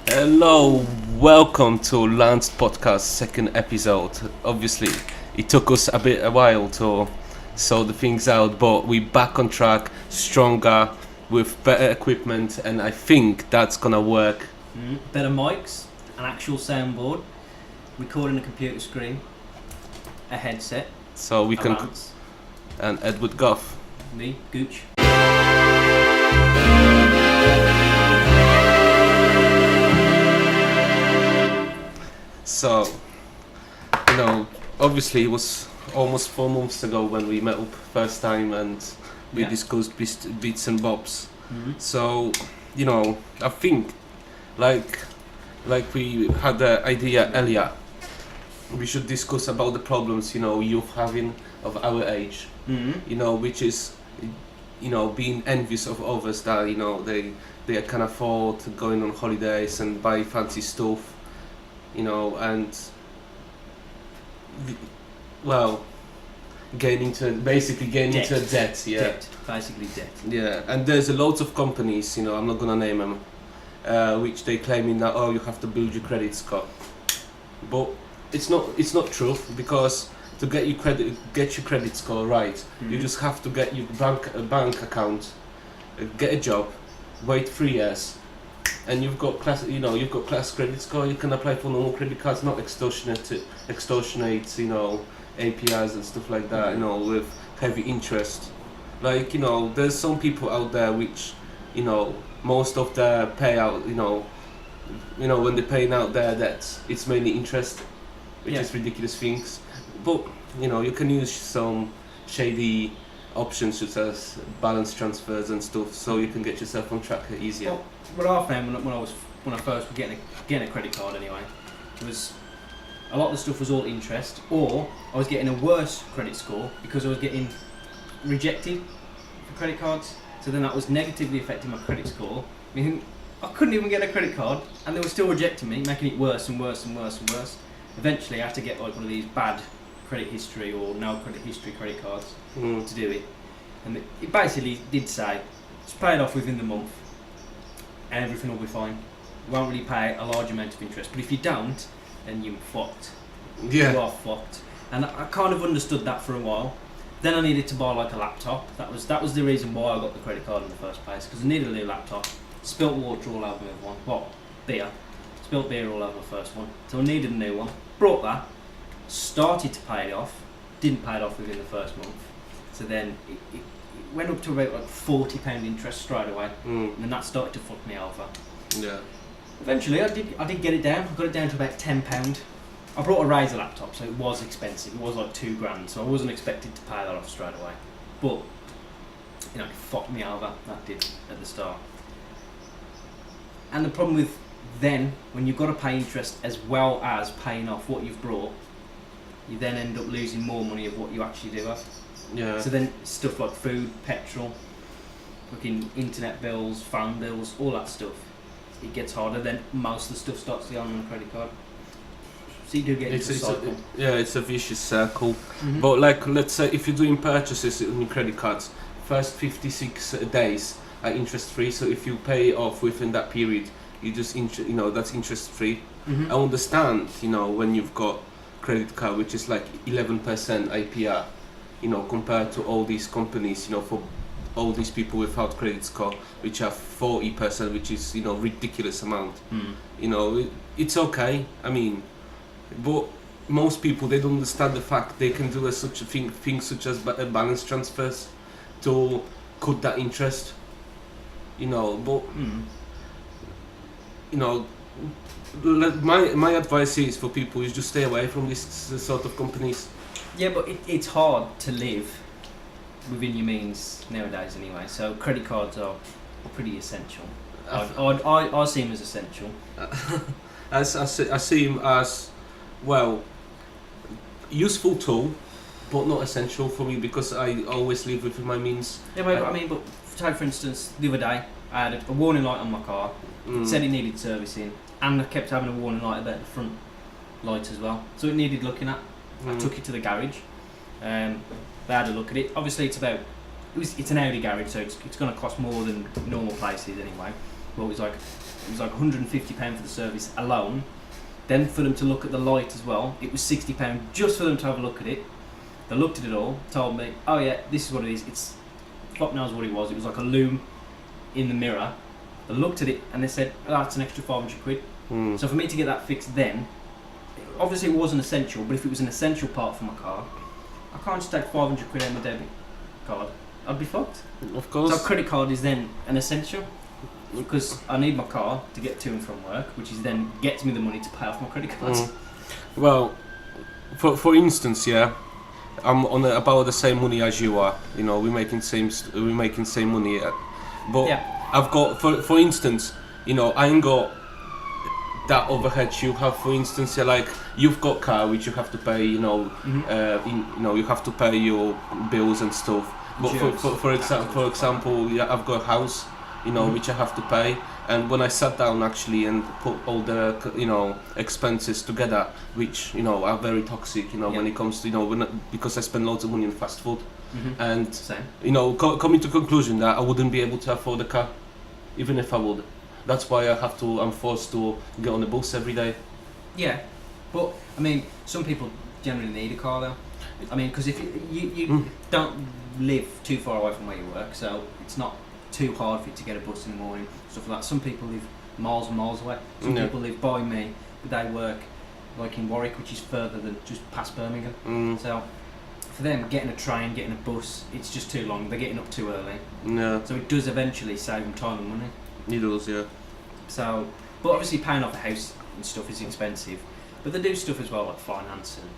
Hello, welcome to Lance Podcast second episode. Obviously, it took us a while to sort the things out, but we're back on track, stronger, with better equipment, and I think that's gonna work. Better mics, an actual soundboard, recording a computer screen, a headset, So we a can. Lance, And Edward Goff. me, Gooch. So, obviously it was almost 4 months ago when we met up first time and we Yeah. discussed bits and bobs. Mm-hmm. So, I think like we had the idea earlier, we should discuss about the problems, youth having of our age, Mm-hmm. which is, being envious of others that, they can afford going on holidays and buy fancy stuff, and, well, basically getting into debt, yeah. Debt, basically debt. Yeah, and there's a loads of companies, I'm not gonna name them, which they claiming that you have to build your credit score, but it's not true, because to get your credit score right, you just have to get your bank account, get a job, wait 3 years, and you've got class credit score. You can apply for normal credit cards, not extortionate, APRs and stuff like that, with heavy interest. Like, there's some people out there which, most of their payout, when they're paying out their debts, it's mainly interest, which Yeah. is ridiculous things. But, you can use some shady options such as balance transfers and stuff, so you can get yourself on track easier. Well, what I found when I first was getting a credit card anyway, was a lot of the stuff was all interest, or I was getting a worse credit score because I was getting rejected for credit cards. So then that was negatively affecting my credit score. Meaning I couldn't even get a credit card, and they were still rejecting me, making it worse and worse and worse and worse. Eventually, I had to get like one of these bad credit history or no credit history credit cards to do it. And it basically did say, just pay it off within the month, and everything will be fine. You won't really pay a large amount of interest, but if you don't, then you're fucked. You Yeah. are fucked. And I kind of understood that for a while. Then I needed to buy like a laptop. That was the reason why I got the credit card in the first place, because I needed a new laptop. Spilt water all over my one. Well, beer. Spilt beer all over my first one. So I needed a new one. Brought that. Started to pay it off. Didn't pay it off within the first month. So then it went up to about like £40 interest straight away. And then that started to fuck me over. Yeah. Eventually, I did get it down. I got it down to about £10. I brought a Razer laptop, so it was expensive. It was like £2,000, so I wasn't expected to pay that off straight away. But it fucked me over. That did at the start. And the problem with then, when you've got to pay interest as well as paying off what you've brought, you then end up losing more money of what you actually do have. Yeah. So then stuff like food, petrol, fucking internet bills, phone bills, all that stuff, it gets harder. Then most of the stuff starts to go on the credit card. So you do get into a cycle. It's a vicious circle. Mhm. But like, let's say if you're doing purchases on your credit cards, first 56 days are interest free. So if you pay off within that period, you just that's interest free. Mhm. I understand, when you've got credit card which is like 11% APR, compared to all these companies, for all these people without credit score, which have 40%, which is ridiculous amount. It's okay. I mean, but most people, they don't understand the fact they can do such a thing such as balance transfers to cut that interest. But my advice is for people is just stay away from this sort of companies. Yeah, but it's hard to live within your means nowadays anyway. So credit cards are pretty essential. I see them as essential. I see them as, well, useful tool, but not essential for me, because I always live within my means. Yeah, but take for instance, the other day I had a warning light on my car. It said it needed servicing, and I kept having a warning light about the front light as well. So it needed looking at. I took it to the garage. They had a look at it. Obviously, it's an Audi garage, so it's going to cost more than normal places anyway. But it was like it was like £150 for the service alone. Then for them to look at the light as well, it was £60 just for them to have a look at it. They looked at it all, told me, oh yeah, this is what it is. It's, fuck knows what it was. It was like a loom in the mirror. They looked at it and they said, oh, that's an extra £500. So for me to get that fixed then, obviously it wasn't essential, but if it was an essential part for my car, I can't just take £500 out of my debit card. I'd be fucked. Of course. So a credit card is then an essential because I need my car to get to and from work, which is then gets me the money to pay off my credit cards. Well, for instance, yeah, I'm on about the same money as you are. You know, we're making same money, but Yeah. I've got for instance, you know, I ain't got that overhead you have. For instance, yeah, like you've got car which you have to pay. You know, you have to pay your bills and stuff. But for example, yeah, I've got a house, you know, which I have to pay. And when I sat down actually and put all the expenses together, which you know are very toxic, you know, when it comes to because I spend loads of money on fast food, and Same. you know, coming to conclusion that I wouldn't be able to afford a car, even if I would. That's why I'm forced to get on the bus every day. Yeah, but I mean, some people generally need a car though. I mean, because if you don't live too far away from where you work, so it's not too hard for you to get a bus in the morning, stuff like that. Some people live miles and miles away. Some people live by me, but they work like in Warwick, which is further than just past Birmingham. So for them, getting a train, getting a bus, it's just too long. They're getting up too early. Yeah. So it does eventually save them time and money. It does, yeah. So, but obviously paying off a house and stuff is expensive. But they do stuff as well like finance, and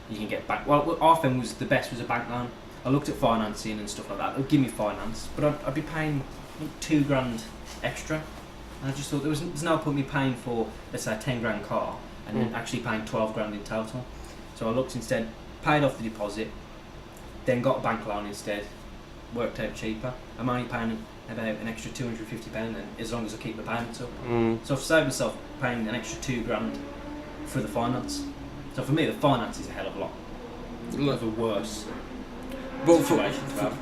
you can get back. Well, often was the best was a bank loan. I looked at financing and stuff like that. They'll give me finance, but I'd be paying like £2,000 extra. And I just thought there's no point me paying for, let's say, a £10,000 car and then actually paying £12,000 in total. So I looked instead, paid off the deposit, then got a bank loan instead. Worked out cheaper. I'm only paying about an extra £250 then, as long as I keep the payments up. So I've saved myself paying an extra £2,000 for the finance. So for me, the finance is a hell of a lot of a worse situation to have.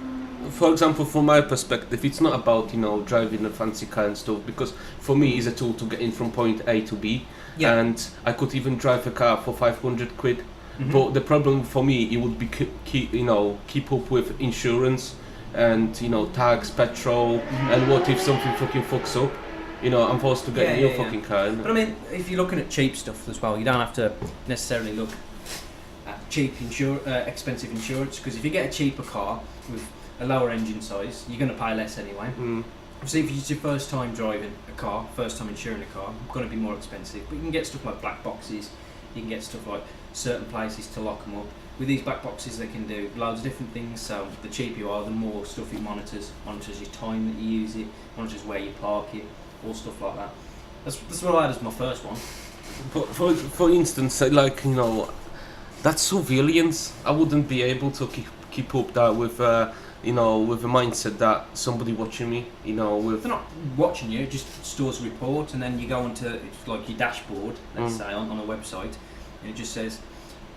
For example, from my perspective, it's not about driving a fancy car and stuff, because for me it's a tool to get in from point A to B, and I could even drive a car for £500. But the problem for me, it would be keep up with insurance and tax, petrol, and what if something fucking fucks up? I'm forced to get a new fucking car. But I mean, if you're looking at cheap stuff as well, you don't have to necessarily look at cheap expensive insurance, because if you get a cheaper car with a lower engine size, you're going to pay less anyway. So if it's your first time driving a car, first time insuring a car, it's going to be more expensive. But you can get stuff like black boxes, you can get stuff like certain places to lock them up. With these black boxes, they can do loads of different things. So the cheaper you are, the more stuff it monitors your time that you use it, monitors where you park it, all stuff like that. That's what I had as my first one. For instance, that surveillance, I wouldn't be able to keep up that with with a mindset that somebody watching me. They're not watching you, it just stores a report, and then you go onto like your dashboard, let's say on a website, and it just says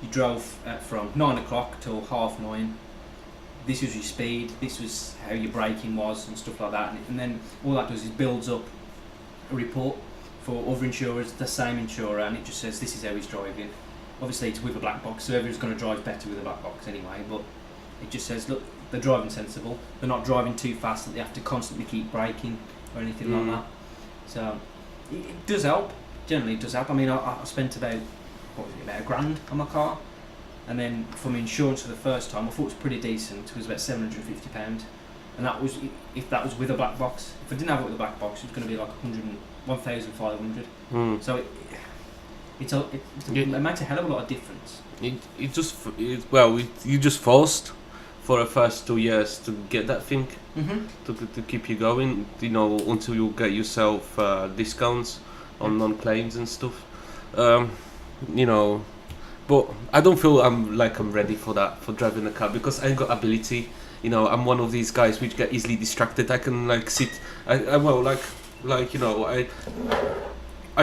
you drove from 9 o'clock till 9:30. This was your speed, this was how your braking was, and stuff like that. And then all that does is builds up a report for other insurers, the same insurer, and it just says this is how he's driving. Obviously it's with a black box, so everyone's going to drive better with a black box anyway, but it just says, look, they're driving sensible, they're not driving too fast that they have to constantly keep braking or anything like that. So it does help, generally it does help. I mean, I spent about £1,000 on my car, and then for my insurance for the first time, I thought it was pretty decent. It was about £750, and that was if that was with a black box. If I didn't have it with a black box, it was going to be like 1,500. So it makes a hell of a lot of difference. You just forced for the first 2 years to get that thing, to keep you going, until you get yourself discounts on non-claims and stuff. But I don't feel I'm ready for that, for driving a car, because I ain't got ability. I'm one of these guys which get easily distracted. I can sit. I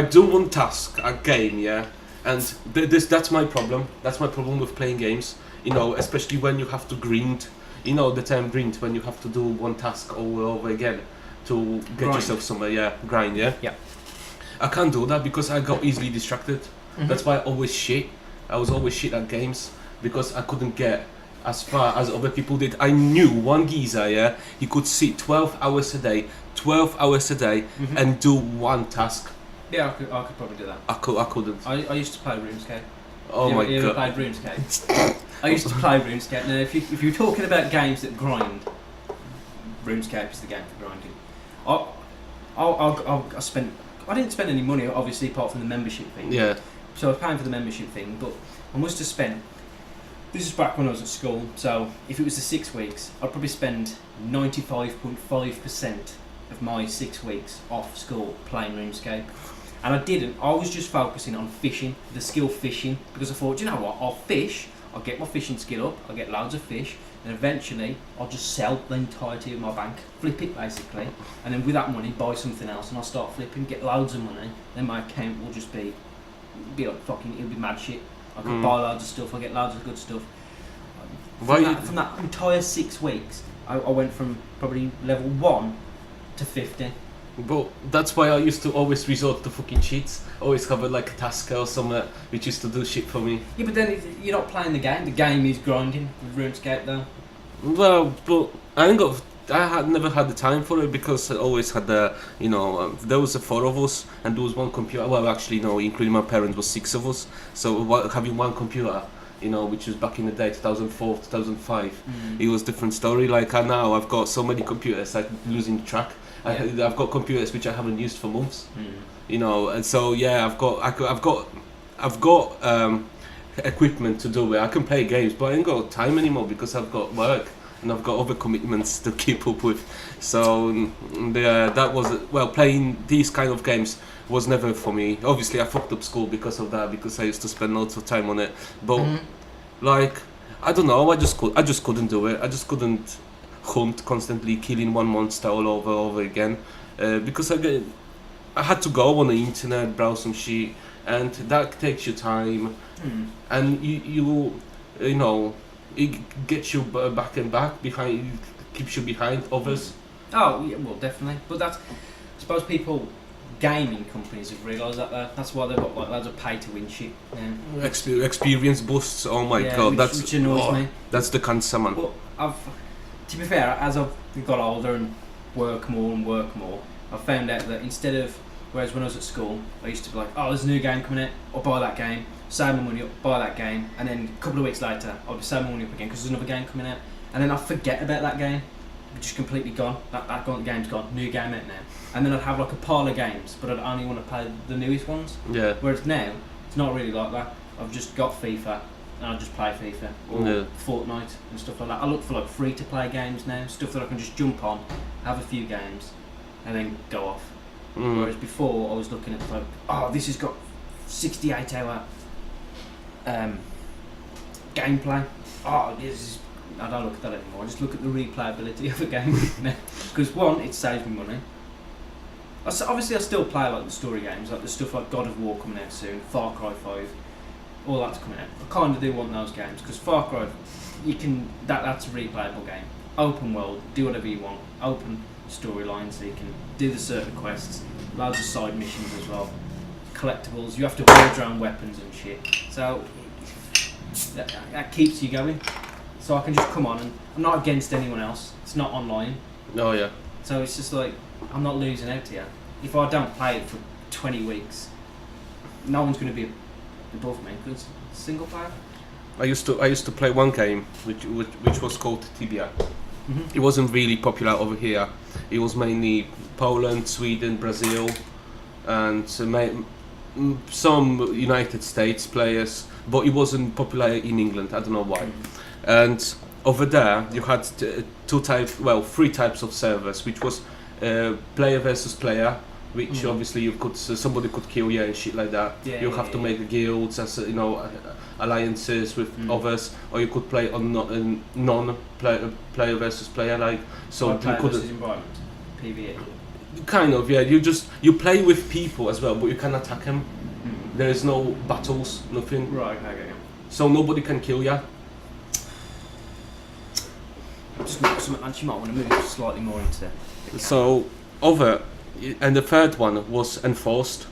do one task, a game, yeah, and that's my problem. That's my problem with playing games. Especially when you have to grind. The term grind, when you have to do one task over and over again to get yourself somewhere. Yeah, grind. Yeah. Yeah. I can't do that because I got easily distracted. Mhm. That's why I always shit. I was always shit at games because I couldn't get as far as other people did. I knew one geezer, yeah, he could sit 12 hours a day, 12 hours a day, Mhm. and do one task. Yeah, I could probably do that. I couldn't. I used to play RuneScape. Oh you my ever, you ever god. played RuneScape? I used to play RuneScape. Now, if you're talking about games that grind, RuneScape is the game for grinding. I spent. I didn't spend any money, obviously, apart from the membership thing. Yeah. So I was paying for the membership thing, but I must have spent. This is back when I was at school. So if it was the 6 weeks, I'd probably spend 95.5% of my 6 weeks off school playing RuneScape. And I didn't. I was just focusing on fishing, the skill fishing, because I thought, you know what? I'll fish. I'll get my fishing skill up. I'll get loads of fish, and eventually I'll just sell the entirety of my bank, flip it basically, and then with that money buy something else, and I'll start flipping, get loads of money. Then my account will just be like fucking. It'll be mad shit. I could buy loads of stuff. I get loads of good stuff. From that entire 6 weeks, I went from probably level 1 to 50. But that's why I used to always resort to fucking cheats. Always have like a tasker or something which used to do shit for me. Yeah, but then you're not playing the game. The game is grinding with RuneScape though. Well, but I had never had the time for it because I always had the, there was 4 of us and there was one computer. Well, actually, no, including my parents, was 6 of us. So having one computer, which was back in the day, 2004, 2005, it was a different story. Like now, I've got so many computers, I'm losing track. Yeah. I've got computers which I haven't used for months. And so yeah, I've got equipment to do it. I can play games, but I ain't got time anymore because I've got work and I've got other commitments to keep up with. So that was playing these kind of games was never for me. Obviously, I fucked up school because of that, because I used to spend lots of time on it. But like, I don't know, I just couldn't do it. I just couldn't hunt constantly, killing one monster all over again, because I had to go on the internet, browse some shit, and that takes your time, and it gets you back and back behind, keeps you behind others. Oh yeah, well definitely. But that's, I suppose people, gaming companies have realised that that's why they've got like loads of pay to win shit. Yeah. Experience boosts. Oh my god, which annoys me. That's the cancer, man. But to be fair, as I've got older and work more, I've found out that instead of, whereas when I was at school, I used to be like, oh, there's a new game coming out, I'll buy that game, save my money up, buy that game, and then a couple of weeks later, I'll be saving my money up again because there's another game coming out, and then I forget about that game, it's just completely gone. That game's gone, new game out now, and then I'd have like a pile of games, but I'd only want to play the newest ones. Yeah. Whereas now, it's not really like that. I've just got FIFA, and I just play FIFA or Fortnite and stuff like that. I look for like free to play games now, stuff that I can just jump on, have a few games, and then go off. Whereas before I was looking at like, oh, this has got 68-hour gameplay. Oh, this is. I don't look at that anymore. I just look at the replayability of the game now. Because one, it saves me money. Obviously, I still play like the story games, like the stuff like God of War coming out soon, Far Cry 5. All that's coming out. I kind of do want those games because Far Cry, that's a replayable game. Open world, do whatever you want. Open storyline, so you can do the certain quests. Loads of side missions as well. Collectibles. You have to build your own weapons and shit. So that keeps you going. So I can just come on, and I'm not against anyone else. It's not online. Oh yeah. So it's just like I'm not losing out here. If I don't play it for 20 weeks, no one's going to be above me because it's single player. I used to play one game which was called Tibia. It wasn't really popular over here. It was mainly Poland, Sweden, Brazil, and some United States players, but it wasn't popular in England. I don't know why. And over there you had three types of servers, which was player versus player, which obviously somebody could kill you and shit like that. You have to make guilds, as alliances with others, or you could play on non-player versus player, like so. Player you could versus environment, PvE. Kind of, yeah. You play with people as well, but you can attack them. There is no battles, nothing. Right, okay. So nobody can kill you. Just actually might want to move slightly more into. So and the third one was Enforced,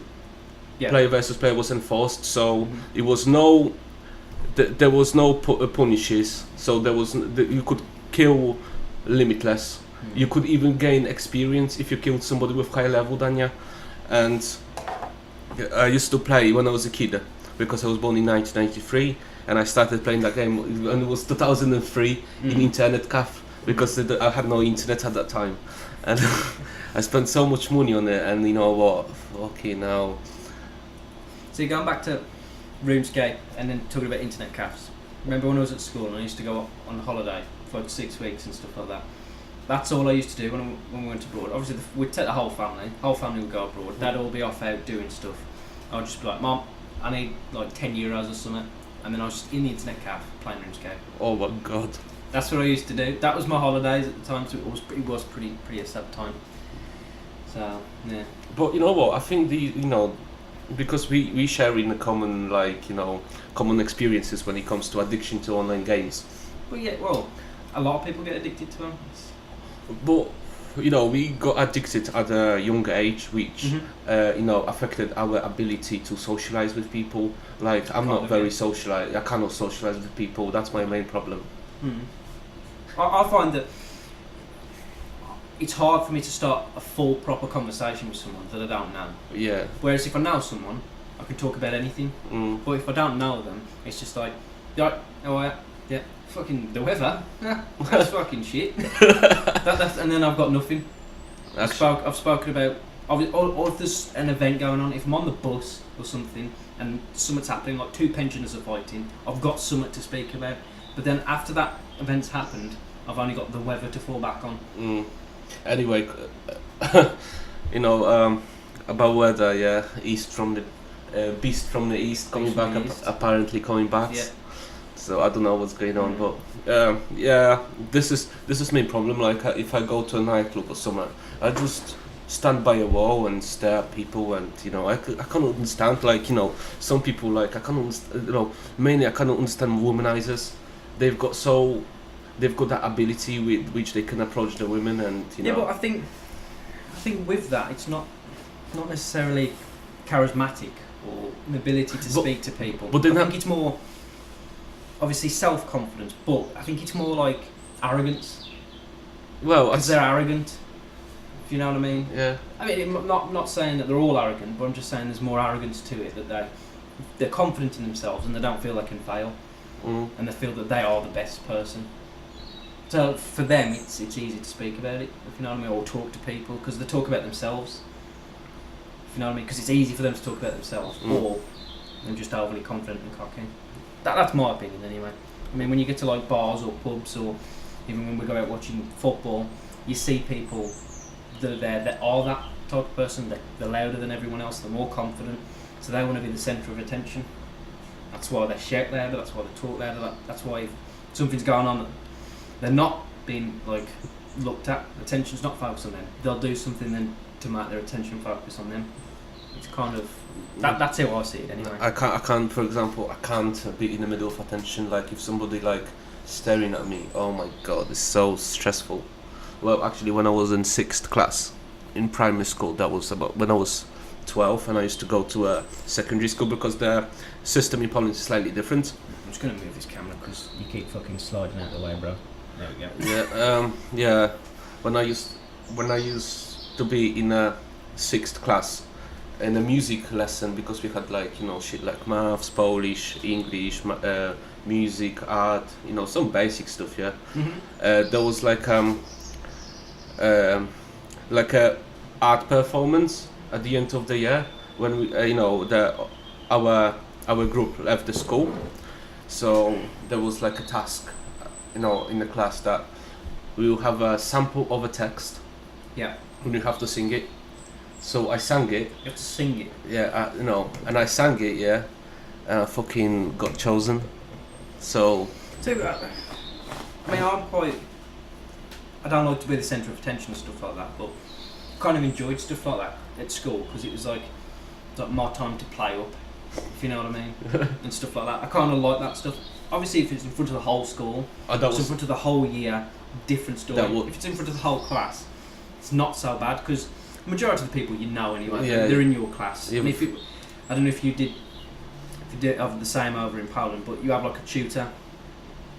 Yeah. player versus player was enforced, so it was no, there was no punishes, so you could kill limitless. You could even gain experience if you killed somebody with higher level than you. And I used to play when I was a kid, because I was born in 1993, and I started playing that game when it was 2003 in internet cafe, because I had no internet at that time, and I spent so much money on it, and you know what? Okay, now. So you're going back to RuneScape and then talking about internet cafes. Remember when I was at school and I used to go on holiday for like 6 weeks and stuff like that? That's all I used to do when we went abroad. Obviously, we'd take the whole family would go abroad. They'd all be off out doing stuff. I'd just be like, Mom, I need like 10 euros or something. And then I was just in the internet cafe playing RuneScape. Oh my god. That's what I used to do. That was my holidays at the time, so it was pretty a sad time. So, yeah. But you know what? I think because we share in a common common experiences when it comes to addiction to online games. Well, a lot of people get addicted to them. But we got addicted at a younger age, which affected our ability to socialize with people. Like I'm not very socialized. I cannot socialize with people. That's my main problem. I find that it's hard for me to start a full proper conversation with someone that I don't know. Yeah. Whereas if I know someone, I can talk about anything. But if I don't know them, it's just like, yeah, fucking the weather. That's fucking shit. And then I've got nothing. I've spoken about, or if there's an event going on, if I'm on the bus or something and something's happening, like two pensioners are fighting, I've got something to speak about. But then after that event's happened, I've only got the weather to fall back on. Anyway, about weather, yeah, beast from the east coming back, apparently coming back. Yeah. So I don't know what's going on, but this is my problem. Like if I go to a nightclub or somewhere, I just stand by a wall and stare at people, and I can't understand. Like some people, like I can't understand. Mainly I cannot understand womanizers. They've got that ability with which they can approach the women, and Yeah, but I think with that, it's not necessarily charismatic or an ability to speak to people. But then I think it's more obviously self-confidence, but I think it's more like arrogance. Well, because they're arrogant. If you know what I mean? Yeah. I mean, I'm not saying that they're all arrogant, but I'm just saying there's more arrogance to it, that they're confident in themselves and they don't feel they can fail, and they feel that they are the best person. So for them, it's easy to speak about it, if you know what I mean, or talk to people, because they talk about themselves. If you know what I mean, because it's easy for them to talk about themselves, or they're just overly confident and cocky. That's my opinion anyway. I mean, when you get to like bars or pubs, or even when we go out watching football, you see people that are there that are that type of person. They're louder than everyone else. They're more confident, so they want to be the centre of attention. That's why they shout louder. That's why they talk louder. That's why if something's going on, they're not being like looked at. Attention's not focused on them. They'll do something then to make their attention focus on them. It's kind of that's how I see it anyway. I can't. For example, I can't be in the middle of attention. Like if somebody like staring at me, oh my god, it's so stressful. Well, actually, when I was in 6th class in primary school, that was about when I was 12, and I used to go to a secondary school because the system in Poland is slightly different. I'm just gonna move this camera because you keep fucking sliding out the way, bro. There we go. Yeah. When I used to be in a 6th class in a music lesson, because we had like shit like maths, Polish, English, music, art, some basic stuff. Yeah. There was like a art performance at the end of the year when we our group left the school, so there was like a task in the class that we will have a sample of a text, and you have to sing it. So I sang it. You have to sing it. Yeah, and I sang it. Yeah, and I fucking got chosen. So I mean, I don't like to be the centre of attention and stuff like that, but I kind of enjoyed stuff like that at school because it was like my time to play up, if you know what I mean, and stuff like that. I kind of like that stuff. Obviously, if it's in front of the whole school, if it's in front of the whole year, different story. If it's in front of the whole class, it's not so bad because the majority of the people anyway. Yeah, they're in your class. Yeah, and if I don't know if you did have the same over in Poland, but you have like a tutor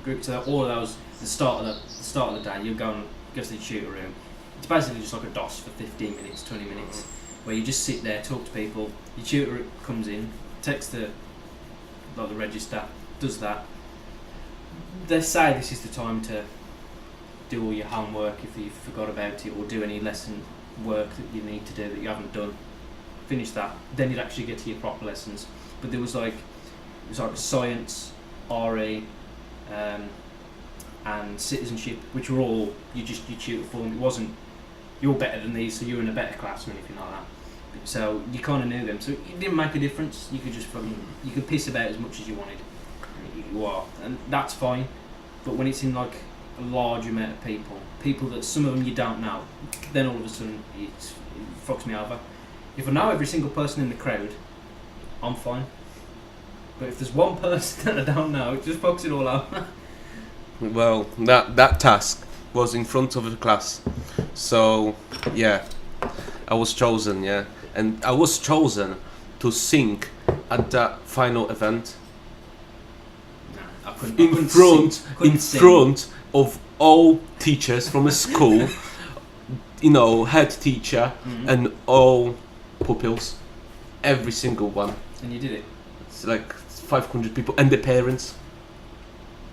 group. So all of those, the start of the day, you go to the tutor room. It's basically just like a DOS for 15 minutes, 20 minutes, where you just sit there, talk to people. Your tutor comes in, takes the register, does that. They say this is the time to do all your homework if you forgot about it, or do any lesson work that you need to do that you haven't done. Finish that, then you'd actually get to your proper lessons. But there was like science, RE, and citizenship, which were all you tutor for. And it wasn't you're better than these, so you're in a better class or anything like that. So you kind of knew them, so it didn't make a difference. You could just you could piss about as much as you wanted. You are, and that's fine. But when it's in like a large amount of people that some of them you don't know, then all of a sudden it fucks me over. If I know every single person in the crowd, I'm fine. But if there's one person that I don't know, it just fucks it all over. Well, that task was in front of the class, so yeah, I was chosen, yeah, and I was chosen to sing at that final event Nah, I in couldn't sing. front of all teachers from the school, head teacher and all pupils, every single one. And you did it. It's like 500 people and the parents.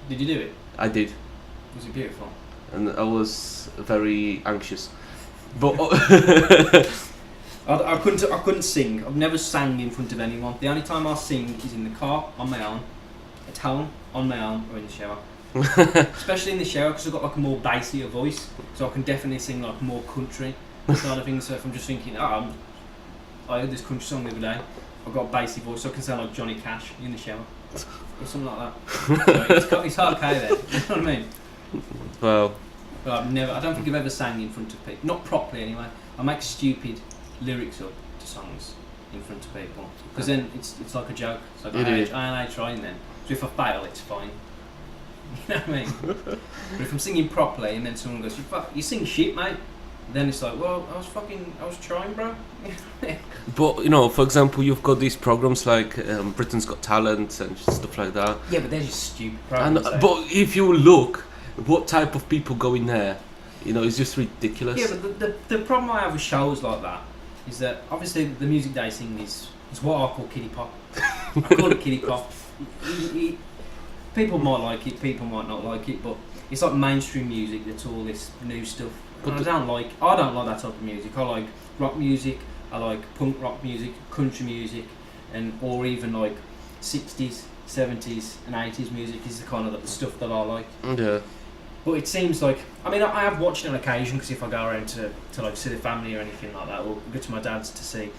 Did you do it? I did. Was it beautiful? And I was very anxious, but I couldn't sing. I've never sang in front of anyone. The only time I sing is in the car on my own, at home on my own, or in the shower. Especially in the shower, because I've got like a more bassier voice, so I can definitely sing like more country kind of thing. So if I'm just thinking, I heard this country song the other day, I've got a bassy voice, so I can sound like Johnny Cash in the shower or something like that. So it's okay there. You know what I mean? well, But I don't think I've ever sang in front of people. Not properly anyway. I make stupid lyrics up to songs in front of people. Because then it's like a joke. It's like, I ain't trying then. So if I fail, it's fine. You know what I mean? But if I'm singing properly and then someone goes, you sing shit, mate. Then it's like, well, I was trying, bro. but for example, you've got these programs like Britain's Got Talent and stuff like that. Yeah, but they're just stupid And, programs. but if you look, what type of people go in there, it's just ridiculous. Yeah, but the problem I have with shows like that is that obviously the music they sing is what I call kiddie pop. I call it kiddie pop. People might like it, people might not like it, but it's like mainstream music that's all this new stuff. But I don't like that type of music. I like rock music, I like punk rock music, country music, or even like 60s, 70s and 80s music is the kind of the stuff that I like. Yeah. But it seems like, I have watched it on occasion, because if I go around to like see the family or anything like that, or go to my dad's to see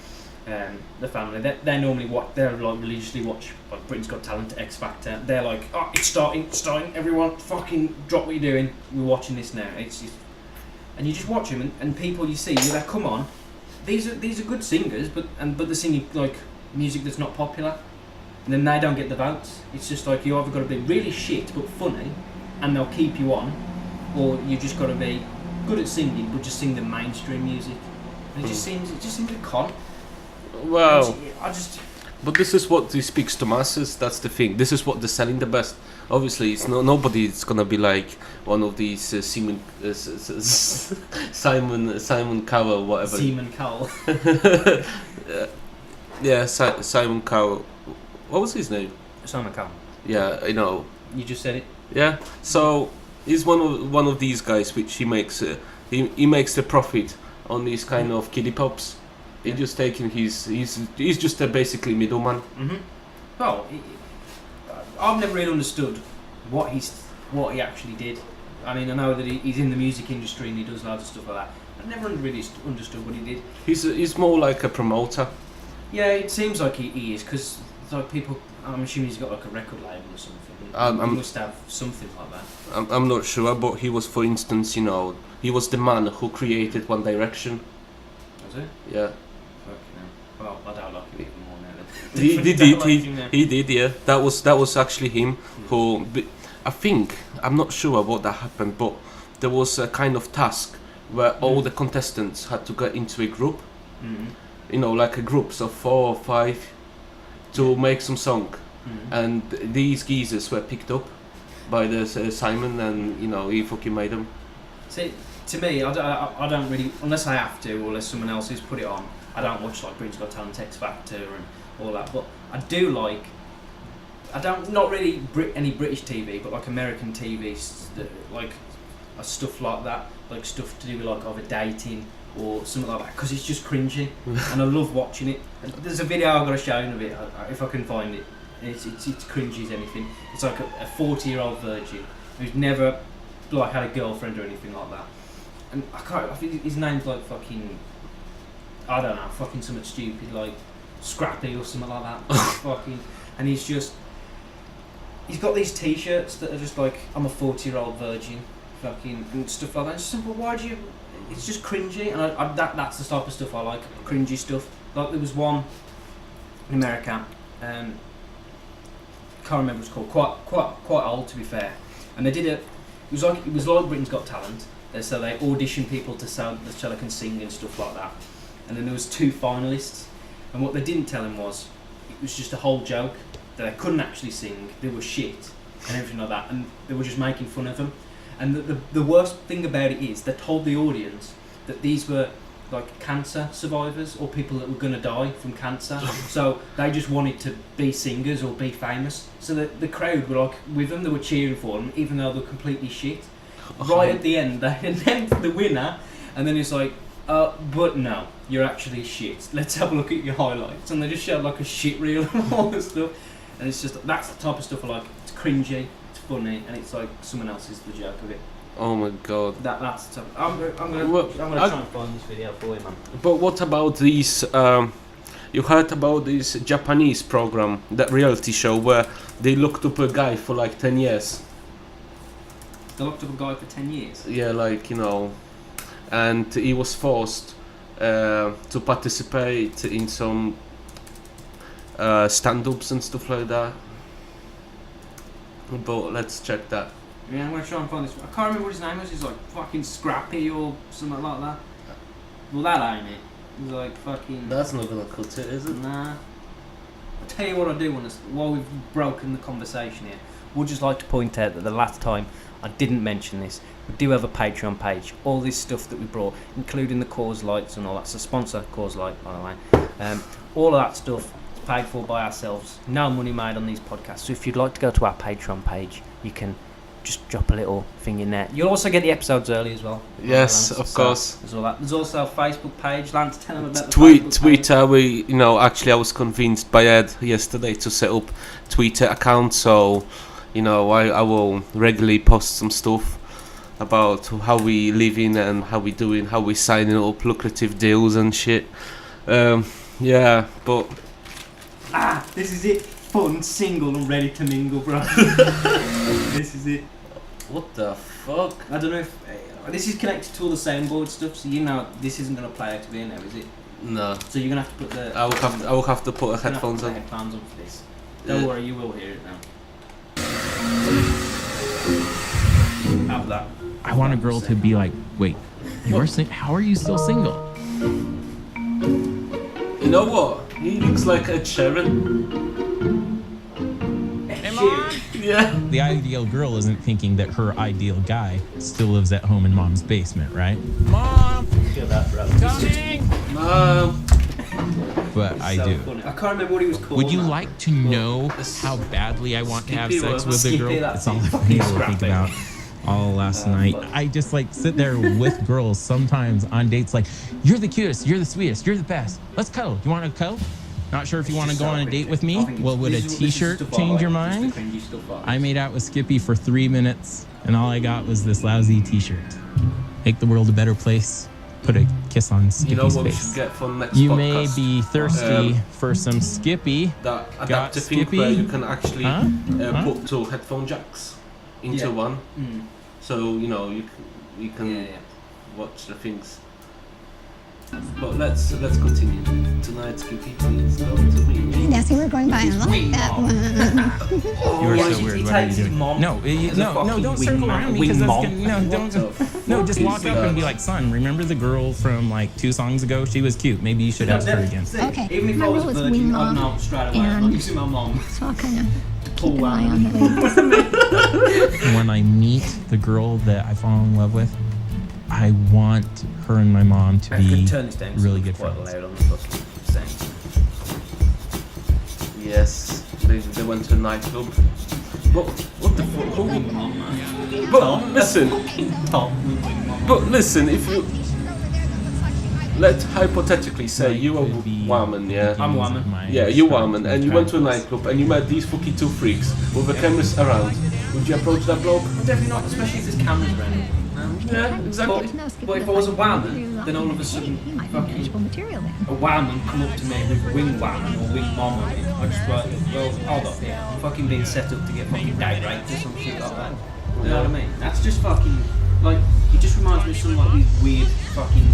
the family, they normally they're like religiously watch like Britain's Got Talent, X Factor. They're like, oh, it's starting, everyone fucking drop what you're doing, we're watching this now. It's just, and you just watch them, and people you see, you're like, come on, these are good singers, but they're singing like music that's not popular, and then they don't get the votes. It's just like, you either got to be really shit but funny, and they'll keep you on, or you just got to be good at singing but just sing the mainstream music. And it just seems a con. Well, But this is what speaks to masses. That's the thing. This is what they're selling the best. Obviously, it's nobody's gonna be like one of these Simon Cowell, whatever. Simon Cowell. Yeah, Simon Cowell. What was his name? Simon Cowell. Yeah, You just said it. Yeah, so he's one of these guys which he makes the profit on these kind of kiddie pops. He's just taking he's just a basically middleman. Mm-hmm. Well, I've never really understood what he actually did. I know that he's in the music industry and he does loads of stuff like that. I've never really understood what he did. He's more like a promoter. Yeah, it seems like he is, because like people. I'm assuming he's got like a record label or something. He must have something like that. I'm not sure, but he was, for instance, he was the man who created One Direction. Was it? Yeah. Well, I don't like him even more now. He did, yeah. That was actually him who. I think, I'm not sure what that happened, but there was a kind of task where all the contestants had to get into a group. Mm-hmm. Like a groups of 4 or 5, to make some song, and these geezers were picked up by the Simon, and you know he fucking made them. See, to me, I don't really, unless I have to, or unless someone else has put it on, I don't watch like Britain's Got Talent, X Factor, and all that. But I do like, not really any British TV, but like American TV, like stuff like that, like stuff to do with like either dating or something like that, because it's just cringy, and I love watching it. And there's a video I've got to show you of it, if I can find it. It's cringy as anything. It's like a 40-year-old virgin who's never like had a girlfriend or anything like that. And I think his name's like fucking, I don't know, fucking something stupid like Scrappy or something like that. Fucking, and he's got these T-shirts that are just like, I'm a 40-year-old virgin, fucking, and stuff like that. It's just, well, why do you? It's just cringy, and that's the type of stuff I like, cringy stuff. Like there was one in America, can't remember what it's called, quite old to be fair, and they did it. It was like Britain's Got Talent. So they auditioned people to so they can sing and stuff like that. And then there was 2 finalists, and what they didn't tell him was it was just a whole joke that they couldn't actually sing. They were shit and everything like that, and they were just making fun of them. And the worst thing about it is they told the audience that these were like cancer survivors or people that were going to die from cancer. So they just wanted to be singers or be famous. So the crowd were like with them, they were cheering for them, even though they were completely shit. Right at the end, they announced the winner, and then it's like, but no, you're actually shit. Let's have a look at your highlights. And they just showed like a shit reel and all this stuff. And it's just, that's the type of stuff I like. It's cringy, it's funny, and it's like someone else is the joke of it. Oh my god. That's the type. I'm gonna try and find this video for you, man. But what about these? You heard about this Japanese program, that reality show where they looked up a guy for like 10 years. They locked up a guy for 10 years? Yeah, like, you know, and he was forced to participate in some stand-ups and stuff like that. But let's check that. Yeah, I'm going to try and find this. I can't remember what his name was. He's like fucking Scrappy or something like that. Well, that ain't it. He's like fucking... That's not gonna cut it, is it? Nah. I'll tell you what I do want to... While we've broken the conversation here, would just like to point out that the last time I didn't mention this, we do have a Patreon page. All this stuff that we brought, including the Coors Lights and all that. So sponsor Coors Light, by the way. All of that stuff paid for by ourselves. No money made on these podcasts. So if you'd like to go to our Patreon page, you can just drop a little thing in there. You'll also get the episodes early as well. Yes, Lance, of course. There's all that. There's also a Facebook page. Lance, tell them about the Twitter. We, you know, actually I was convinced by Ed yesterday to set up Twitter account. So, you know, I will regularly post some stuff about how we living and how we doing, how we signing up lucrative deals and shit. Yeah, but this is it. Fun, single, and ready to mingle, bro. This is it. what the fuck? I don't know if this is connected to all the soundboard stuff, so you know this isn't gonna play out to be in there, is it? No. So you're gonna have to put the. I will have to put headphones on. Headphones on for this. Don't worry, you will hear it now. Have that. I want a girl to be like, wait, you're how are you still single? You know what? He looks like Ed Sheeran. Hey, Mom! Yeah. The ideal girl isn't thinking that her ideal guy still lives at home in mom's basement, right? Mom! Feel that, bro. Coming! But I do. Funny. I can't remember what he was called. Would you like to know how badly I want to have sex with a Skippy, girl? that's It's all it. I've been able to think Scrappy. about all last night. I just like sit there with girls sometimes on dates like, you're the cutest, you're the sweetest, you're the best. Let's cuddle. Do you want to cuddle? Not sure if you want to go on a date with me? Well, would a t-shirt change your mind? I made out with Skippy for 3 minutes, and all I got was this lousy t-shirt. Make the world a better place. Put a kiss on Skippy's You know what we face. should get for next You podcast? may be thirsty for some Skippy. That Got adaptive thing Skippy? where you can actually Huh? put 2 headphone jacks into one. Mm. So, you know, you can Yeah. watch the things. But let's continue. Tonight, Skippy, please go to me. That's who we're going by. I like that one. You are Yeah, so he weird. What are you takes his doing? mom No, as a no, fucking don't circle wingman, around me because that's wingmom. gonna, no, don't. No, just walk up and be like, son, remember the girl from like 2 songs ago? She was cute. Maybe you should ask her again. Okay, Even if I my was rule a is virgin, wing I'd mom, know straight away. I'm not and- using my mom. so I'll kind of Pull keep an eye one. on the ladies. When I meet the girl that I fall in love with, I want her and my mom to I could be turn this down. 'cause really it's good quite friends. loud on the bus. Saying. Yes, they went to a nightclub. What the fuck? But listen, but listen, if you let's hypothetically say you are a woman, yeah. I'm a woman. Yeah, you're a woman, and you went to a nightclub and you met these fucking 2 freaks with the cameras around. Would you approach that bloke? Definitely not, especially if there's cameras around. Yeah, exactly. But if I was a woman, then all of a sudden, he might be fucking eligible material then. a woman come up to me with wing woman or wing mom on it, I'd just be like, well, hold up here. I'm fucking being set up to get fucking day raped or some shit like that. You know what I mean? That's just fucking, like, it just reminds me of some like these weird fucking,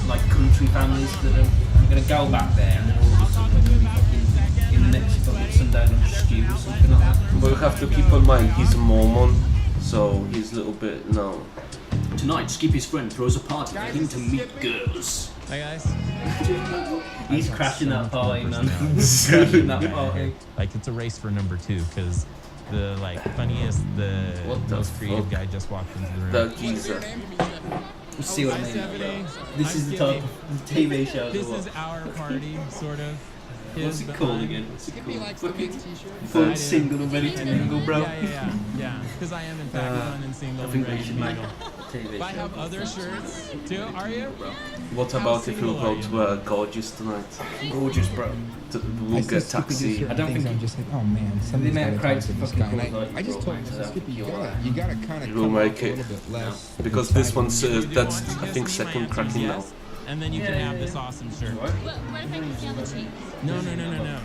like, country families that are gonna go back there and then all of a sudden they're gonna be fucking in the next fucking Sunday lunch stew or something like that. But you have to keep in mind he's a Mormon, so he's a little bit no. Tonight, Skippy's friend throws a party for him to meet girls. Hi guys. He's crashing that party, man. He's crashing that party. Like it's a race for number 2 because the like funniest, the What the most creative fuck? guy just walked into the room. That geezer. You see what I mean, bro? This is the type of TV shows This I is watch. our party, sort of. What's His it called behind. again? What's it called? Fucking Full single and ready to mingle, bro. Yeah. Because I am in fact fun and single I and think ready we to should make mingle. a TV If I show. have other shirts too, are you? What about if you go to Gorgeous tonight? Gorgeous, bro. We'll get taxi. I don't think I'm just like, oh man, the somebody's amount gotta of talk crates to of this fucking guy. And clothes like I just you told brought, him, Skippy, you gotta kind of You'll come make up a it. little bit less. Because this one's that's I think second cracking now. And then you can have this awesome shirt. What if I can feel the cheek? No.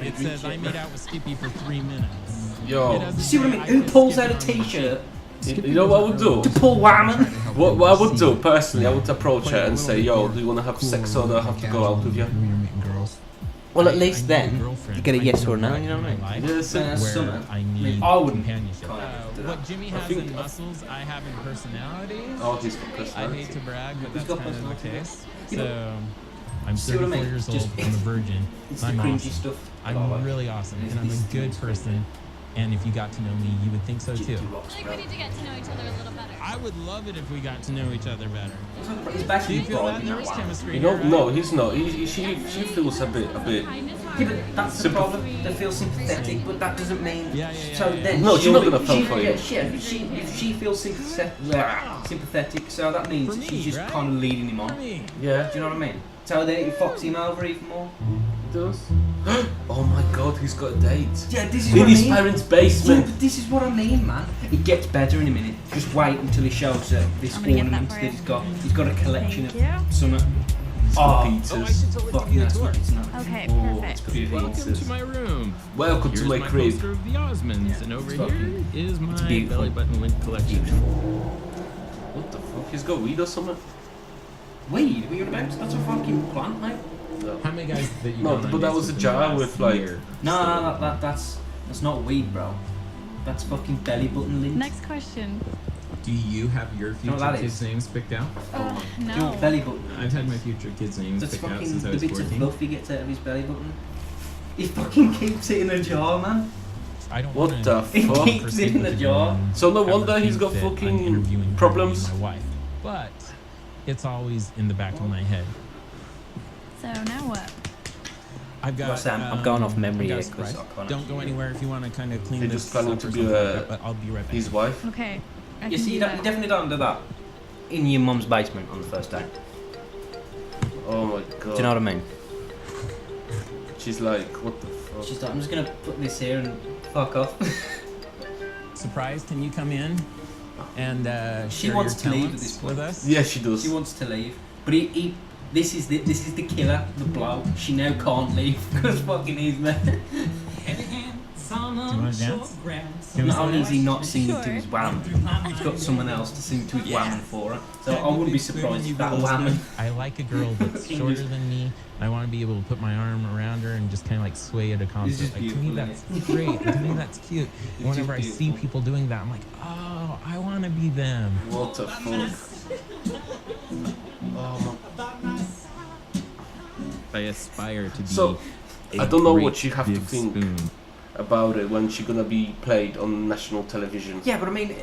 It says I made out with Skippy for 3 minutes. It Yo, doesn't You see what I say mean? Who could pulls skip out a on my t-shirt you know what I would do? to pull woman? What I would do personally, I would approach her and say, "Yo, do you want to have sex or do I have to go out with you?" When you're meeting girls. Well, at I least need a then girlfriend. you get a I yes need or a no. one You know what I in mean? my life Yes, That's where summer. I need I wouldn't companionship. kind of do that. What Jimmy has think- in muscles, I have in personality. Oh, he's got I hate personality. to brag, but He's that's got kind of the personality. case. You So, I'm see what I 34 mean? years Just- old. I'm a virgin. It's the I'm cringy awesome. stuff. that I I'm like. really awesome, It's and I'm these a good things. person. And if you got to know me, you would think so too. Gypsy rocks, I think bro. we need to get to know each other a little better. I would love it if we got to know each other better. He's Do basically you feel that bribing there is that one. chemistry You know, here, no, right? he's not. She feels a bit. Yeah, but that's the problem. They feel sympathetic, but that doesn't mean. Yeah. So then No, she's she'll not be- gonna fall she- for you. yeah, if she feels sympathetic, so that means For that she's me, just right? kind of leading him For on. me. Yeah, Do you know what I mean? So then it fucks him over even more. he does. Oh my God, he's got a date Yeah, this is in what I his mean. parents' Yeah, basement. but this is what I mean, man. It gets better in a minute. Just wait until he shows this I'm gonna get that ornament for that you. he's got. He's got a collection Thank you. of summer. He's got Oh, pizzas. fucking that's what it's not. Okay, Oh, perfect. Beautiful. Welcome to my room. Welcome Here's to my crib. poster of the Osmonds, Yeah, and over it's here fucking- is my beautiful. belly button lint collection. What the fuck? He's got weed or something? Weed? What are you about? That's a fucking plant, mate. No. How many guys that you No, gone on but that dates was a in the jar last with, like- year? No, that's not weed, bro. That's fucking belly button lint. Next question. Do you have your know future what that kids' is? names picked out? Do you want No. belly button? I've had my future kids' names That's picked out fucking since I the was bits of 14. fluff he gets out of his belly button. He fucking keeps it in a jar, man. I don't What wanna the He fuck? keeps proceed it in with a the jar. grand So no wonder he's got conversation that I'm fucking interviewing her problems. to be my wife. But it's always in the back of my head. So now what? I've got. Sam, I'm going off memory I've got a here 'cause surprise. I can't Don't actually go read. anywhere if you want to kind of clean You're this just planning up to or be something like a- that, but I'll be right back. His wife. Okay. I You can see, do you that. definitely don't do that in your mum's basement on the first day. Oh my God. Do you know what I mean? She's like, what the fuck? She's like, I'm just gonna put this here and fuck off. Surprise! Can you come in and She share wants your to leave at talents this point. with us? Yeah, she does. She wants to leave, but this is the killer, the blow. She now can't leave because fucking he's there. want to dance? Can we Not sing only is that? he not singing to Sure. his wham, he's got someone else to sing to his Yeah. wham for her. So I wouldn't be surprised if that wham. I like a girl that's shorter than me. I want to be able to put my arm around her and just kind of like sway at a concert. just Like, to me, beautiful, that's great. To me, that's cute. And It's whenever I just see beautiful. people doing that, I'm like, oh, I want to be them. What the fuck? Oh, I aspire to be. So, a I don't know great what you have to big think. spoon. about it when she's gonna be played on national television. Yeah, but I mean,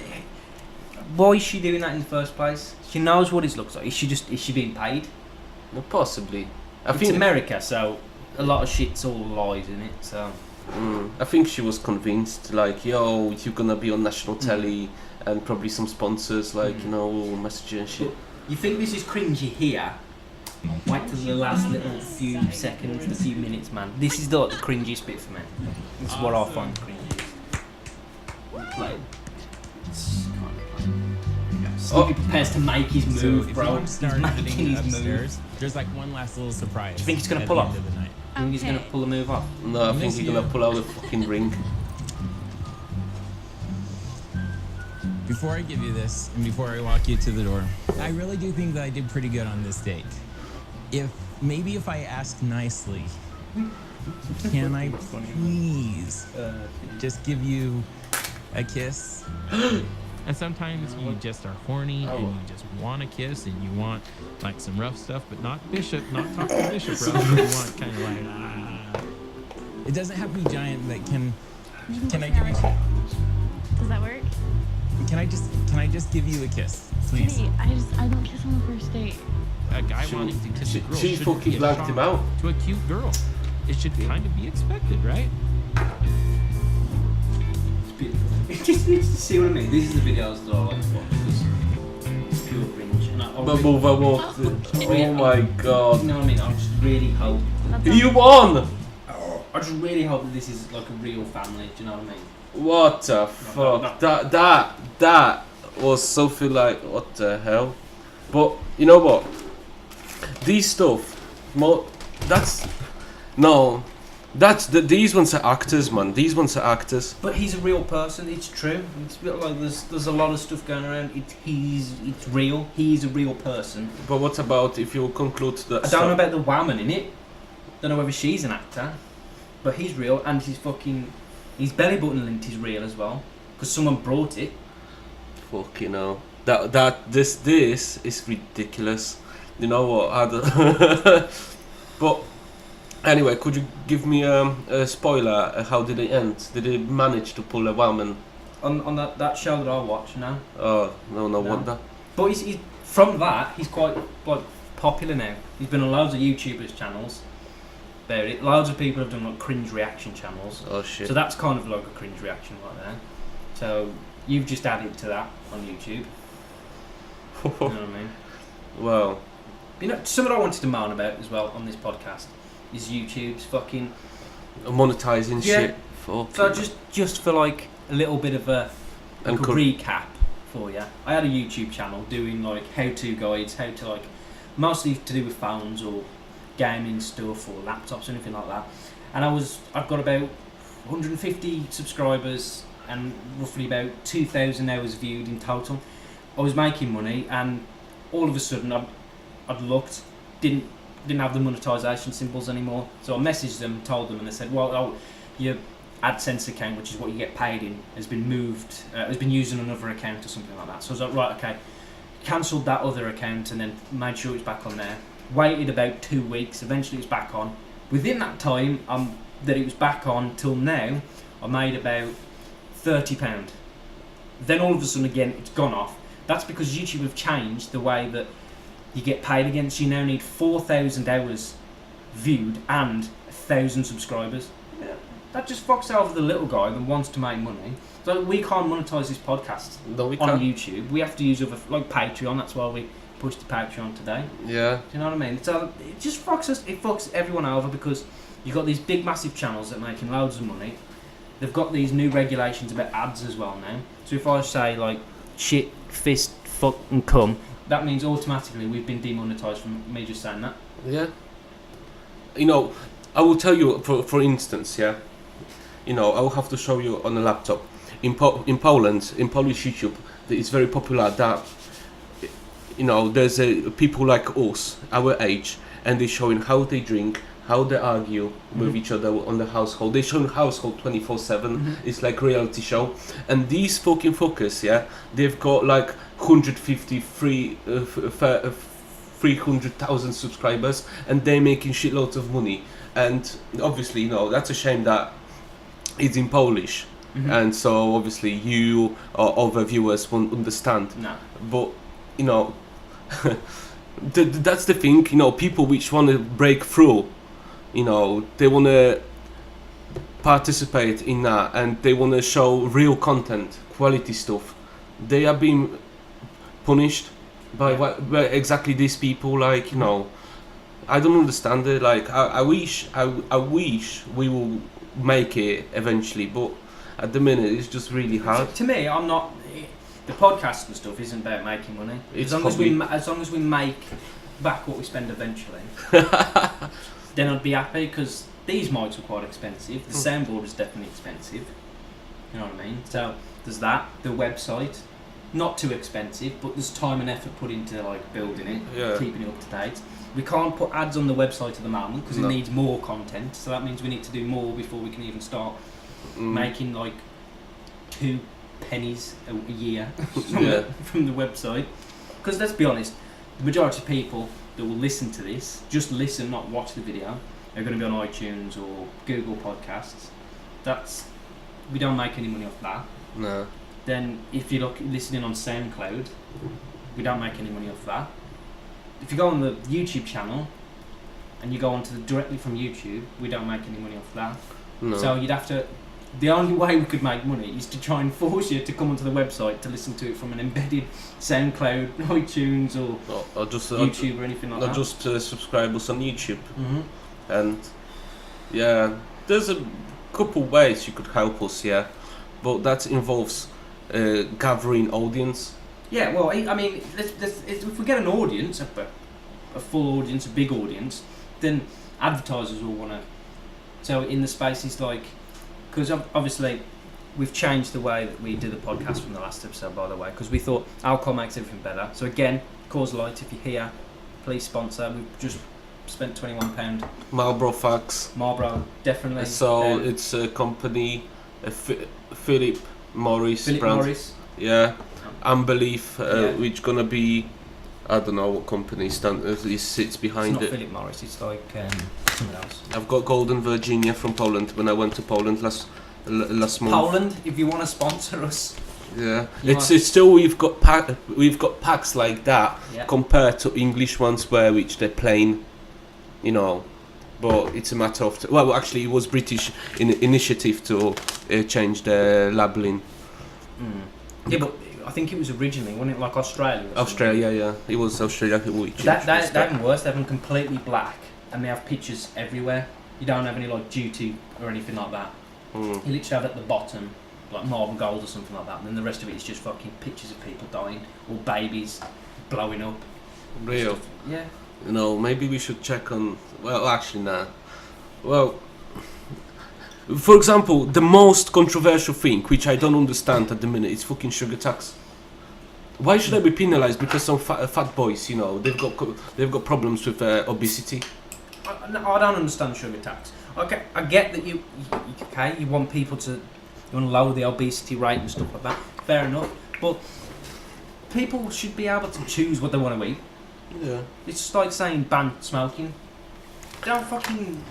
why is she doing that in the first place? She knows what it looks like. Is she being paid? Well, possibly. I It's think America, so a lot of shit's all lies in it. So I think she was convinced, like, yo, you're gonna be on national telly, and probably some sponsors, like, you know, will message you and shit. you think this is cringy here? Wait till the last little few seconds, the few minutes, man. This is the cringiest bit for me. This is what I find cringy. Play. Snoopy prepares to make his So move, if bro. you He's start making heading his move. upstairs, there's like one last little surprise. Do you think he's gonna at pull the off? end of the night. I think he's gonna pull the move off. No, I think Miss he's gonna you. pull out the fucking ring. Before I give you this, and before I walk you to the door, I really do think that I did pretty good on this date. If I ask nicely, can I please just give you a kiss? And sometimes you just are horny and you just want a kiss and you want like some rough stuff, but not Bishop, not talking Bishop rough. You want kind of like It doesn't have to be giant, but can I give you? Does that work? Can I just give you a kiss, please? Kitty, I don't kiss on the first date. A guy wanting to kiss a girl She shouldn't fucking be a blanked shock him out. to a cute girl. It should kind of be expected, right? Just see what I mean. These are the videos that I like to watch because it's pure cringe. And Bubble, bubble. Oh my god. You know what I mean? I just really hope. You won! I just really hope that this is like a real family. Do you know what I mean? What the fuck? That was something like, what the hell? But you know what? These stuff, these ones are actors, man. These ones are actors. But he's a real person. It's true. It's a bit like there's a lot of stuff going around. It's real. He's a real person. But what about if you conclude that? I don't know about the woman in it. Don't know whether she's an actor, but he's real and his belly button lint is real as well because someone brought it. Fucking hell. This is ridiculous. You know what? But anyway, could you give me a spoiler? How did it end? Did he manage to pull a woman? On that show that I watch now. Oh no wonder. But he's from that he's quite like popular now. He's been on loads of YouTubers channels. Loads of people have done like cringe reaction channels. Oh shit. So that's kind of like a cringe reaction right there. So you've just added to that on YouTube. You know what I mean? Well, You know, something I wanted to moan about as well on this podcast is YouTube's fucking. monetizing Yeah. shit. Fuck. So just for like a little bit of a And recap for you, I had a YouTube channel doing like how-to guides, how to like mostly to do with phones or gaming stuff or laptops or anything like that. And I've got about 150 subscribers and roughly about 2,000 hours viewed in total. I was making money, and all of a sudden I'd looked, didn't have the monetization symbols anymore. So I messaged them, told them, and they said, well, your AdSense account, which is what you get paid in, has been moved, has been used on another account or something like that. So I was like, right, okay, cancelled that other account and then made sure it was back on there. Waited about 2 weeks, eventually it was back on. Within that time that it was back on till now, I made about £30. Then all of a sudden again, it's gone off. That's because YouTube have changed the way that you get paid again. So you now need 4,000 hours viewed and 1,000 subscribers. Yeah, that just fucks over the little guy that wants to make money. So we can't monetize this podcast No, we on can't. YouTube. We have to use other, like Patreon. That's why we pushed the Patreon today. Yeah. Do you know what I mean? So it just fucks us. It fucks everyone over because you've got these big, massive channels that are making loads of money. They've got these new regulations about ads as well now. So if I say like shit, fist, fuck, and cum, that means automatically we've been demonetized from me just saying that. Yeah. You know, I will tell you, for instance, yeah, you know, I'll have to show you on a laptop. In Poland, in Polish YouTube, it's very popular that, you know, there's people like us, our age, and they're showing how they drink, how they argue with each other on the household. They're showing household 24/7. It's like reality show. And these fucking fuckers, yeah, they've got like 300,000 subscribers, and they're making shitloads of money. And obviously, you know, that's a shame that it's in Polish. And so obviously you or other viewers won't understand. No. But, you know, that's the thing, you know, people which want to break through, you know, they want to participate in that, and they want to show real content, quality stuff. They are being punished by exactly these people, like, you know, I don't understand it. Like, I wish we will make it eventually, but at the minute it's just really hard. To me, I'm not. The podcast and stuff isn't about making money. It's As long as we make back what we spend eventually, then I'd be happy, because these mics are quite expensive. The soundboard is definitely expensive. You know what I mean? So there's that. The website, not too expensive, but there's time and effort put into like building it, keeping it up to date. We can't put ads on the website at the moment because it needs more content. So that means we need to do more before we can even start making like 2 pennies a year from the website. Because let's be honest, the majority of people that will listen to this, just listen, not watch the video, are going to be on iTunes or Google Podcasts. We don't make any money off that. No. Then if you're listening on SoundCloud, we don't make any money off that. If you go on the YouTube channel and you go onto directly from YouTube, we don't make any money off that. No. So you'd have to. The only way we could make money is to try and force you to come onto the website to listen to it from an embedded SoundCloud, iTunes, or just YouTube or anything like that. Just subscribe us on YouTube. And yeah, there's a couple ways you could help us, but that involves gathering audience. Yeah, well, I mean, if we get an audience, a full audience, a big audience, then advertisers will want to. So in the spaces like, because obviously we've changed the way that we do the podcast from the last episode, by the way, because we thought alcohol makes everything better. So again, Coors Light, if you're here, please sponsor. We've just spent £21. Marlboro Facts. Marlboro, definitely. So it's a company, Philip Morris Philip brand. Morris. Yeah. Unbelief, which gonna be, I don't know what company sits behind it's not it. Philip Morris, it's like someone else. I've got Golden Virginia from Poland when I went to Poland last month. Poland, if you want to sponsor us. Yeah, it's still we've got packs like that compared to English ones which they're plain, you know. But it's a matter of well, actually, it was British initiative to change the labelling. Yeah, but I think it was originally, wasn't it, like Australia? Australia, yeah. It was Australia which That's even worse. They have them completely black, and they have pictures everywhere. You don't have any like duty or anything like that. You literally have at the bottom like Marble Gold or something like that, and then the rest of it is just fucking pictures of people dying or babies blowing up. Real. Yeah. You know, maybe we should check on. Well, actually, nah. Well, for example, the most controversial thing, which I don't understand at the minute, is fucking sugar tax. Why should I be penalised because some fat boys, you know, they've got problems with obesity? I don't understand sugar tax. Okay, I get that you want people to, you want to lower the obesity rate and stuff like that. Fair enough, but people should be able to choose what they want to eat. Yeah. It's just like saying ban smoking. Don't fucking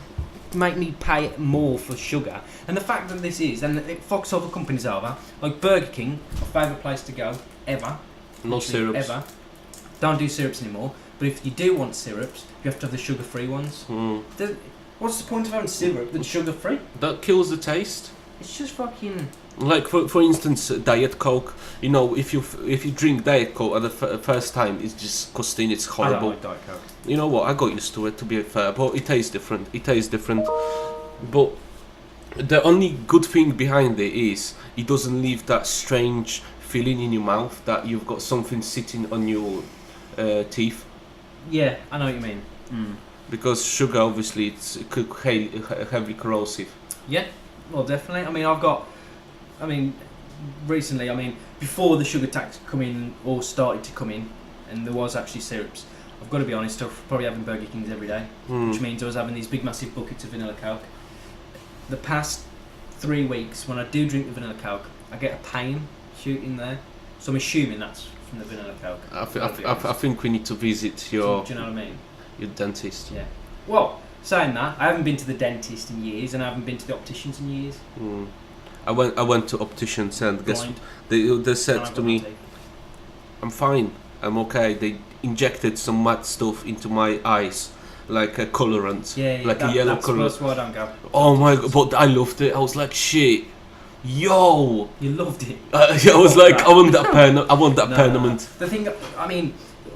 make me pay more for sugar. And the fact that this is, and it fucks other companies over, like Burger King, my favourite place to go ever. No syrups. Ever. Don't do syrups anymore. But if you do want syrups, you have to have the sugar-free ones. What's the point of having syrup that's sugar-free? That kills the taste. It's just fucking. Like for instance, Diet Coke. You know, if you drink Diet Coke at the first time, it's disgusting. It's horrible. I don't like Diet Coke. You know what? I got used to it, to be fair, but it tastes different. But the only good thing behind it is it doesn't leave that strange feeling in your mouth that you've got something sitting on your teeth. Yeah, I know what you mean. Because sugar, obviously, it's heavily corrosive. Yeah, Well, definitely. I mean, recently, before the sugar tax come in or started to come in, and there was actually syrups. I've got to be honest, I was probably having Burger Kings every day, which means I was having these big massive buckets of vanilla Coke. The past 3 weeks, when I do drink the vanilla Coke, I get a pain shooting there. So I'm assuming that's from the vanilla Coke. I think we need to visit your Do you know what I mean? your dentist. Yeah. Well, saying that, I haven't been to the dentist in years, and I haven't been to the opticians in years. I went to opticians and guess Blind. they said And I've to got me, my teeth. I'm fine, I'm okay. They injected some mad stuff into my eyes, like a colorant, like a yellow colorant. That's why I don't go. Oh my god! But I loved it. I was like, shit, yo. You loved it. I was like, I want that permanent. The thing, the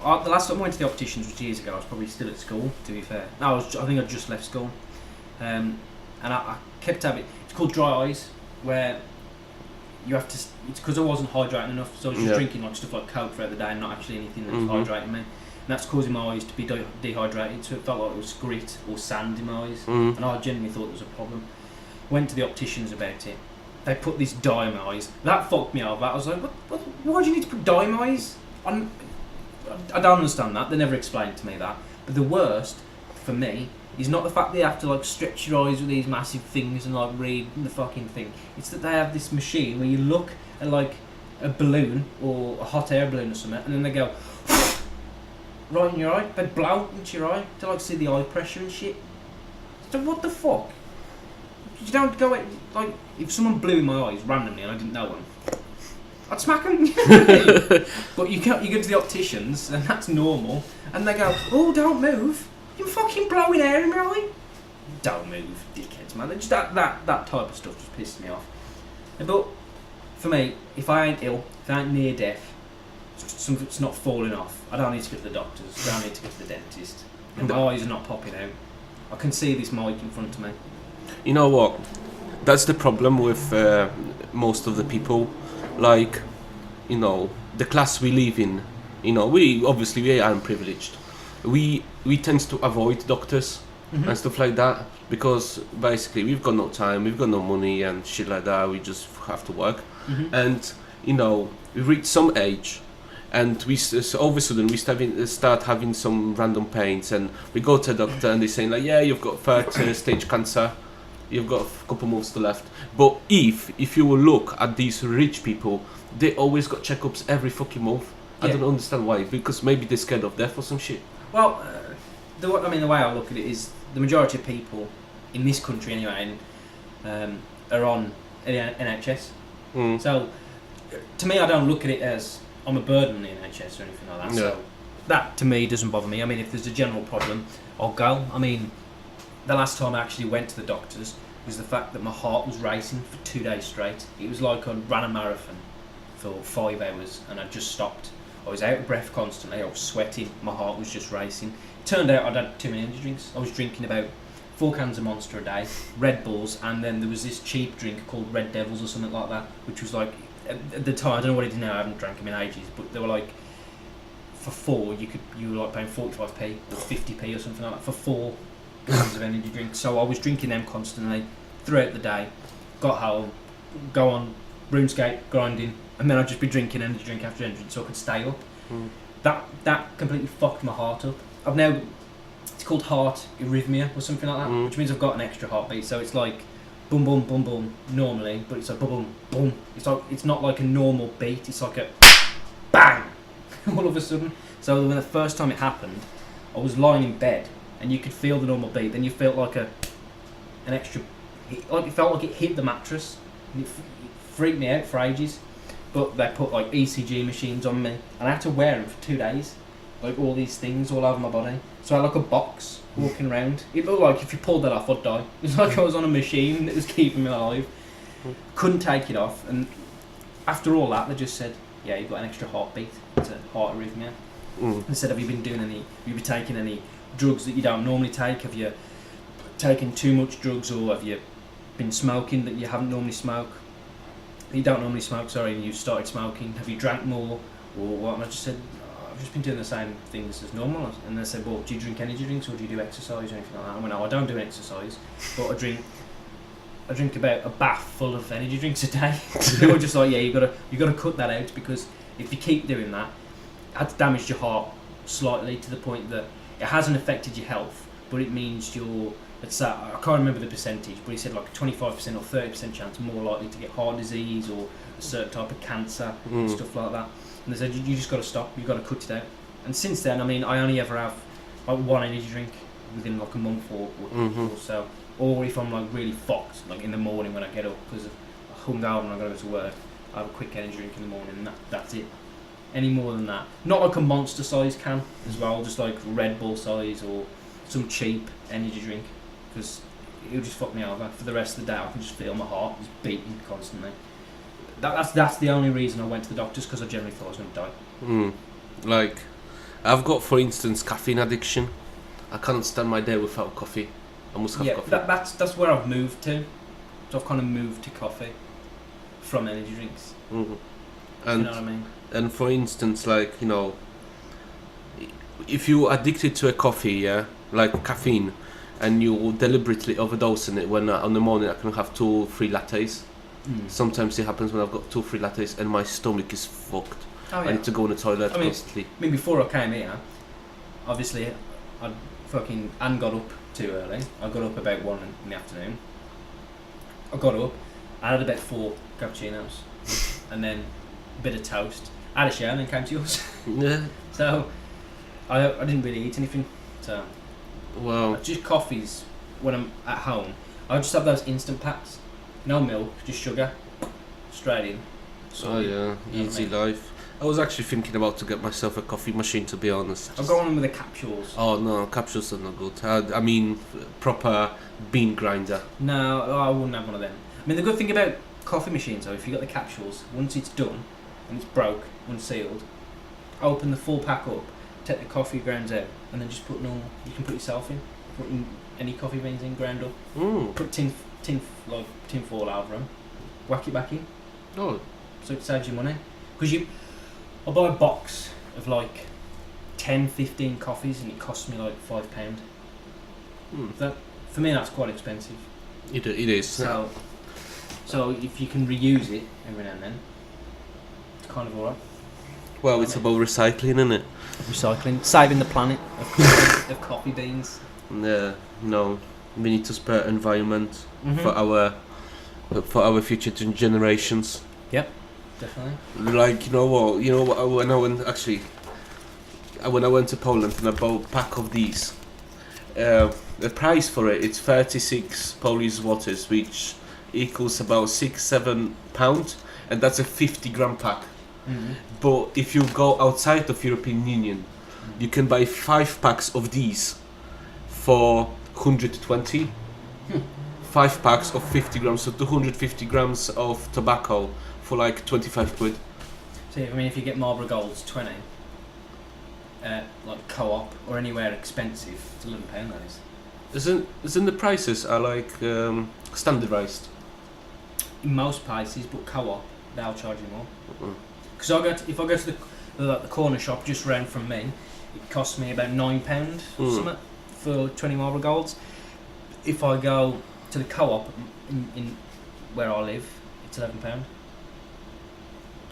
last time I went to the opticians was years ago. I was probably still at school, to be fair. No, I think I'd just left school. And I kept having, it's called dry eyes, where you have to, it's because I wasn't hydrating enough, so I was just drinking like stuff like Coke throughout the day and not actually anything that was hydrating me. And that's causing my eyes to be dehydrated, so it felt like it was grit or sand in my eyes. And I genuinely thought there was a problem. Went to the opticians about it. They put this dye in my eyes. That fucked me over. I was like, why do you need to put dye in my eyes? I don't understand that. They never explained to me that. But the worst, for me, is not the fact that you have to like stretch your eyes with these massive things and like read the fucking thing. It's that they have this machine where you look at like a balloon or a hot air balloon or something, and then they go right in your eye. They blow into your eye to like see the eye pressure and shit. So what the fuck? You don't go like if someone blew in my eyes randomly and I didn't know them, I'd smack them. But you go to the opticians and that's normal, and they go, oh, don't move. You're fucking blowing air in my eye. Don't move, dickheads, man. Just that type of stuff just pisses me off. But for me, if I ain't ill, if I ain't near death, something's not falling off, I don't need to go to the doctors. I don't need to go to the dentist. And my eyes are not popping out. I can see this mic in front of me. You know what? That's the problem with most of the people. Like, you know, the class we live in. You know, we are privileged. We tend to avoid doctors and stuff like that because basically we've got no time, we've got no money and shit like that. We just have to work, and you know, we reach some age, and so all of a sudden we start having some random pains, and we go to a doctor and they're saying like, yeah, you've got third stage cancer, you've got a couple months to left. But if you will look at these rich people, they always got checkups every fucking month. I don't understand why. Because maybe they're scared of death or some shit. Well, the way I look at it is the majority of people in this country anyway are on NHS. So to me, I don't look at it as I'm a burden on the NHS or anything like that. So that to me doesn't bother me. I mean, if there's a general problem, I'll go. I mean, the last time I actually went to the doctors was the fact that my heart was racing for 2 days straight. It was like I ran a marathon for 5 hours and I just stopped. I was out of breath constantly, I was sweating, my heart was just racing. It turned out I'd had too many energy drinks. I was drinking about 4 cans of Monster a day, Red Bulls, and then there was this cheap drink called Red Devils or something like that, which was like, at the time, I don't know what it is now, I haven't drank them in ages, but they were like, for 4, you were like paying 45p or 50p or something like that for 4 cans of energy drinks. So I was drinking them constantly throughout the day, got home, go on RuneScape, grinding, and then I'd just be drinking energy drink after energy drink so I could stay up. That completely fucked my heart up. I've now, it's called heart arrhythmia or something like that, which means I've got an extra heartbeat. So it's like boom, boom, boom, boom normally, but it's like boom, boom, boom. It's like, it's not like a normal beat. It's like a bang all of a sudden. So when the first time it happened, I was lying in bed and you could feel the normal beat. Then you felt like an extra, like it felt like it hit the mattress. And it freaked me out for ages. But they put like ECG machines on me, and I had to wear them for 2 days, like all these things all over my body. So I had like a box walking around. It looked like if you pulled that off, I'd die. It was like I was on a machine that was keeping me alive. Couldn't take it off, and after all that, they just said, "Yeah, you've got an extra heartbeat. It's a heart arrhythmia." They said, "Have you been taking any drugs that you don't normally take? Have you taken too much drugs, or have you been smoking that you haven't normally smoke?" You don't normally smoke, sorry, and you started smoking. Have you drank more or what? And I just said, I've just been doing the same things as normal. And they said, well, do you drink energy drinks or do you do exercise or anything like that? I went, no, I don't do exercise, but I drink I drink about a bath full of energy drinks a day. They were just like, yeah, you gotta cut that out, because if you keep doing that, it's damaged your heart slightly to the point that it hasn't affected your health, but it means I can't remember the percentage, but he said like 25% or 30% chance more likely to get heart disease or a certain type of cancer and stuff like that. And they said you just got to stop, you got to cut it out. And since then, I mean, I only ever have like one energy drink within like a month or so. Or if I'm like really fucked, like in the morning when I get up because I'm hungover and I gotta go to work, I have a quick energy drink in the morning, and that's it. Any more than that, not like a monster size can as well, just like Red Bull size or some cheap energy drink, because it'll just fuck me over for the rest of the day. I can just feel my heart is beating constantly. That's the only reason I went to the doctors, because I generally thought I was going to die. Like, I've got, for instance, caffeine addiction. I can't stand my day without coffee. I must have coffee. That's where I've moved to. So I've kind of moved to coffee from energy drinks. And you know what I mean? And for instance, like, you know, if you're addicted to a coffee, yeah, like caffeine, and you deliberately overdose in it, when on the morning I can have 2 or 3 lattes. Sometimes it happens when I've got 2 or 3 lattes and my stomach is fucked. Oh, yeah. I need to go in the toilet constantly. I mean, before I came here, obviously, I hadn't got up too early. I got up about 1 in the afternoon. I got up, I had about 4 cappuccinos, and then a bit of toast. I had a shower and then came to yours. Yeah. So, I didn't really eat anything. So, Well, just coffees when I'm at home. I just have those instant packs. No milk, just sugar. Straight in. oh yeah, You know easy what I life. I was actually thinking about to get myself a coffee machine, to be honest. I've got one with the capsules. Oh no, capsules are not good. I mean, proper bean grinder. No, I wouldn't have one of them. I mean, the good thing about coffee machines, though, if you got the capsules, once it's done and it's broke, unsealed, open the full pack up, take the coffee grounds out, and then just put normal. You can put yourself in. Put in any coffee beans in, ground up. Put tin foil over them. Whack it back in. Oh, So it saves you money. Because I'll buy a box of like 10, 15 coffees, and it costs me like £5. That, for me, that's quite expensive. it is. So if you can reuse it every now and then, it's kind of alright. Well, it's about recycling, isn't it? Recycling, saving the planet of coffee beans. Yeah, no, we need to spare environment for our future generations. Yep, definitely. Like, you know what? When I went to Poland and I bought a pack of these, the price for it's 36 Polish zlotys, which equals about £6-7, and that's a 50-gram pack. But if you go outside of European Union, you can buy 5 packs of these for 120. 5 packs of 50 grams, so 250 grams of tobacco for like 25 quid. So I mean, if you get Marlboro Golds 20, like Co-op or anywhere expensive, it's £11. That is. Isn't the prices are like standardized? In most places, but Co-op, they'll charge you more. Because if I go to the corner shop just round from me, it costs me about £9 or something for 20 Marlboro Golds. If I go to the Co-op in where I live, it's £11.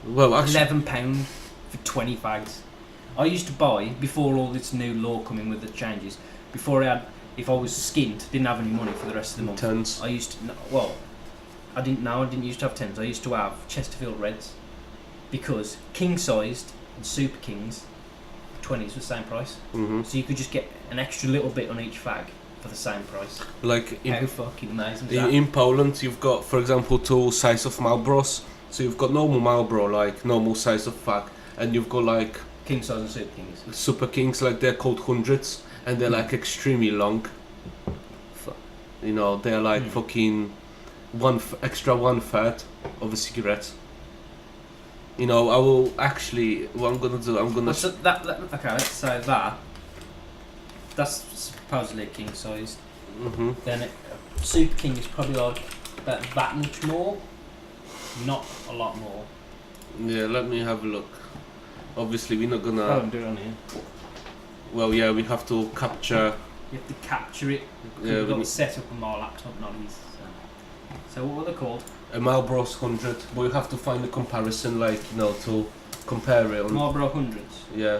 Well, actually, £11 for 20 fags. I used to buy, before all this new law coming with the changes, before if I was skint, didn't have any money for the rest of the month. Tens. I used to, I didn't used to have tens. I used to have Chesterfield Reds, because king sized and super kings 20s was the same price. So you could just get an extra little bit on each fag for the same price. like How fucking amazing is that? in Poland, you've got, for example, 2 size of Marlboros. So you've got normal Marlboro, like normal size of fag, and you've got like King size and super kings. super kings, like they're called hundreds, and they're like extremely long. You know, they're like fucking extra 1/3 of a cigarette. You know, I will actually. What I'm gonna do, I'm gonna. So okay, let's say that's supposedly a king size. Then super king is probably like about that much more, not a lot more. Yeah, let me have a look. Obviously, we're not gonna. I don't do it on here. Well, yeah, we have to capture. You have to capture it. Yeah, We've got we it set up on my laptop, not his. So. So what were they called? A Marlboro's 100, but you have to find a comparison, like, you know, to compare it on. Marlboro Hundreds. Yeah.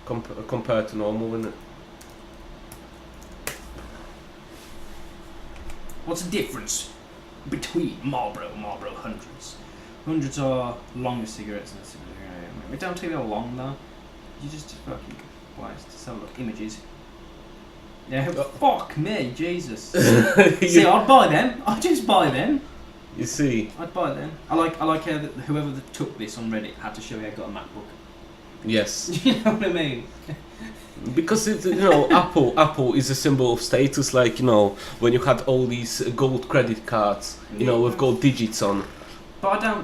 Compared to normal, isn't it? What's the difference between Marlboro and Marlboro Hundreds? Hundreds are longer cigarettes than a cigarette. It don't tell you how long though. You just fucking waste. Let's have a look. Images. Yeah, fuck me, Jesus. See, I'd buy them. I'd just buy them. You see? I'd buy them. I like how that whoever took this on Reddit had to show you how got a MacBook. Yes. You know what I mean? Because it, you know, Apple is a symbol of status. Like, you know, when you had all these gold credit cards, you know, with gold digits on. But I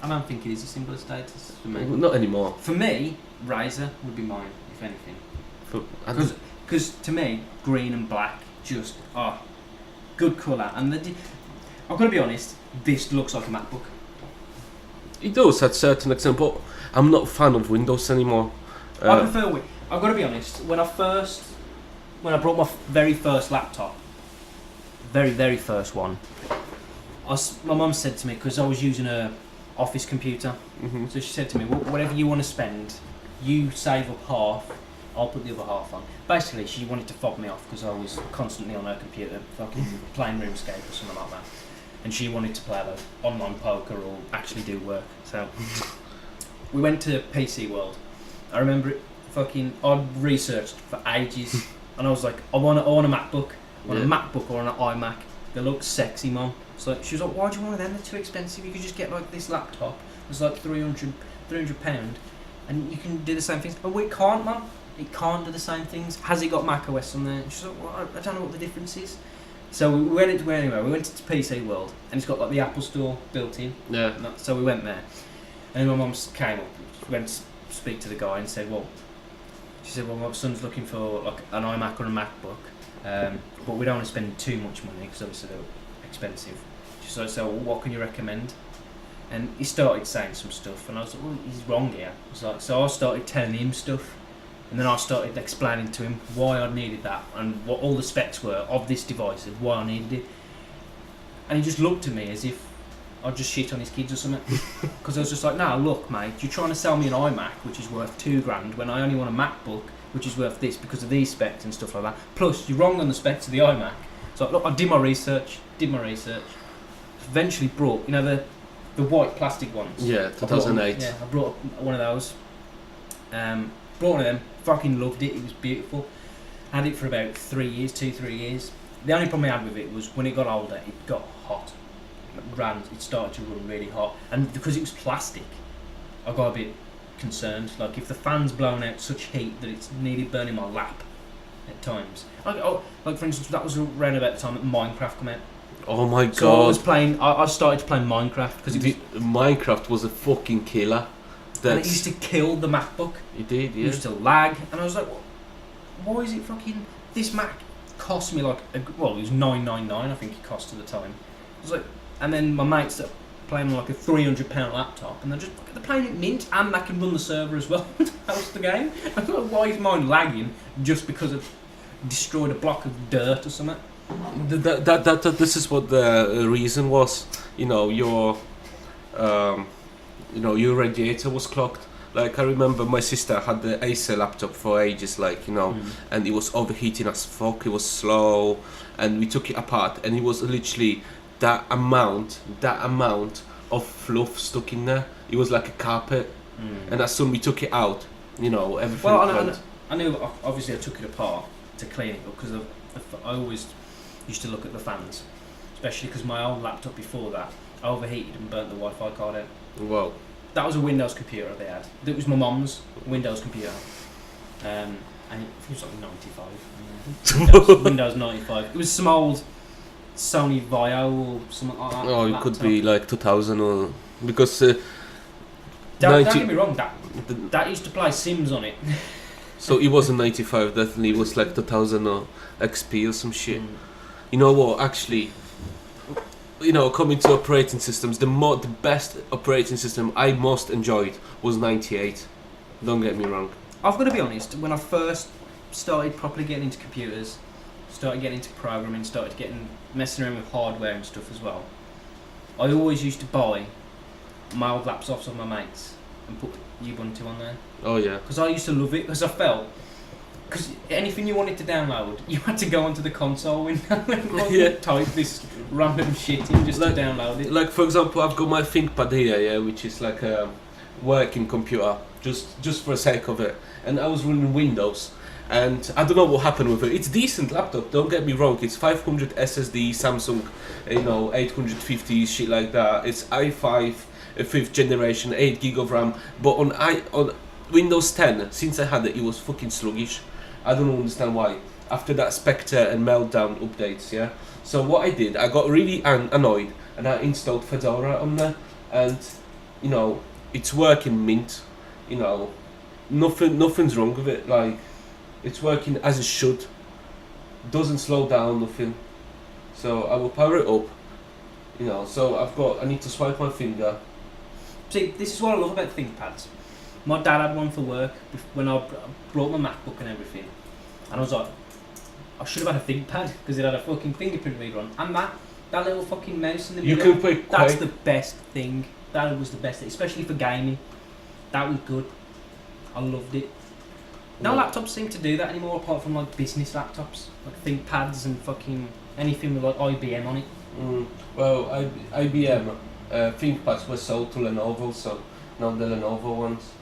don't think it is a symbol of status for me. Not anymore. For me, Razer would be mine, if anything. Because to me, green and black just good colour. And I've got to be honest, this looks like a MacBook. It does at certain extent, but I'm not a fan of Windows anymore. I prefer. I've got to be honest. When I brought my very first laptop, very first one, my mum said to me, because I was using a office computer, so she said to me, whatever you want to spend, you save up half, I'll put the other half on. Basically, she wanted to fob me off because I was constantly on her computer, fucking playing RuneScape or something like that. And she wanted to play like online poker or actually do work. So we went to PC World. I remember it fucking. I'd researched for ages, and I was like, I want a MacBook. I want a MacBook or an iMac. They look sexy, mum. So she was like, why do you want them? They're too expensive. You could just get like this laptop. It's like £300, and you can do the same things. But we can't, mum. It can't do the same things. Has it got macOS on there? And she's like, well, I don't know what the difference is. So we went into PC World, and it's got like the Apple Store built in. Yeah. So we went there, and then my mum came up, went to speak to the guy, and said, she said, my son's looking for like an iMac or a MacBook, but we don't want to spend too much money because obviously they're expensive. She's like, so what can you recommend? And he started saying some stuff, and I was like, well, he's wrong here. I was like, so I started telling him stuff. And then I started explaining to him why I needed that and what all the specs were of this device and why I needed it. And he just looked at me as if I'd just shit on his kids or something. Because I was just like, no, look, mate, you're trying to sell me an iMac, which is worth $2,000, when I only want a MacBook, which is worth this because of these specs and stuff like that. Plus, you're wrong on the specs of the iMac. So look, I did my research. Eventually brought, you know, the white plastic ones. Yeah, 2008. I brought one of those. Brought one of them. Fucking loved it. It was beautiful. Had it for about 3 years, 2-3 years. The only problem I had with it was when it got older, it got hot. It started to run really hot, and because it was plastic, I got a bit concerned. Like if the fan's blown out such heat that it's nearly burning my lap at times. Like for instance, that was around about the time that Minecraft came out. Oh my god! So I was playing. I started playing Minecraft because Minecraft was a fucking killer. And it used to kill the MacBook. It did, yeah. It used to lag, and I was like, why is it fucking... This Mac cost me like... it was $999, I think it cost at the time. I was like... And then my mates that playing on like a £300 laptop, and they're playing it mint, and they can run the server as well. How's the game? I was like, why is mine lagging just because I've destroyed a block of dirt or something? This is what the reason was. You know, your radiator was clogged. Like I remember my sister had the Acer laptop for ages, like, you know, and it was overheating as fuck. It was slow, and we took it apart, and it was literally that amount of fluff stuck in there. It was like a carpet, and as soon as we took it out, you know, everything. Well, I knew. Obviously, I took it apart to clean it up because I always used to look at the fans, especially because my old laptop before that overheated and burnt the Wi-Fi card out. Wow. That was a Windows computer they had. That was my mum's Windows computer. And it was like 95. Windows 95. It was some old Sony Vaio or something like that. Oh, it could be like 2000 or... Because... don't get me wrong, that used to play Sims on it. So it wasn't 95, definitely. It was like 2000 or XP or some shit. You know what, actually... You know, coming to operating systems, the best operating system I most enjoyed was 98. Don't get me wrong. I've got to be honest, when I first started properly getting into computers, started getting into programming, messing around with hardware and stuff as well, I always used to buy my old laptops of my mates and put Ubuntu on there. Oh yeah. Because I used to love it, because I felt... Because anything you wanted to download, you had to go onto the console window and type this random shit in just to download it. Like for example, I've got my ThinkPad here, yeah, which is like a working computer, just for the sake of it. And I was running Windows, and I don't know what happened with it. It's decent laptop, don't get me wrong. It's 500 SSD, Samsung, 850 shit like that. It's i5, 5th generation, 8 gig of RAM. But on Windows 10, since I had it, it was fucking sluggish. I don't understand why. After that Spectre and Meltdown updates, yeah. So what I did, I got really annoyed, and I installed Fedora on there, and it's working mint. Nothing's wrong with it. Like, it's working as it should. Doesn't slow down, nothing. So I will power it up. So I need to swipe my finger. See, this is what I love about ThinkPads. My dad had one for work when I brought my MacBook and everything, and I was like, I should have had a ThinkPad because it had a fucking fingerprint reader on, and that little fucking mouse in the middle. You can play That's the best thing. That was the best thing, especially for gaming. That was good. I loved it. No laptops seem to do that anymore, apart from like business laptops, like ThinkPads and fucking anything with like IBM on it. Well, IBM ThinkPads were sold to Lenovo, so now the Lenovo ones.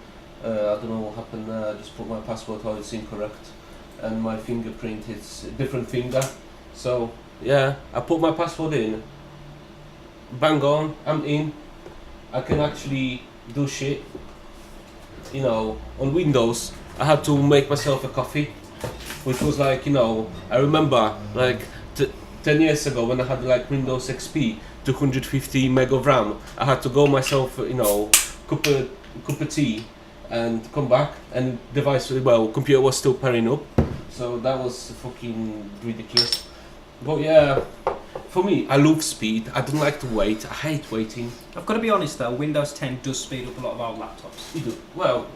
I don't know what happened there. I just put my password how it's incorrect, and my fingerprint is a different finger. So yeah, I put my password in. Bang on, I'm in. I can actually do shit. On Windows, I had to make myself a coffee, which was like, I remember like 10 years ago when I had like Windows XP, 250 meg of RAM. I had to go myself, cup of tea, and come back, and computer was still pairing up. So that was fucking ridiculous. But yeah, for me, I love speed. I don't like to wait. I hate waiting. I've got to be honest though, Windows 10 does speed up a lot of old laptops. You do. Well,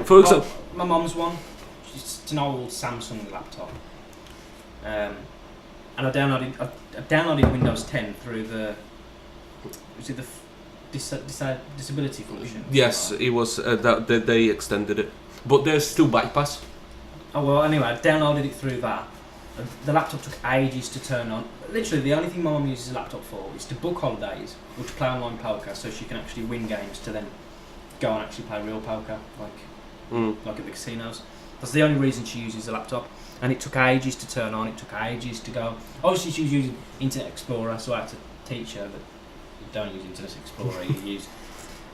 for example, my mum's one. It's an old Samsung laptop, and I downloaded Windows 10 through the disability function. yes, it was that they extended it, but there's still bypass. Oh well, anyway, I downloaded it through that. The laptop took ages to turn on. Literally, the only thing my mum uses a laptop for is to book holidays or to play online poker, so she can actually win games to then go and actually play real poker, like at the casinos. That's the only reason she uses a laptop. And it took ages to turn on. It took ages to go. Obviously, she was using Internet Explorer, so I had to teach her that you don't use Internet Explorer.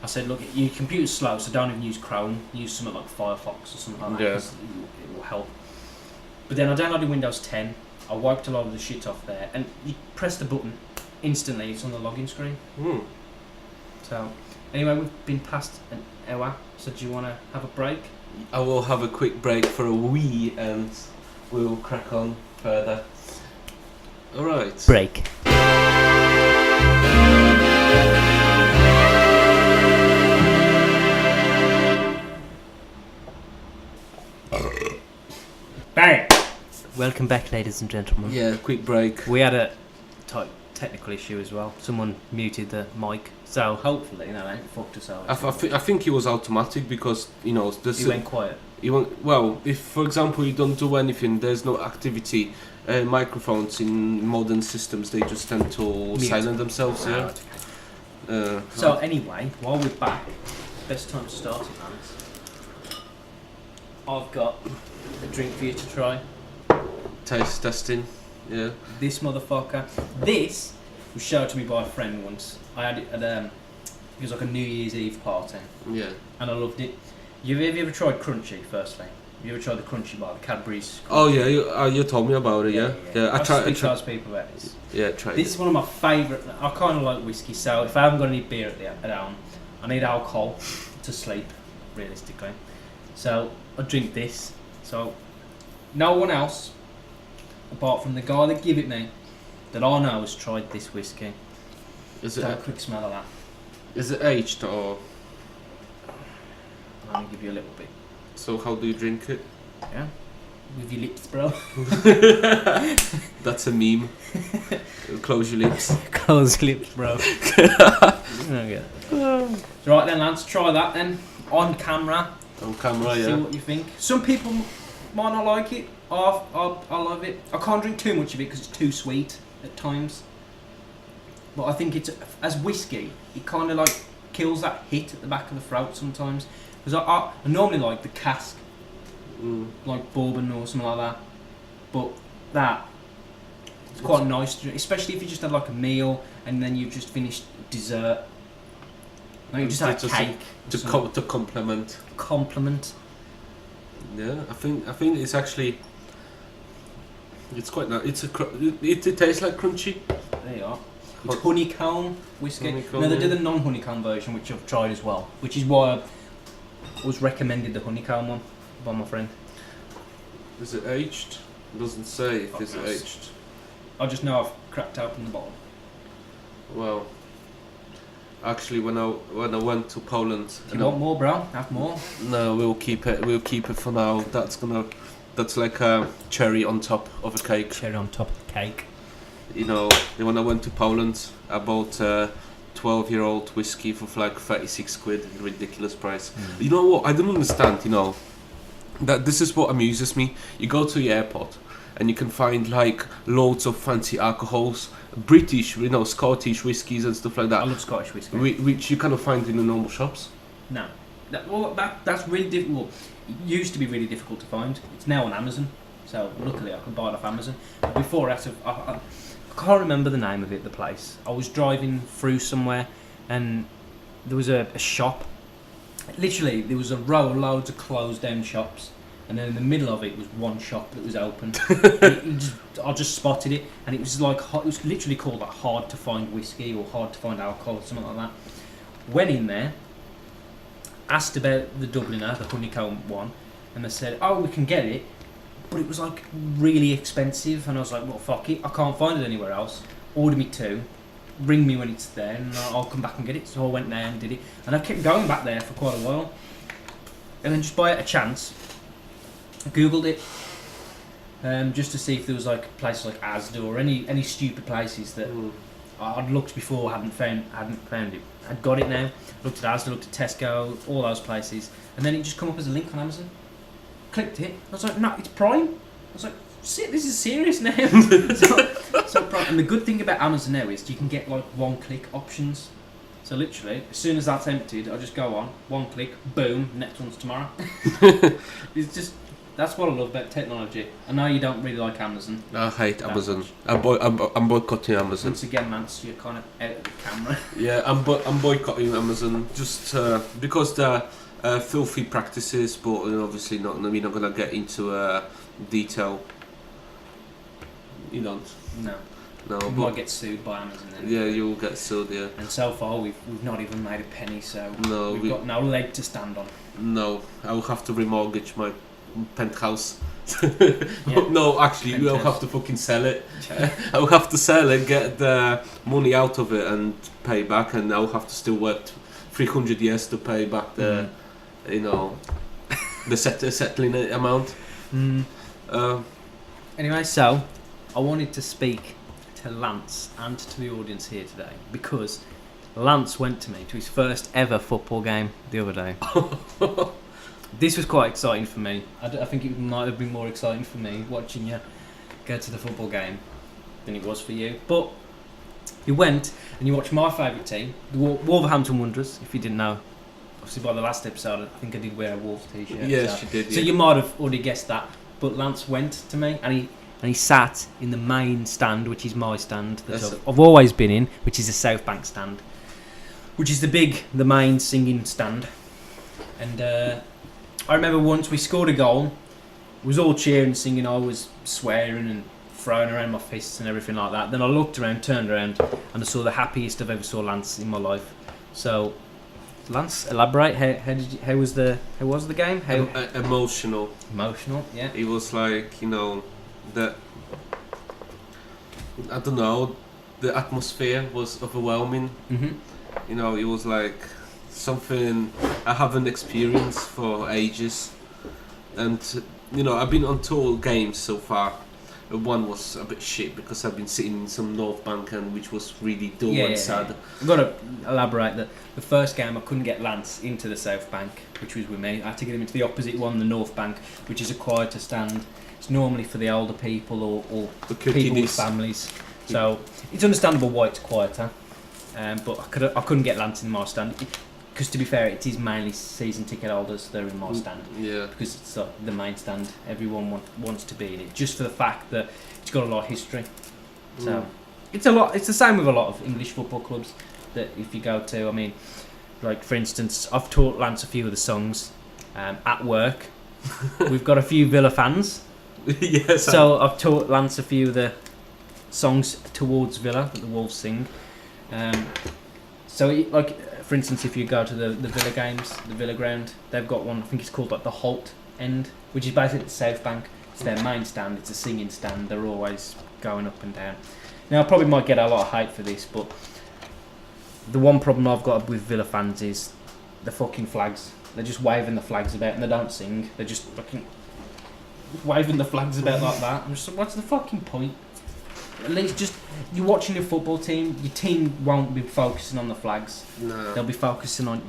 I said, look, your computer's slow, so don't even use Chrome. Use something like Firefox or something like that. Yeah. It will help. But then I downloaded Windows 10. I wiped a lot of the shit off there, and you press the button instantly. It's on the login screen. So anyway, we've been past an hour. So do you want to have a break? I will have a quick break for a wee, and we'll crack on further. All right. Break. Bang! Welcome back, ladies and gentlemen. Yeah, quick break. We had a technical issue as well. Someone muted the mic, so hopefully, they ain't fucked us out. I think it was automatic because this. He went quiet. Well, if for example you don't do anything, there's no activity. Microphones in modern systems, they just tend to silence themselves. Yeah. So anyway, while we're back, best time to start it, man. I've got a drink for you to try. Taste testing. Yeah. This motherfucker. This was shown to me by a friend once. I had it at it was like a New Year's Eve party. Yeah. And I loved it. Have you ever tried Crunchy? Firstly, have you ever tried the Crunchy bar, the Cadbury's? Crunchy? Oh yeah, you told me about it. Yeah. I tried. I people about this. Yeah, try it. This is one of my favourite. I kind of like whiskey, so if I haven't got any beer at home, I need alcohol to sleep, realistically. So I drink this. So no one else, apart from the guy that gave it me, that I know has tried this whiskey. Is it Have a quick smell of that. Is it aged or? I'll only give you a little bit. So how do you drink it? Yeah. with your lips, bro. That's a meme. Close your lips. Close lips, bro. Okay. So right then, Lance, try that then on camera. On camera, See yeah. what you think. Some people might not like it. I love it. I can't drink too much of it because it's too sweet at times. But I think it's as whiskey, it kind of like kills that hit at the back of the throat sometimes. Because I normally like the cask, like bourbon or something like that. But that it's quite nice to drink, especially if you just had like a meal and then you've just finished dessert. Like you just had a cake. To complement. Compliment. Yeah, I think it's actually it's quite nice. It tastes like crunchy. There you are. It's honeycomb whiskey. Honeycomb, Now they do yeah. the non-honeycomb version, which I've tried as well, which is why I was recommended the honeycomb one by my friend. Is it aged? It doesn't say if it's Yes. aged. I just know I've cracked open the bottle. Well, actually, when I went to Poland, If you want more, bro, have more. no, we'll keep it. We'll keep it for now. That's like a cherry on top of a cake. Cherry on top of the cake. You know, when I went to Poland, I bought 12-year-old whiskey for like 36 quid, ridiculous price. You know what? I don't understand. You know, that this is what amuses me. You go to the airport and you can find like loads of fancy alcohols, British, you know, Scottish whiskies and stuff like I that, love Scottish whiskey. which you cannot find in the normal shops. No, that's really difficult. It used to be really difficult to find. It's now on Amazon, so luckily I can buy it off Amazon. Before I can't remember the name of it. The place. I was driving through somewhere, and there was a shop. Literally, there was a row of loads of closed down shops, and then in the middle of it was one shop that was open. I just spotted it, and it was like it was literally called like hard to find whiskey or hard to find alcohol or something like that. Went in there, asked about the Dubliner, the honeycomb one, and they said, "Oh, we can get it," but it was like really expensive, and I was like, "Well, fuck it, I can't find it anywhere else. Order me two, ring me when it's there, and I'll come back and get it." So I went there and did it, and I kept going back there for quite a while, and then just by a chance, I googled it, just to see if there was like places like Asda or any stupid places that I'd looked before, hadn't found it. I'd got it now. Looked at Asda, looked at Tesco, all those places, and then it just come up as a link on Amazon. Clicked it. I was like, no, it's Prime. I was like, shit, this is serious now. so Prime. And the good thing about Amazon now is you can get like one-click options. So literally, as soon as that's emptied, I just go on, one click, boom, next one's tomorrow. It's just. That's what I love about technology. I know you don't really like Amazon. I hate Amazon. I'm boycotting Amazon. Once again, Lance, you're kind of out of the camera. Yeah, I'm boycotting Amazon just because they're filthy practices, but obviously not. We're not gonna get into detail. You don't. No. No, We but might get sued by Amazon then. yeah, you'll get sued. Yeah. And so far, we've not even made a penny, so No, we've got no leg to stand on. No, I will have to remortgage my penthouse. Yeah. No, actually, Penthouse. I'll have to fucking sell it. I will have to sell it, get the money out of it, and pay back, and I'll have to still work 300 years to pay back the, the settling amount. Anyway, so I wanted to speak to Lance and to the audience here today because Lance went to his first ever football game the other day. This was quite exciting for me. I think it might have been more exciting for me watching you go to the football game than it was for you. But you went and you watched my favourite team, the Wolverhampton Wanderers, if you didn't know. Obviously by the last episode, I think I did wear a Wolves t-shirt. Yes, so. you did. So you might have already guessed that. But Lance went to me and he sat in the main stand, which is my stand that I've always been in, which is the South Bank stand, which is the main singing stand. And I remember once we scored a goal, it was all cheering and singing, I was swearing and throwing around my fists and everything like that. Then I looked around, turned around, and I saw the happiest I've ever saw Lance in my life. So, Lance, elaborate. How was the game? How Emotional. emotional? Yeah. It was like the I don't know. The atmosphere was overwhelming. Mhm. It was like something I haven't experienced for ages, and I've been on 2 games so far. One was a bit shit because I've been sitting in some North Bank and which was really dull and sad. I've got to elaborate that the first game I couldn't get Lance into the South Bank, which was with me. I had to get him into the opposite one, the North Bank, which is a quieter stand. It's normally for the older people or people with families. So it's understandable why it's quieter. But I couldn't get Lance in my stand. Because to be fair, it is mainly season ticket holders that are in my stand. Yeah. Because it's the main stand. Everyone wants to be in it, just for the fact that it's got a lot of history. So it's a lot. It's the same with a lot of English football clubs. That if you go to, I mean, like for instance, I've taught Lance a few of the songs at work. We've got a few Villa fans. Yes. So I've taught Lance a few of the songs towards Villa that the Wolves sing. For instance, if you go to the Villa games, the Villa ground, they've got one, I think it's called like the Holt End, which is basically the South Bank. It's their main stand, it's a singing stand, they're always going up and down. Now I probably might get a lot of hate for this, but the one problem I've got with Villa fans is the fucking flags. They're just waving the flags about and they don't sing, they're just fucking waving the flags about like that. I'm just like, what's the fucking point? At least just you're watching your football team. Your team won't be focusing on the flags. No. They'll be focusing on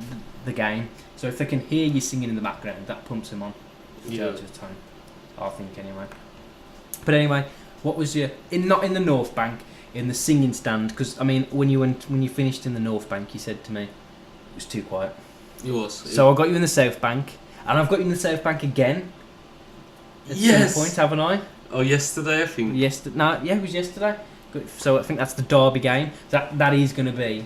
the game. So if they can hear you singing in the background, that pumps them on. Majority of the time, I think anyway. But anyway, what was your not in the North Bank, in the singing stand? Because I mean, when you finished in the North Bank, you said to me it was too quiet. It was. So I got you in the South Bank, and I've got you in the South Bank again. At some point, haven't I? Oh, yesterday I think. It was yesterday. Good. So I think that's the Derby game. That is going to be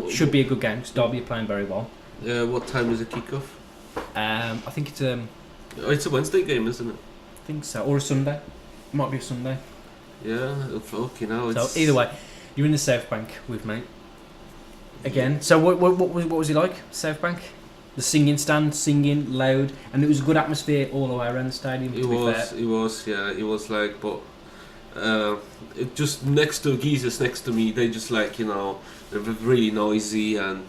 should be a good game because Derby are playing very well. What time is the kickoff? I think it's It's a Wednesday game, isn't it? I think so, or a Sunday. It might be a Sunday. Yeah, fucking hell. So either way, you're in the South Bank with me again. So what was it like, South Bank? The singing stand, singing loud, and it was a good atmosphere all the way around the stadium. It was like, but it just next to geezers next to me, they just like they're really noisy and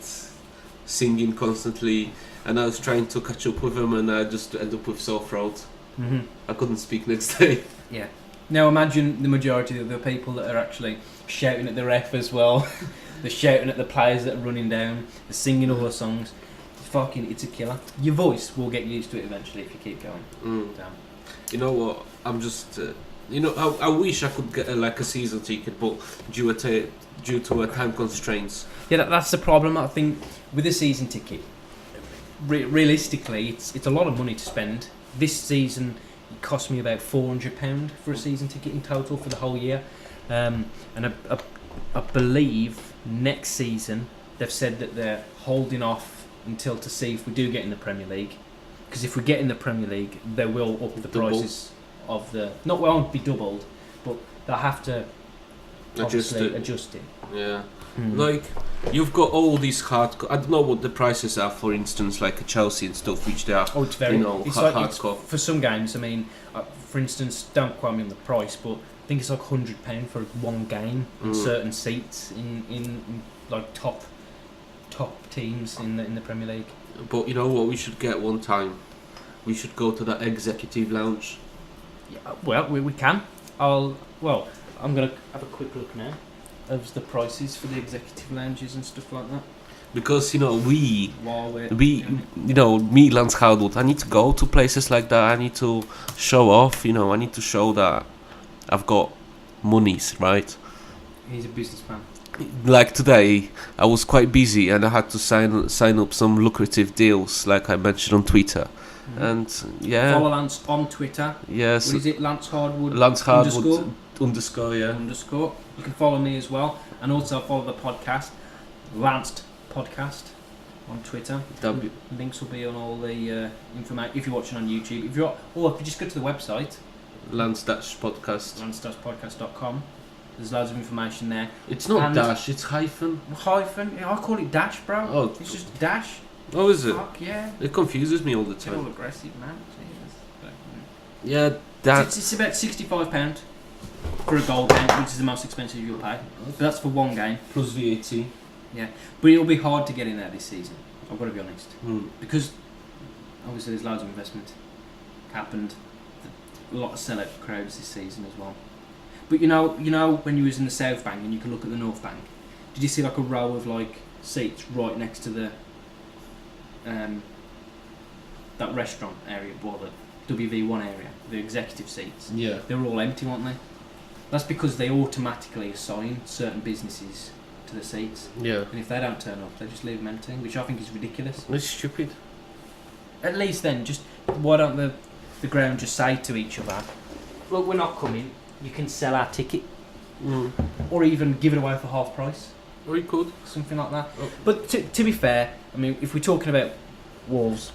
singing constantly, and I was trying to catch up with them, and I just ended up with sore throat. Mm-hmm. I couldn't speak next day. Yeah. Now imagine the majority of the people that are actually shouting at the ref as well. They're shouting at the players that are running down. They're singing all the songs. It's a killer. Your voice will get used to it eventually if you keep going. Damn. You know what? I'm just. I wish I could get a season ticket, but due to time constraints. Yeah, that's the problem. I think with a season ticket, realistically, it's a lot of money to spend. This season, it cost me about £400 for a season ticket in total for the whole year, and I believe next season they've said that they're holding off until to see if we do get in the Premier League, because if we get in the Premier League, they will up the prices of the. Not won't be doubled, but they'll have to adjust it. Yeah. Like you've got all these hardcore. I don't know what the prices are, for instance, like a Chelsea and stuff, which they are. Oh, it's very. It's hardcore. For some games, I mean, for instance, don't quote me on the price, but I think it's like £100 for one game in certain seats in like top teams in the Premier League. But you know what we should get one time? We should go to that executive lounge. Yeah, well, we can. I'm gonna have a quick look now of the prices for the executive lounges and stuff like that. Because me, Lance Hardwood, I need to go to places like that. I need to show off. I need to show that I've got monies, right? He's a businessman. Like today, I was quite busy and I had to sign up some lucrative deals, like I mentioned on Twitter. And follow Lance on Twitter. Yes. What is it? Lance Hardwood. Lance Hardwood underscore. You can follow me as well, and also follow the podcast, Lanced Podcast, on Twitter. Links will be on all the information if you're watching on YouTube. If you just go to the website, Lance-podcast. Lance-podcast.com. There's loads of information there. It's not dash, it's hyphen. Hyphen? Yeah, I call it dash, bro. Oh, it's just dash. Oh, is it? Fuck yeah. It confuses me all the It's time. all aggressive, man. Yeah, it's about £65 for a gold game, which is the most expensive you'll pay. But that's for one game. Plus VAT. Yeah. But it'll be hard to get in there this season, I've got to be honest. Because obviously there's loads of investment happened a lot of sellout crowds this season as well. But you know when you was in the South Bank and you could look at the North Bank, did you see like a row of like seats right next to the that restaurant area, well, the WV1 area, the executive seats? Yeah. They were all empty, weren't they? That's because they automatically assign certain businesses to the seats, Yeah. and if they don't turn up, they just leave them empty, which I think is ridiculous. It's stupid. At least then, just why don't the ground just say to each other, look, we're not coming, you can sell our ticket, or even give it away for half price, Or you could. something like that. Oh. But to be fair, I mean, if we're talking about Wolves,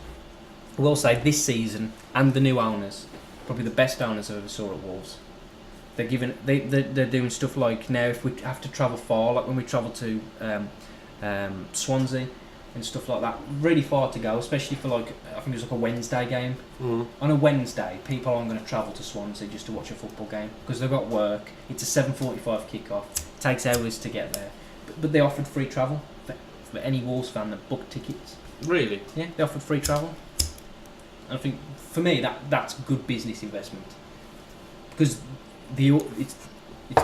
we'll say this season and the new owners, probably the best owners I ever saw at Wolves. They're doing stuff like now if we have to travel far, like when we travel to Swansea and stuff like that, really far to go, especially for like I think it was like a Wednesday game. On a Wednesday, people aren't going to travel to Swansea just to watch a football game because they've got work. It's a 7:45 kick-off. It takes hours to get there, but they offered free travel for any Wolves fan that booked tickets. Really? Yeah, they offered free travel. And I think for me that's good business investment because it's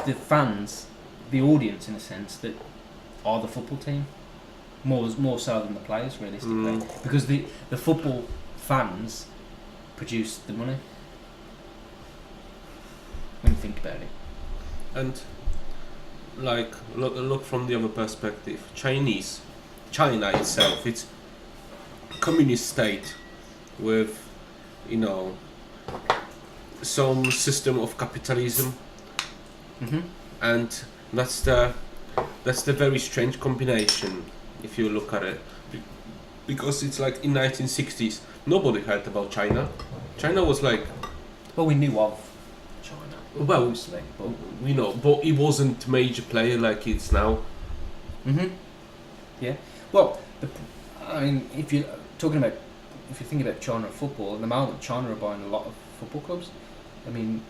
the fans, the audience in a sense, that are the football team more so than the players realistically, because the football fans produce the money when you think about it. And like look from the other perspective. China itself, it's a communist state with, you know, some system of capitalism, and that's the very strange combination if you look at it, because it's like in 1960s nobody heard about China. China was like, Well, we knew of China, well, obviously, but you know, but it wasn't a major player like it's now. yeah. Well, I mean, if you're thinking about China football, at the moment China are buying a lot of football clubs. I mean,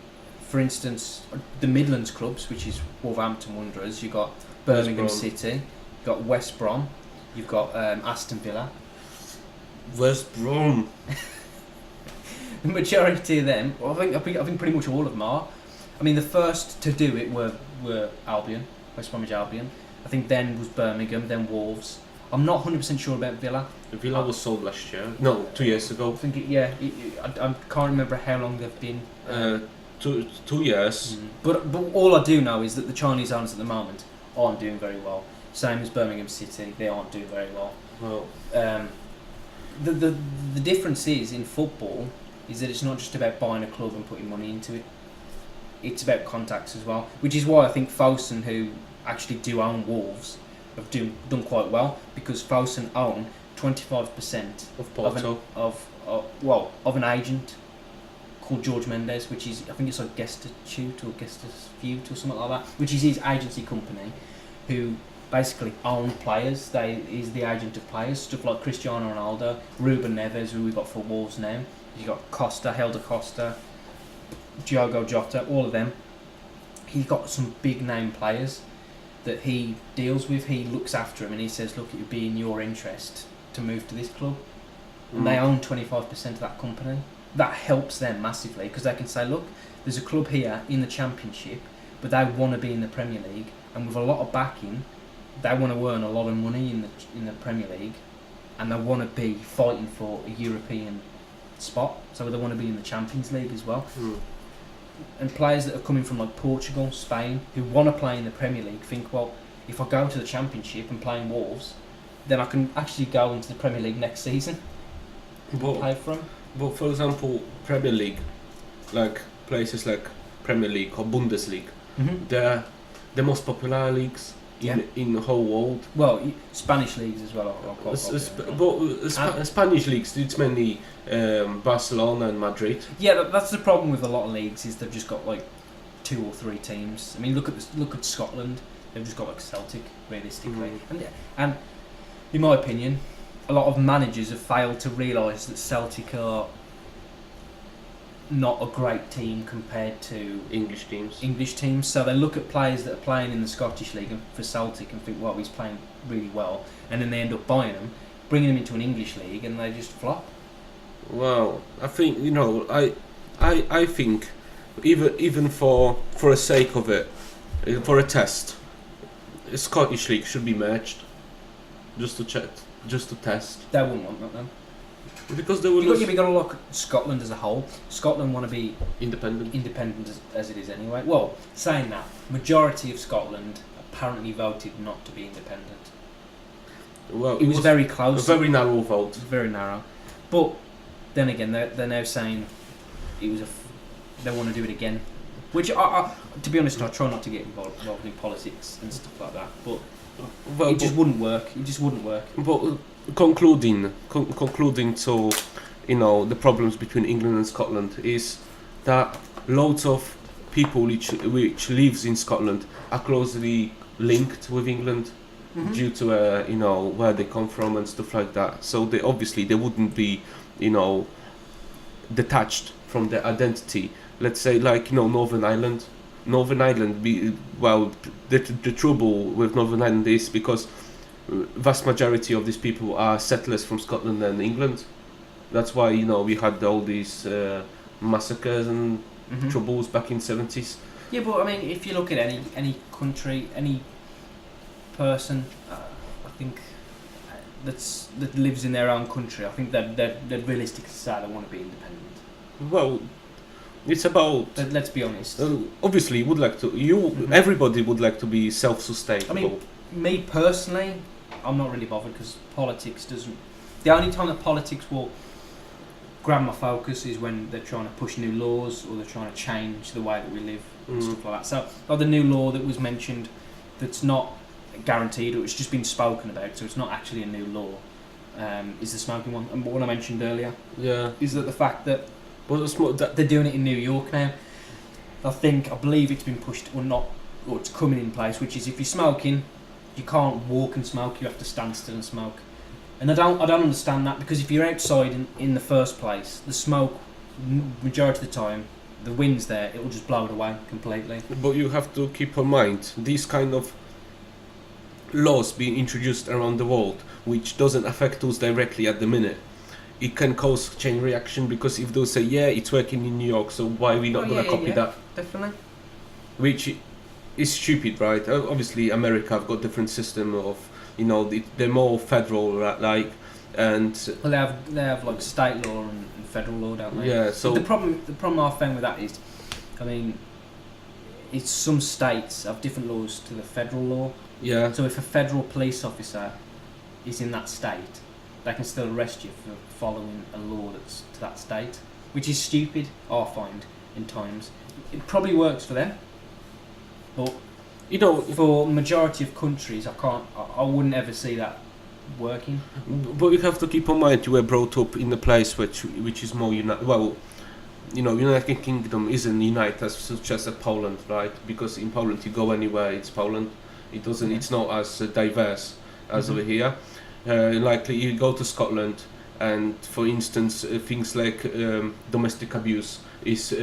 for instance, the Midlands clubs, which is Wolverhampton Wanderers, you've got Birmingham City, you've got West Brom, you've got Aston Villa. West Brom. The majority of them, well, I think pretty much all of them are. I mean, the first to do it were Albion, West Bromwich Albion. I think then was Birmingham, then Wolves. I'm not 100% sure about Villa. Villa was sold last year. No, 2 years ago. I think I can't remember how long they've been. 2 years. But all I do know is that the Chinese owners at the moment aren't doing very well. Same as Birmingham City, they aren't doing very well. Well, The difference is in football is that it's not just about buying a club and putting money into it. It's about contacts as well, which is why I think Fosun, who actually do own Wolves, have done quite well, because Fosun own 25% of Porto. of an agent called George Mendes, which is, I think it's like Gestitute or Gestifute or something like that, which is his agency company, who basically own players. He's the agent of players, stuff like Cristiano Ronaldo, Ruben Neves, who we've got for Wolves now. You've got Costa, Helder Costa, Diogo Jota, all of them. He's got some big name players that he deals with. He looks after them and he says, look, it would be in your interest to move to this club. And they own 25% of that company. That helps them massively, because they can say, look, there's a club here in the Championship, but they want to be in the Premier League, and with a lot of backing, they want to earn a lot of money in the Premier League, and they want to be fighting for a European spot, so they want to be in the Champions League as well. And players that are coming from like Portugal, Spain, who want to play in the Premier League, think, well, if I go to the Championship and play in Wolves, then I can actually go into the Premier League next season and play for them. But for example, Premier League, like places like Premier League or Bundesliga, they're the most popular leagues in the whole world. Well, Spanish leagues as well are quite popular. Spanish leagues, it's mainly Barcelona and Madrid. Yeah, that's the problem with a lot of leagues, is they've just got like 2 or 3 teams. I mean, look at Scotland. They've just got like Celtic, realistically. And in my opinion, a lot of managers have failed to realise that Celtic are not a great team compared to English teams. So they look at players that are playing in the Scottish League for Celtic and think, well, he's playing really well, and then they end up buying them, bringing them into an English league, and they just flop. Well, I think, you know, I think even for the sake of it, for a test, Scottish League should be merged, just to check, just to test, They wouldn't want that then. because they will You've lose got to look at Scotland as a whole. Scotland want to be independent. independent as it is anyway. Well, saying that, majority of Scotland apparently voted not to be independent. Well, It was very close. a very narrow vote. It was very narrow. But then again, they're now saying it was they want to do it again. Which, I, to be honest, I try not to get involved in politics and stuff like that. But Well, it just wouldn't work. It just wouldn't work. but concluding to, the problems between England and Scotland is that loads of people which lives in Scotland are closely linked with England due to where they come from and stuff like that. So they wouldn't be detached from their identity. Let's say like Northern Ireland. Northern Ireland the trouble with Northern Ireland is because vast majority of these people are settlers from Scotland and England. That's why we had all these massacres and troubles back in 70s. Yeah, but I mean, if you look at any country, any person, I think that lives in their own country, I think they'd realistically say they want to be independent. Well, it's about. Let's be honest. Obviously, would like to. Everybody would like to be self-sustainable. I mean, me personally, I'm not really bothered because politics doesn't. The only time that politics will grab my focus is when they're trying to push new laws or they're trying to change the way that we live and stuff like that. So, like the new law that was mentioned, that's not guaranteed, or it's just been spoken about, so it's not actually a new law. Is the smoking one? And what I mentioned earlier yeah. is that the fact that Well, they're doing it in New York now. I believe it's been pushed or it's coming in place, which is if you're smoking, you can't walk and smoke, you have to stand still and smoke. And I don't understand that, because if you're outside in the first place, the smoke, majority of the time, the wind's there, it will just blow it away completely. But you have to keep in mind these kind of laws being introduced around the world, which doesn't affect us directly at the minute. It can cause chain reaction, because if they'll say, yeah, it's working in New York, so why are we not going to copy that? Definitely. Which is stupid, right? Obviously, America have got different system of, they're more federal, like, and Well, they have like state law and federal law, don't they? yeah. So the problem I found with that is, I mean, it's some states have different laws to the federal law. yeah, So if a federal police officer is in that state, they can still arrest you for following a law that's to that state, which is stupid, I find, in times. It probably works for them, but for majority of countries, I wouldn't ever see that working. But you have to keep in mind you were brought up in a place which is more United Kingdom isn't united such as Poland, right? Because in Poland you go anywhere, it's Poland. It doesn't. It's not as diverse as over here. Likely you go to Scotland, and for instance, things like domestic abuse is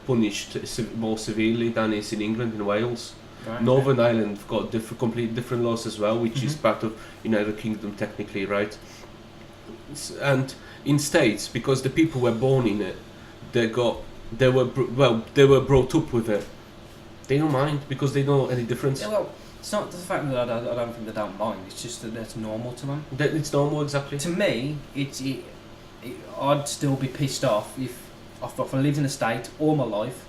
punished more severely than is in England and Wales. Right? Northern Ireland have got completely different laws as well, which is part of United Kingdom technically, right? And in states, because the people were born in it, they were brought up with it. They don't mind because they don't know any difference. Yeah, well, it's not the fact that I don't think they don't mind. It's just that that's normal to them. It's normal, exactly. To me, I'd still be pissed off if I lived in a state all my life,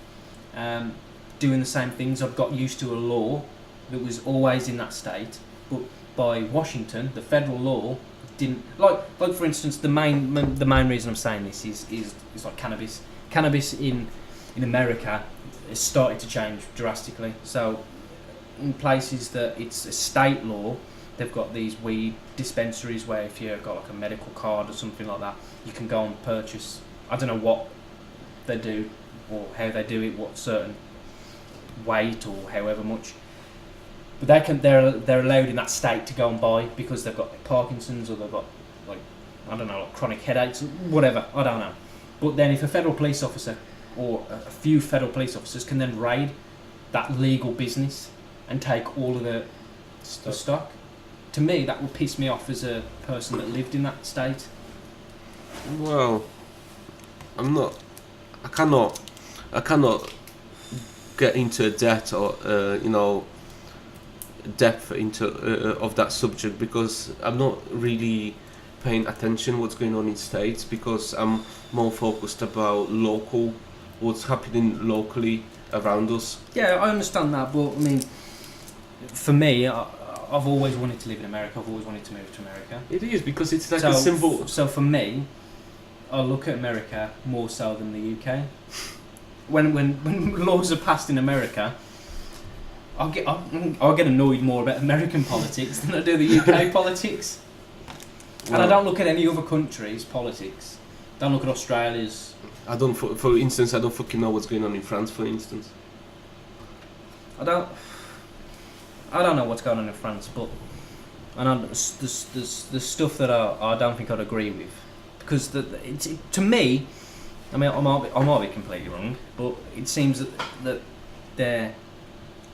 doing the same things. I've got used to a law that was always in that state, but by Washington, the federal law didn't. Like for instance, the main reason I'm saying this is like cannabis. Cannabis in America has started to change drastically. So in places that it's a state law, they've got these weed dispensaries where if you've got like a medical card or something like that, you can go and purchase. I don't know what they do or how they do it, what certain weight or however much, but they're allowed in that state to go and buy because they've got Parkinson's or they've got like chronic headaches, whatever, I don't know. But then if a federal police officer or a few federal police officers can then raid that legal business and take all of the stock, to me that would piss me off as a person that lived in that state. Well, I'm not I cannot get into a debt or depth into of that subject, because I'm not really paying attention what's going on in States, because I'm more focused about what's happening locally around us. Yeah, I understand that, but I mean, for me, I've always wanted to live in America. I've always wanted to move to America. It is, because it's like a symbol. So for me, I look at America more so than the UK. When laws are passed in America, I'll get annoyed more about American politics than I do the UK politics. And I don't look at any other countries' politics. Don't look at Australia's. I don't, for instance, I don't fucking know what's going on in France, for instance. I don't know what's going on in France, but I know there's stuff that I don't think I'd agree with, because to me, I mean, I might be completely wrong, but it seems that they're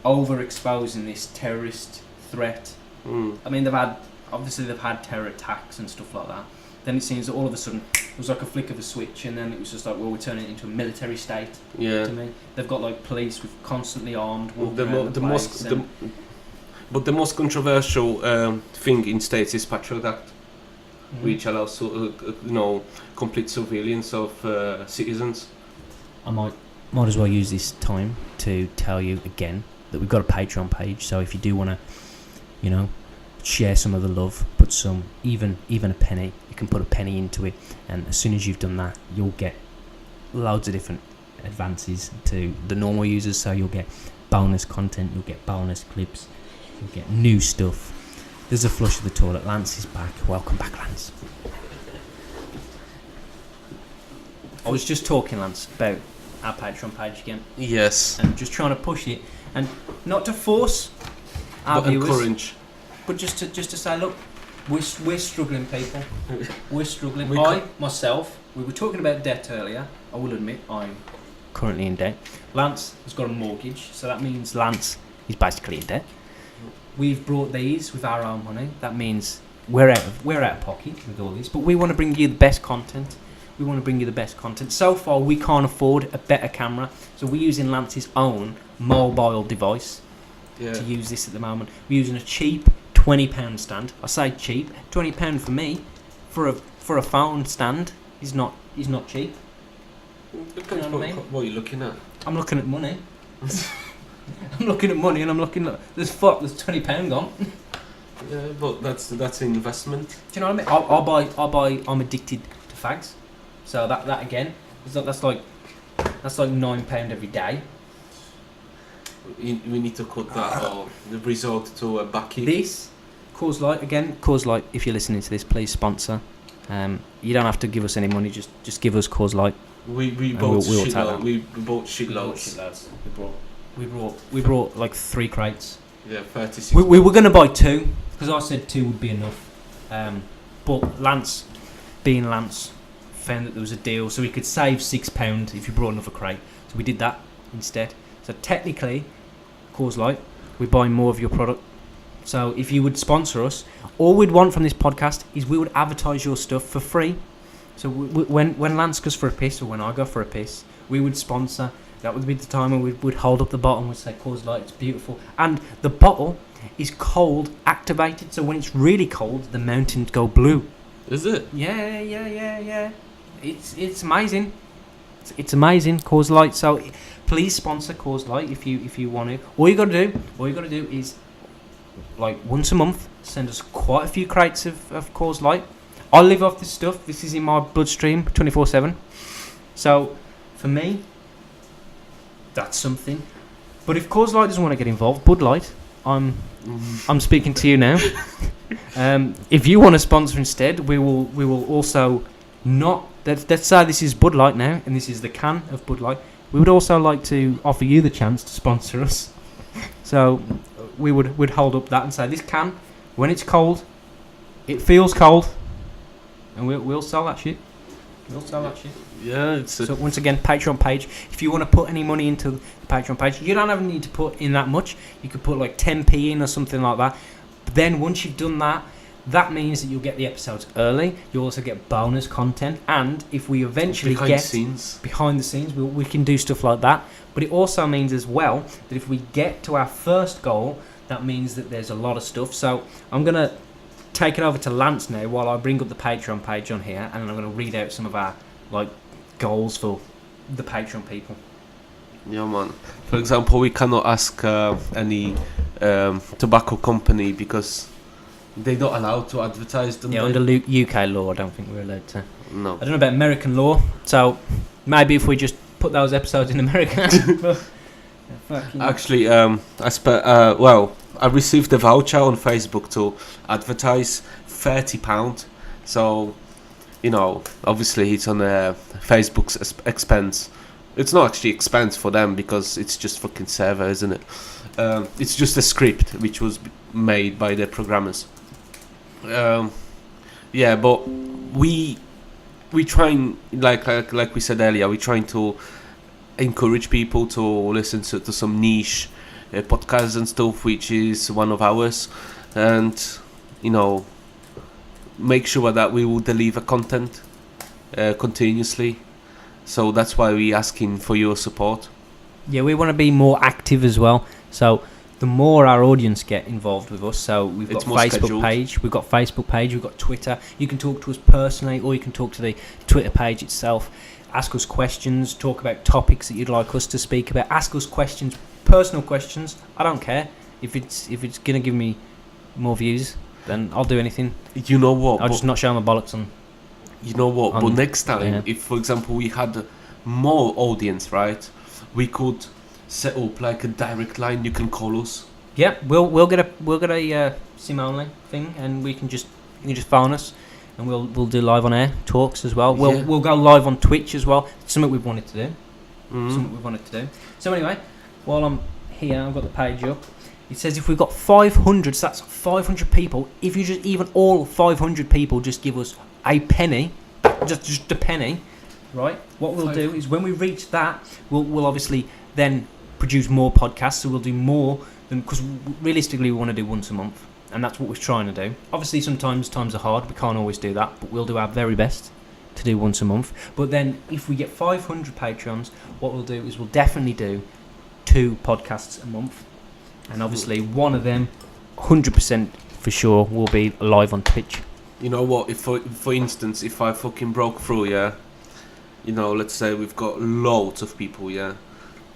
overexposing this terrorist threat. I mean, they've had terror attacks and stuff like that. Then it seems that all of a sudden it was like a flick of a switch, and then it was just like, well, we're turning it into a military state. Yeah. To me, they've got like police with constantly armed. But the most controversial thing in States is Patriot Act, which allows complete surveillance of citizens. I might as well use this time to tell you again that we've got a Patreon page. So if you do want to, share some of the love, put some, even a penny, you can put a penny into it, and as soon as you've done that, you'll get loads of different advances to the normal users. So you'll get bonus content, you'll get bonus clips, you'll get new stuff. There's a flush of the toilet. Lance is back. Welcome back, Lance. I was just talking, Lance, about our Patreon page again, Yes. and just trying to push it, and not to force our But viewers, encourage. but just to say, look, we're struggling, people. We're struggling. We Myself, we were talking about debt earlier. I will admit I'm currently in debt. Lance has got a mortgage, so that means Lance is basically in debt. We've brought these with our own money. That means we're out of pocket with all this, but we want to bring you the best content. So far, we can't afford a better camera, so we're using Lance's own mobile device to use this at the moment. We're using a cheap £20 stand. I say cheap. £20 for me, for a phone stand, is not cheap. Depends You know what I mean? what you're looking at. I'm looking at money. I'm looking at money, and I'm looking at there's £20 gone. Yeah, but that's an investment. Do you know what I mean? I'll buy. I'm addicted to fags, so that again, that's like £9 every day. We need to cut that or resort to a backy. This Coors Light again. Coors Light. If you're listening to this, please sponsor. You don't have to give us any money. Just give us Coors Light. We And bought we'll take shitloads. that. We bought shitloads. We brought like 3 crates. Yeah, 36. We were gonna buy 2 because I said 2 would be enough. But Lance, being Lance, found that there was a deal, so we could save £6 if you brought another crate. So we did that instead. So technically, Coors Light, we're buying more of your product. So if you would sponsor us, all we'd want from this podcast is we would advertise your stuff for free. So when Lance goes for a piss, or when I go for a piss, we would sponsor. That would be the time when we would hold up the bottle and we'd say Coors Light, it's beautiful. And the bottle is cold activated, so when it's really cold, the mountains go blue. Is it? Yeah. It's amazing. It's amazing, Coors Light. So please sponsor Coors Light if you want to. All you got to do is, like, once a month, send us quite a few crates of Coors Light. I live off this stuff. This is in my bloodstream 24/7. So for me, that's something. But if Coors Light doesn't want to get involved, Bud Light, I'm speaking to you now. If you want to sponsor instead, we will also not. Let's say this is Bud Light now, and this is the can of Bud Light. We would also like to offer you the chance to sponsor us. So we'd hold up that and say, this can, when it's cold, it feels cold, and we'll sell that shit. Yeah, So once again, Patreon page. If you want to put any money into the Patreon page, you don't even need to put in that much. You could put like 10p in or something like that. But then once you've done that, That means that you'll get the episodes early. You also get bonus content, and if we eventually Behind get the scenes. behind the scenes, we can do stuff like that. But it also means as well that if we get to our first goal, that means that there's a lot of stuff. So I'm gonna take it over to Lance now while I bring up the Patreon page on here, and I'm gonna read out some of our goals for the Patreon people. Yeah, man. For example, we cannot ask any tobacco company because they're not allowed to advertise them. Yeah, under UK law, I don't think we're allowed to. No. I don't know about American law, so maybe if we just put those episodes in America. Actually, I received a voucher on Facebook to advertise £30. So, obviously it's on Facebook's expense. It's not actually expense for them because it's just fucking server, isn't it? It's just a script which was made by the programmers. But we trying like we said earlier, we're trying to encourage people to listen to some niche podcasts and stuff, which is one of ours, and make sure that we will deliver content continuously. So that's why we're asking for your support. Yeah, we want to be more active as well. So the more our audience get involved with us, so we've got Facebook page, we've got Twitter. You can talk to us personally, or you can talk to the Twitter page itself. Ask us questions, talk about topics that you'd like us to speak about. Ask us questions, personal questions. I don't care if it's gonna give me more views, then I'll do anything. You know what? I'll just not show my bollocks on. You know what? But next time, if for example we had more audience, right, we could set up like a direct line. You can call us. Yeah, we'll get a SIM only thing, and you can just phone us, and we'll do live on air talks as well. We'll go live on Twitch as well. It's something we've wanted to do. So anyway, while I'm here, I've got the page up. It says if we've got 500, so that's 500 people. If you just even all 500 people just give us a penny, just a penny, right? What we'll do is when we reach that, we'll obviously then produce more podcasts. So we'll do more than, because realistically we want to do once a month, and that's what we're trying to do. Obviously sometimes times are hard, we can't always do that, but we'll do our very best to do once a month. But then if we get 500 Patreons, what we'll do is we'll definitely do 2 podcasts a month, and obviously one of them 100% for sure will be live on Twitch. You know what, if for instance, if I fucking broke through, let's say we've got loads of people,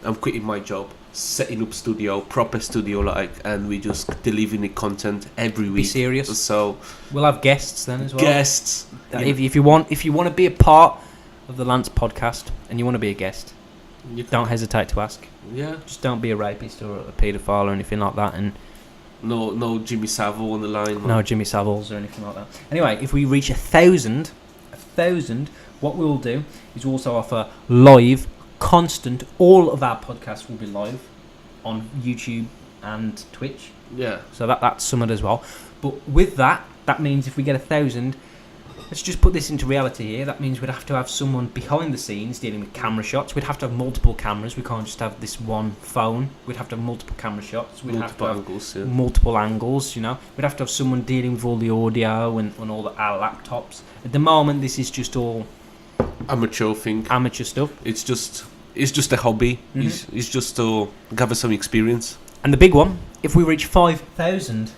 I'm quitting my job, setting up proper studio, and we just delivering the content every week. Be serious. So we'll have guests then as well. Guests. If you want to be a part of the Lance podcast and you want to be a guest, don't hesitate to ask. Yeah. Just don't be a rapist or a paedophile or anything like that, and no Jimmy Savile on the line. No Jimmy Saviles or anything like that. Anyway, if we reach 1,000, what we'll do is also offer live, constant. All of our podcasts will be live on YouTube and Twitch. Yeah. So that's somewhat as well. But with that means if we get 1,000, let's just put this into reality here. That means we'd have to have someone behind the scenes dealing with camera shots. We'd have to have multiple cameras. We can't just have this one phone. We'd have to have multiple camera shots. We'd have to have angles, multiple angles, We'd have to have someone dealing with all the audio and all our laptops. At the moment, this is just all amateur stuff. It's just a hobby. Mm-hmm. It's just to gather some experience. And the big one, if we reach 5,000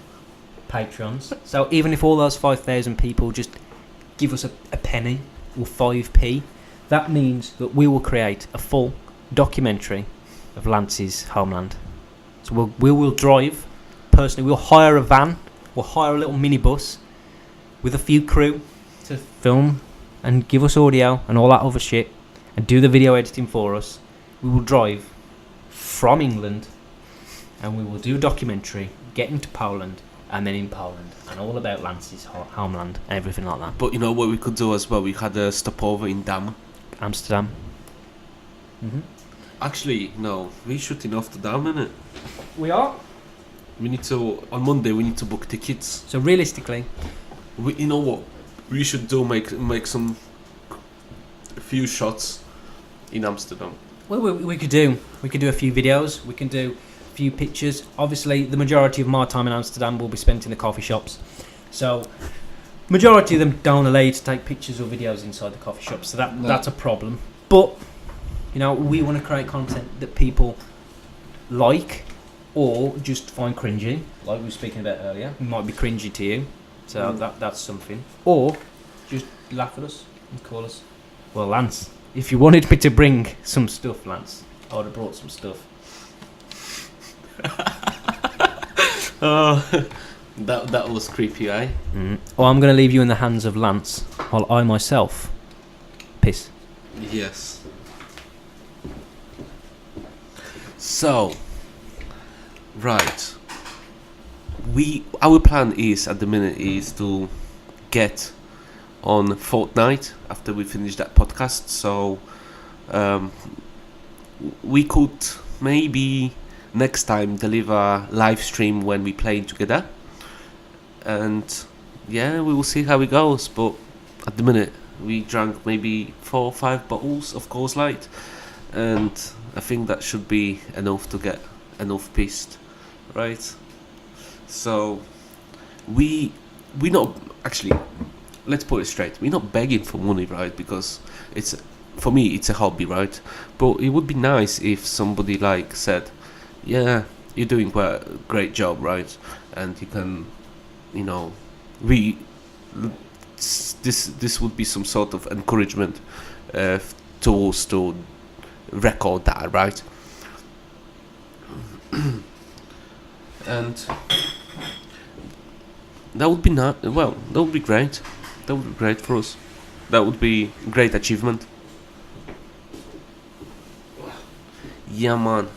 Patrons, so even if all those 5,000 people just give us a penny or 5p, that means that we will create a full documentary of Lance's homeland. So we will drive, personally, we'll hire a van, we'll hire a little minibus with a few crew to film and give us audio and all that other shit and do the video editing for us. We will drive from England and we will do a documentary, get into Poland, and then in Poland, and all about Lance's homeland and everything like that. But you know what we could do as well? We had a stopover in Dam. Amsterdam. Mm-hmm. Actually, no, we're shooting off to Dam, innit? We are. On Monday we need to book tickets. So realistically, you know what? We should do make a few shots in Amsterdam. Well, we could do a few videos. We can do a few pictures. Obviously, the majority of my time in Amsterdam will be spent in the coffee shops. So majority of them don't allow you to take pictures or videos inside the coffee shop, so that's a problem. But you know, we want to create content that people like or just find cringy, like we were speaking about earlier. It might be cringy to you, so that's something. Or just laugh at us and call us. Well, Lance, if you wanted me to bring some stuff, Lance, I would have brought some stuff. Oh, that was creepy, eh? Or I'm going to leave you in the hands of Lance while I myself piss. Yes. So, right. Our plan is at the minute is to get on Fortnite after we finish that podcast. So, we could maybe next time deliver live stream when we play together, and yeah, we will see how it goes. But at the minute, we drank maybe 4 or 5 bottles of Coors Light, and I think that should be enough to get enough pissed, right? So we not actually. Let's put it straight. We're not begging for money, right? Because for me it's a hobby, right? But it would be nice if somebody like said, "Yeah, you're doing quite a great job, right?" And you can, you know, this would be some sort of encouragement to us to record that, right? And that would be that would be great. That would be great for us. That would be a great achievement. Yeah, man.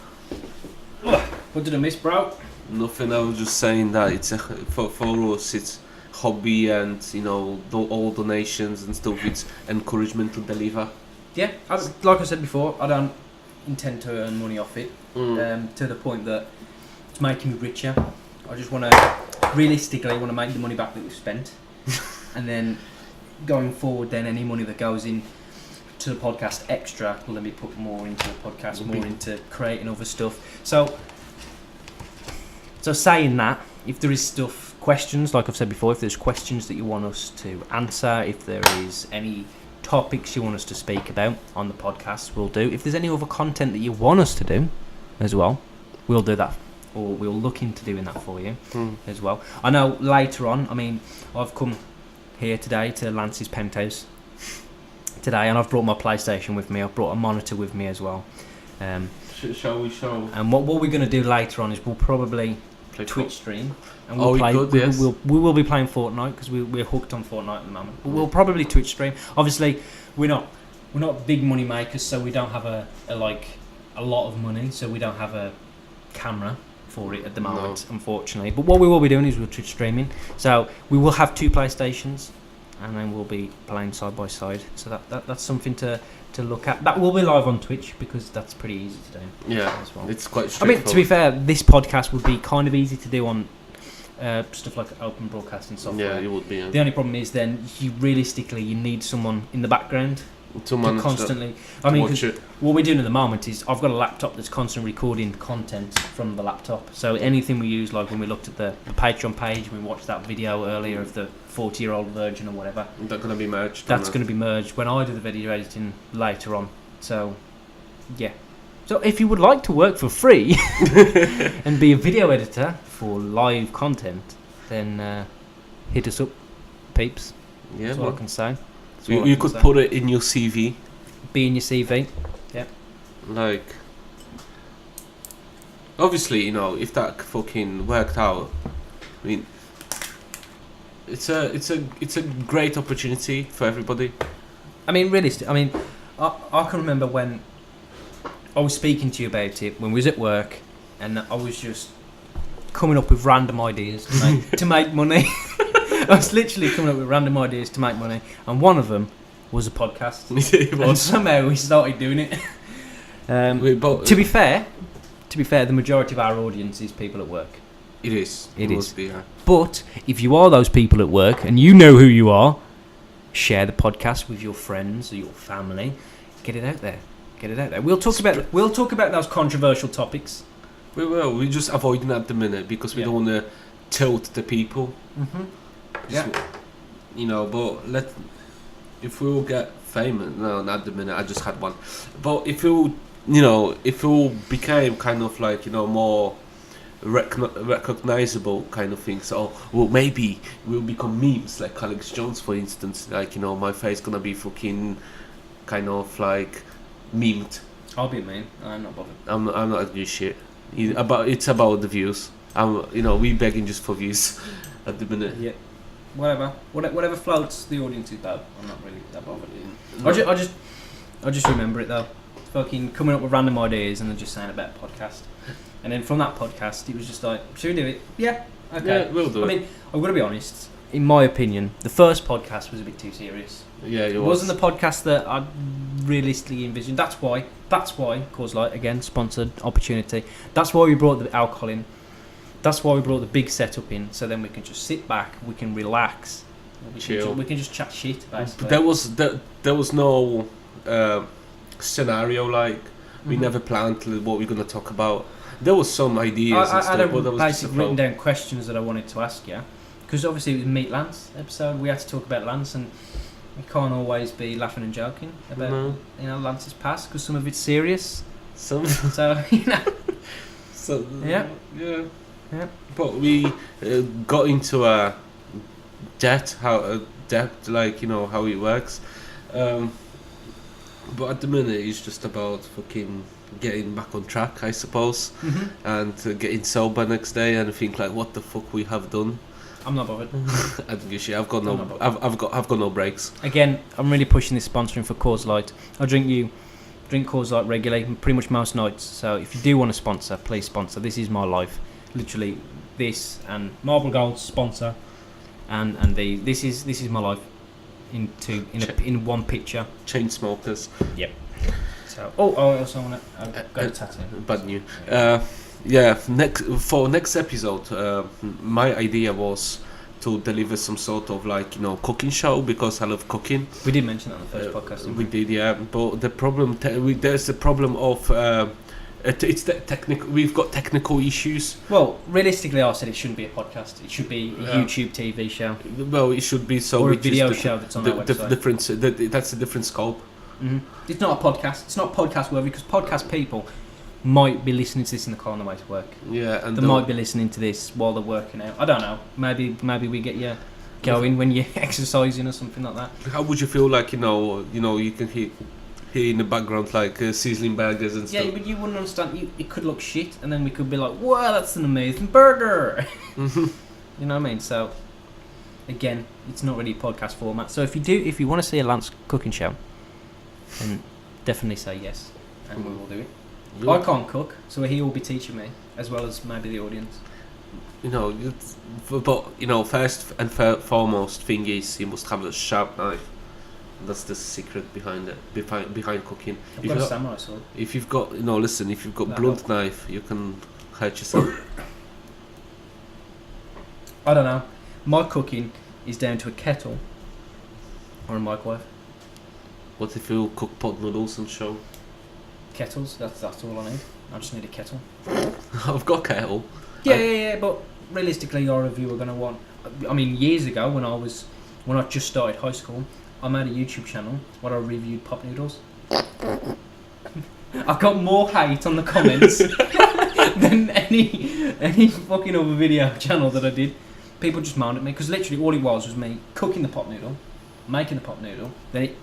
What did I miss, bro? Nothing. I was just saying that it's for us. It's hobby, and you know, all donations and stuff. It's encouragement to deliver. Yeah, like I said before, I don't intend to earn money off it. To the point that it's making me richer. I just want to, realistically, make the money back that we've spent, and then going forward, then any money that goes in to the podcast extra will then be put more into the podcast, more into creating other stuff. So saying that, if there is questions, like I've said before, if there's questions that you want us to answer, if there is any topics you want us to speak about on the podcast, we'll do. If there's any other content that you want us to do as well, we'll do that, or we'll look into doing that for you as well. I know later on, I mean, I've come here today to Lance's penthouse today, and I've brought my PlayStation with me. I've brought a monitor with me as well. Shall we show? And what we're going to do later on is we'll probably Twitch stream, and we'll play. Yes. We will be playing Fortnite because we're hooked on Fortnite at the moment. But we'll probably Twitch stream. Obviously, we're not big money makers, so we don't have a lot of money, so we don't have a camera for it at the moment, unfortunately. But what we will be doing is we'll Twitch streaming. So we will have 2 PlayStations, and then we'll be playing side by side. So that's something to look at. That will be live on Twitch because that's pretty easy to do. Yeah, as well. it's quite I straightforward. mean, to be fair, this podcast would be kind of easy to do on stuff like open broadcasting software. Yeah, it would be. Yeah. The only problem is then you need someone in the background to constantly. I mean, watch it. What we're doing at the moment is I've got a laptop that's constantly recording content from the laptop. So anything we use, like when we looked at the Patreon page, we watched that video earlier of the 40-year-old virgin or whatever. That's going to be merged. That's going to be merged when I do the video editing later on. So, yeah. So if you would like to work for free and be a video editor for live content, then hit us up, peeps. Yeah, That's all I can say. You could put it in your CV. Be in your CV. Yeah. Like, obviously, you know, if that fucking worked out, I mean, it's a great opportunity for everybody. I mean, realistic. I mean, I can remember when I was speaking to you about it when we was at work, and I was just coming up with random ideas to make money. I was literally coming up with random ideas to make money, and one of them was a podcast. It was. And somehow we started doing it. To be fair, the majority of our audience is people at work. It is. It must is. be, yeah. But if you are those people at work and you know who you are, share the podcast with your friends or your family. Get it out there. We'll talk about those controversial topics. We will. We're just avoiding at the minute because we don't want to tilt the people. Just, you know, but if we will get famous, no, not at the minute. I just had one. But if if we became kind of like, you know, more recognizable kind of things, or well, maybe we'll become memes like Alex Jones, for instance. Like, you know, my face gonna be fucking kind of like memed. I'll be a meme. I'm not bothered. I'm not doing shit. It's about the views. We begging just for views at the minute. Yeah. Whatever floats the audience's boat. I'm not really that bothered. No. I just remember it though. Fucking coming up with random ideas and then just saying about a podcast. And then from that podcast, it was just like, should we do it? Yeah. Okay. Yeah, we'll do it. I mean, I'm gonna be honest. In my opinion, the first podcast was a bit too serious. Yeah, It wasn't the podcast that I realistically envisioned. That's why Coors Light, again, sponsored opportunity. That's why we brought the alcohol in. That's why we brought the big setup in. So then we can just sit back, we can relax, Chill. we can just chat shit. Basically. There was no scenario, like we Mhm. never planned what we're gonna talk about. There was some ideas and I stuff, had but there was just a basically written flow. down questions that I wanted to ask you. Because obviously it was Meet Lance episode. We had to talk about Lance, and we can't always be laughing and joking about No. Lance's past, because some of it's serious. Some, So yeah. Yeah. But we got into a debt, like, you know, how it works. But at the minute, it's just about fucking getting back on track, I suppose, and getting sober next day and think like, what the fuck we have done. I'm not bothered. I don't give a shit. I've got I'm no, not bothered. I've got no breaks. Again, I'm really pushing this sponsoring for Coors Light. I drink Coors Light regularly, pretty much most nights. So if you do want to sponsor, please sponsor. This is my life, literally. This and Marble Gold's sponsor, and this is my life in one picture. Chain smokers. So I also want to. I've got a tattoo. Bad news. Next episode, my idea was to deliver some sort of like, you know, cooking show, because I love cooking. We did mention that on the first podcast. Didn't We did, yeah. But the problem, there's the problem of it's the technical. We've got technical issues. Well, realistically, I said it shouldn't be a podcast. It should be a Yeah. YouTube TV show Well, it should be so. or a which is video the- show that's on the, our the website. difference. That's a different scope. It's not a podcast. It's not podcast worthy, because podcast people might be listening to this in the car on the way to work. Yeah, and They might be listening to this while they're working out. I don't know. Maybe we get you going when you're exercising or something like that. How would you feel like, you know, you can hear in the background like sizzling burgers and Yeah, stuff. but you wouldn't understand. It could look shit, and then we could be like, "Wow, that's an amazing burger." You know what I mean? So, again, it's not really a podcast format. So if you want to see a Lance cooking show, then definitely say yes, and we will do it. I can't cook, so he will be teaching me, as well as maybe the audience. You know, but you know, first and foremost thing is you must have a sharp knife. That's the secret behind it, behind cooking. I've got a samurai sword. If you've got, you know, listen, if you've got That blunt help. knife, you can hurt yourself. I don't know. My cooking is down to a kettle or a microwave. What if you cook pot noodles and show? Kettles, that's all I need. I just need a kettle. I've got kettle. Yeah, but realistically, your review are going to want... I mean, years ago, when I just started high school, I made a YouTube channel where I reviewed pop noodles. I got more hate on the comments than any fucking other video channel that I did. People just moaned at me, because literally all it was me cooking the pot noodle, making the pot noodle, then it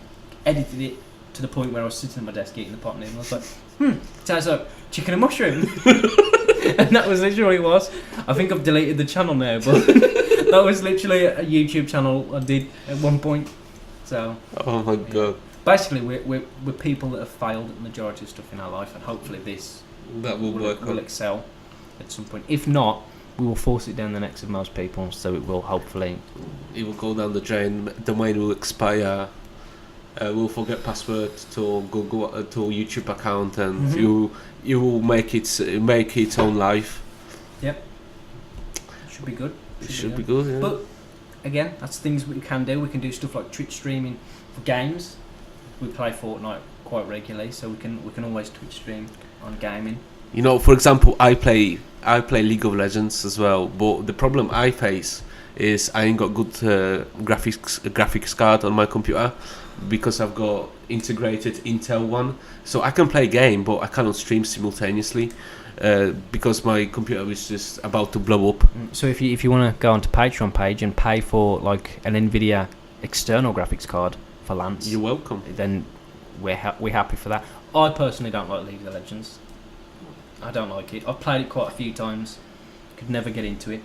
edited it to the point where I was sitting at my desk eating the pot noodle. I was like, tastes like chicken and mushroom. And that was literally what it was. I think I've deleted the channel now, but that was literally a YouTube channel I did at one point. So Oh my god, basically, we're people that have failed at the majority of stuff in our life, and hopefully this that will work. will excel at some point. If not, we will force it down the necks of most people, so it will hopefully. It will go down the drain. Domain will expire. We'll forget password to Google to YouTube account, and you will make its own life. Should be good. It should be good. Yeah. But again, that's things we can do. We can do stuff like Twitch streaming for games. We play Fortnite quite regularly, so we can always Twitch stream on gaming. You know, for example, I play League of Legends as well, but the problem I face is I ain't got good graphics card on my computer because I've got integrated Intel one, so I can play a game but I cannot stream simultaneously because my computer is just about to blow up. So if you want to go onto Patreon page and pay for like an Nvidia external graphics card for Lance, You're welcome. then we're happy for that. I personally don't like League of Legends. I don't like it. I've played it quite a few times. Could never get into it.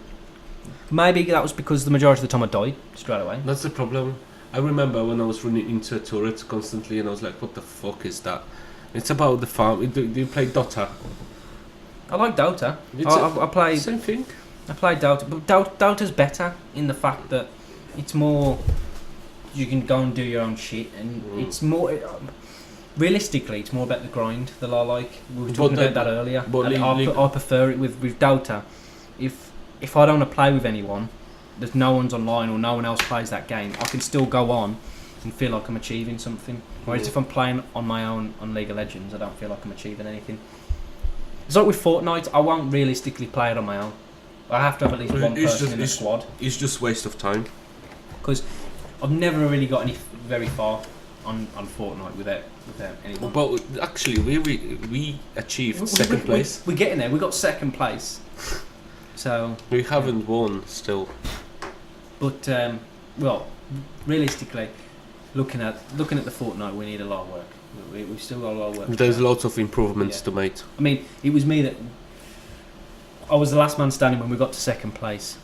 Maybe that was because the majority of the time I died straight away. That's the problem. I remember when I was running into a turret constantly and I was like, what the fuck is that? It's about the farm. Do you play Dota? I like Dota. It's I played. Same thing. I played Dota, but Dota's better in the fact that it's more. You can go and do your own shit, and it's more. Realistically, it's more about the grind that I like. We were talking about that earlier. But And I prefer it with Dota. If I don't want to play with anyone, there's no one's online or no one else plays that game, I can still go on and feel like I'm achieving something. Whereas if I'm playing on my own on League of Legends, I don't feel like I'm achieving anything. It's like with Fortnite, I won't realistically play it on my own. I have to have at least one person in the squad. It's just waste of time. Because I've never really got very far on Fortnite without anyone. But actually, we achieved second place. We're getting there. We got second place. So We haven't won still. but well, realistically, looking at the Fortnite, we need a lot of work. We've still got a lot of work. There's lots of improvements to make. I mean, it was me that I was the last man standing when we got to second place,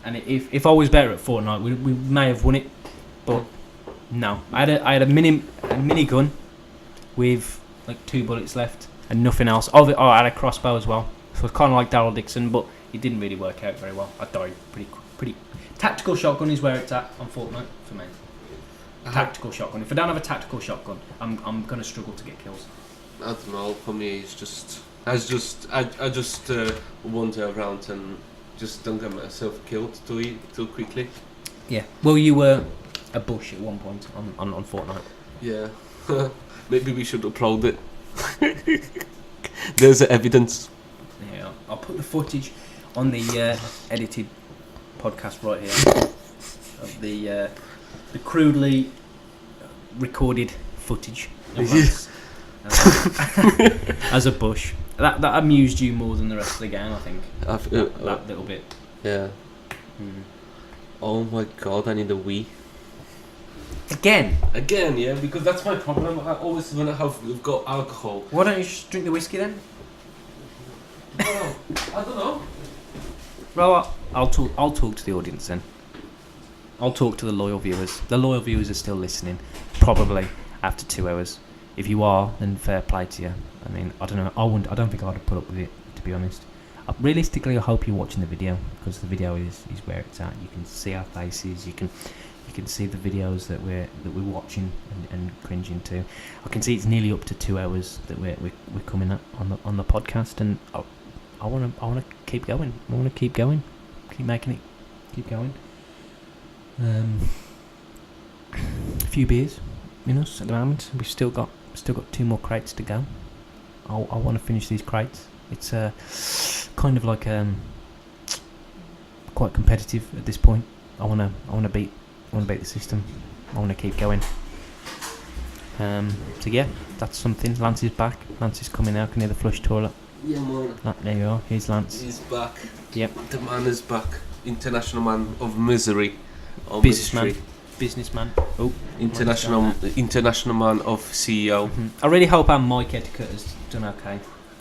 and if I was better at Fortnite, we may have won it, but no. I had a mini gun with like 2 bullets left and nothing else. Oh, I had a crossbow as well, so it's kind of like Daryl Dixon, but it didn't really work out very well. I died pretty. Tactical shotgun is where it's at on Fortnite for me. Tactical shotgun. If I don't have a tactical shotgun, I'm gonna struggle to get kills. I don't know. For me, it's just I just wander around and just don't get myself killed too quickly. Yeah. Well, you were a bush at one point on Fortnite. Yeah. Maybe we should upload it. There's evidence. Yeah. I'll put the footage on the edited podcast right here of the crudely recorded footage of us as a bush. That amused you more than the rest of the game, I think. That little bit. Yeah. Oh my god, I need a Wii. Again, yeah, because that's my problem. I always when we've got alcohol. why don't you just drink the whiskey then? Oh, I don't know. Well, I'll talk to the audience then. I'll talk to the loyal viewers. The loyal viewers are still listening, probably after 2 hours. If you are, then fair play to you. I mean, I don't know. I don't think I'd have put up with it, to be honest. Realistically, I hope you're watching the video, because the video is where it's at. You can see our faces. You can see the videos that we're watching and cringing to. I can see it's nearly up to 2 hours that we're coming at on the podcast, and I want to keep going. I want to keep going, keep making it, keep going. A few beers in us at the moment. We've still got 2 more crates to go. I want to finish these crates. It's kind of like quite competitive at this point. I want to beat the system. I want to keep going. So yeah, that's something. Lance is back. Lance is coming out. Can hear the flush toilet. Yeah, man. There you are. Here's Lance. He's back. Yep. The man is back. International man of misery. Or Businessman. mystery. Businessman. Oh. International man of CEO. I really hope our mic etiquette has done okay.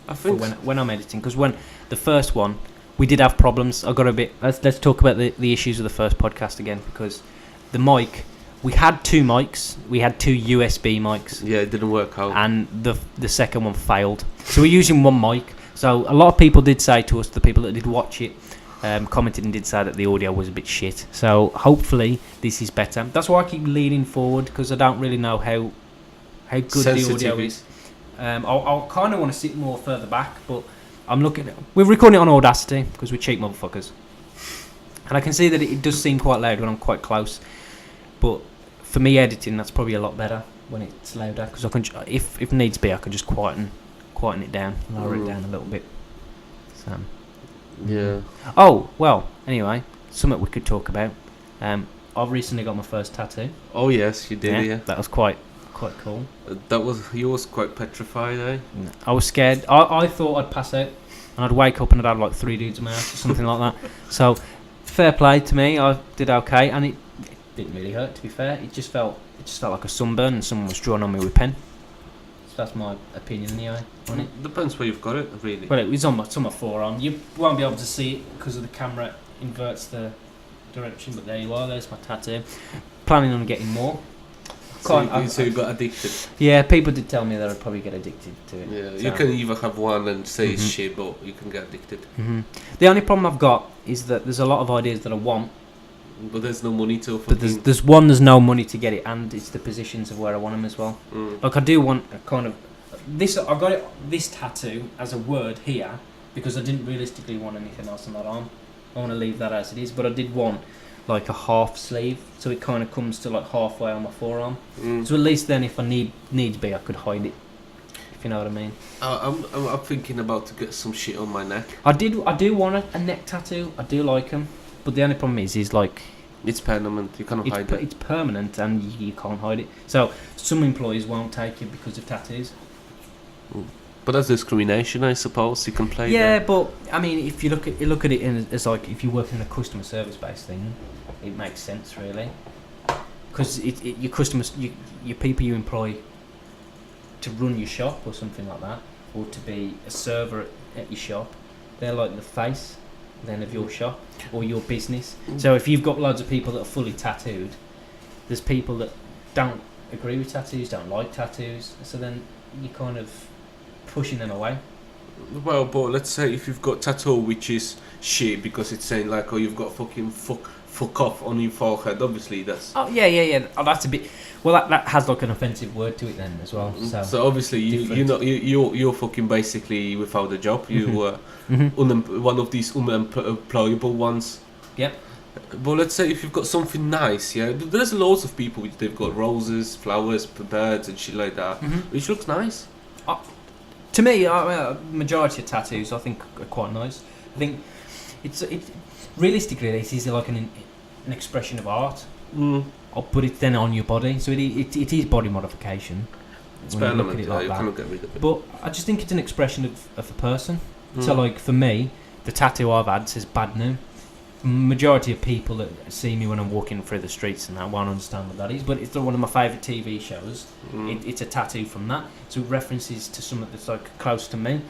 I think when I'm editing, because when the first one we did have problems. I got a bit. Let's talk about the issues of the first podcast again, because the mic, we had 2 mics. We had 2 USB mics. Yeah, it didn't work out. And the second one failed. So we're using one mic. So a lot of people did say to us, the people that did watch it, commented and did say that the audio was a bit shit. So hopefully this is better. That's why I keep leaning forward, because I don't really know how good the audio is. I'll kind of want to sit more further back, but I'm looking. We're recording it on Audacity because we're cheap motherfuckers, and I can see that it does seem quite loud when I'm quite close. But for me editing, that's probably a lot better when it's louder, because I can, if needs be, I can just quieten it down, lower it down a little bit. So. Yeah. Oh well. Anyway, something we could talk about. I've recently got my first tattoo. Oh yes, you did. Yeah. That was quite cool. That was you was quite petrified, eh? I was scared. I thought I'd pass out and I'd wake up and I'd have like 3 dudes in my house or something like that. So fair play to me. I did okay, and it didn't really hurt. To be fair, it just felt like a sunburn and someone was drawing on me with a pen. So that's my opinion anyway on it. Depends where you've got it, really. Well, it was on my forearm. You won't be able to see it because of the camera inverts the direction, but there you are. There's my tattoo. Planning on getting more. So you got addicted. Yeah, people did tell me that I'd probably get addicted to it. Yeah, so. you can either have one and say it's shit, or you can get addicted. The only problem I've got is that there's a lot of ideas that I want, but there's no money to. but there's no money to get it, and it's the positions of where I want them as well. Like I do want a kind of this. I got this tattoo as a word here because I didn't realistically want anything else on that arm. I want to leave that as it is, but I did want like a half sleeve, so it kind of comes to like halfway on my forearm. So at least then, if I need be, I could hide it. If you know what I mean. I'm thinking about to get some shit on my neck. I do want a neck tattoo. I do like them, but the only problem is like it's permanent. You cannot hide it. It's permanent, and you can't hide it. So some employees won't take it because of tattoos. But that's discrimination, I suppose. You can play. Yeah, that. but I mean, if you look at it as like if you work in a customer service based thing, it makes sense really, because your customers, your people you employ to run your shop or something like that, or to be a server at your shop, they're like the face then of your shop or your business. So if you've got loads of people that are fully tattooed, there's people that don't agree with tattoos, don't like tattoos, so then you kind of pushing them away. Well, but let's say if you've got tattoo which is shit because it's saying like, oh, you've got fucking fuck off on your forehead. Obviously, that's. Oh yeah. Oh, that's a bit. Well, that has like an offensive word to it then as well. So obviously you're fucking basically without a job. You were one of these unemployable ones. Yep. But let's say if you've got something nice, yeah, there's loads of people which they've got roses, flowers, birds, and shit like that, which looks nice. To me, majority of tattoos I think are quite nice. I think it's realistically it is like an expression of art. I'll put it then on your body, so it is body modification. It's permanent. You cannot get rid of it. But I just think it's an expression of a person. So like for me, the tattoo I've had says bad news. Majority of people that see me when I'm walking through the streets and that won't understand what that is, but it's one of my favourite TV shows. It's a tattoo from that, so it references to something that's like close to me.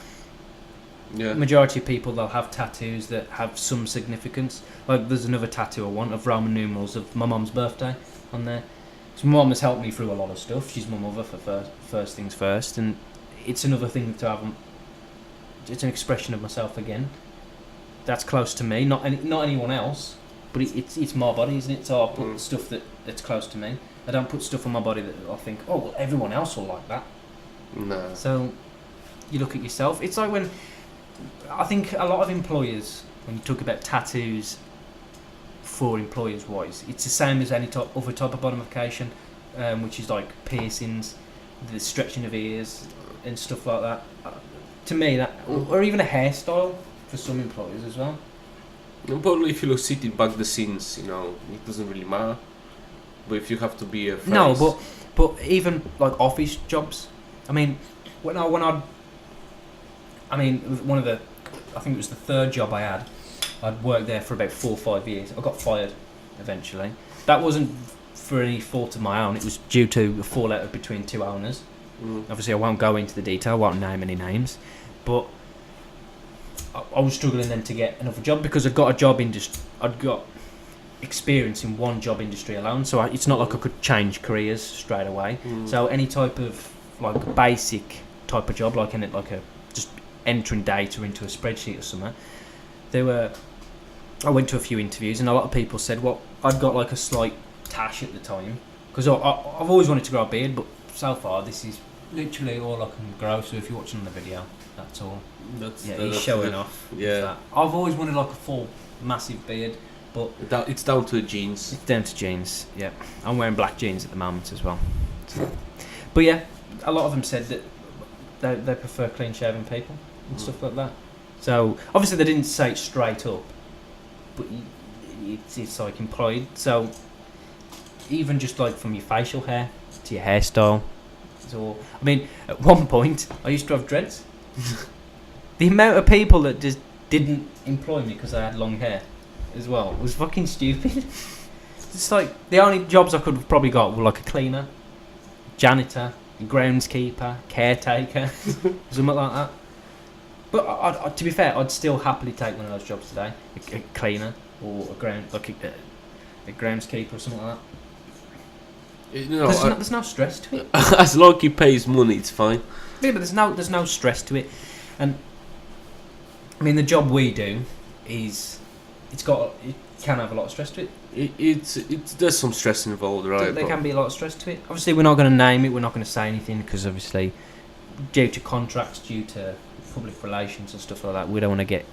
Yeah. Majority of people, they'll have tattoos that have some significance. Like there's another tattoo I want of Roman numerals of my mum's birthday on there. So my mum has helped me through a lot of stuff. She's my mother for first things first, and it's another thing to have. It's an expression of myself again. That's close to me, not anyone else, but it's my body, isn't it? So I put stuff that's close to me. I don't put stuff on my body that I think, oh well, everyone else will like that. No. So you look at yourself. It's like when I think a lot of employers, when you talk about tattoos for employers wise, it's the same as any other type of body modification, which is like piercings, the stretching of ears and stuff like that. To me, that or even a hairstyle. For some employers as well. But if you look sitting back the scenes, it doesn't really matter. But if you have to be a face, no, but even like office jobs. I mean, one of the, I think it was the third job I had. I'd worked there for about 4 or 5 years. I got fired eventually. That wasn't for any fault of my own. It was due to a fallout between 2 owners. Obviously, I won't go into the detail. I won't name any names, but I was struggling then to get another job because I'd got a job I'd got experience in one job industry alone, so it's not like I could change careers straight away. So any type of like basic type of job, like just entering data into a spreadsheet or something. I went to a few interviews and a lot of people said, well, I'd got like a slight tash at the time because I've always wanted to grow a beard, but so far this is literally all I can grow. So if you're watching the video, that's all. He's showing off. Yeah. I've always wanted like a full, massive beard, but it's down to the jeans. It's down to jeans. Yeah, I'm wearing black jeans at the moment as well. So. But yeah, a lot of them said that they prefer clean-shaven people and stuff like that. So obviously they didn't say it straight up, but it's like employed. So even just like from your facial hair to your hairstyle. So I mean, at one point I used to have dreads. The amount of people that just didn't employ me because I had long hair as well was fucking stupid. It's like the only jobs I could have probably got were like a cleaner, janitor, groundskeeper, caretaker, something like that. But I, to be fair, I'd still happily take one of those jobs today, a cleaner or a groundskeeper or something like that. You know, There's no stress to it. as long as he pays money, it's fine. Yeah, but there's no stress to it, and I mean the job we do it can have a lot of stress to it. There's some stress involved, right? There can be a lot of stress to it. Obviously, we're not going to name it. We're not going to say anything because obviously, due to contracts, due to public relations and stuff like that, we don't want to get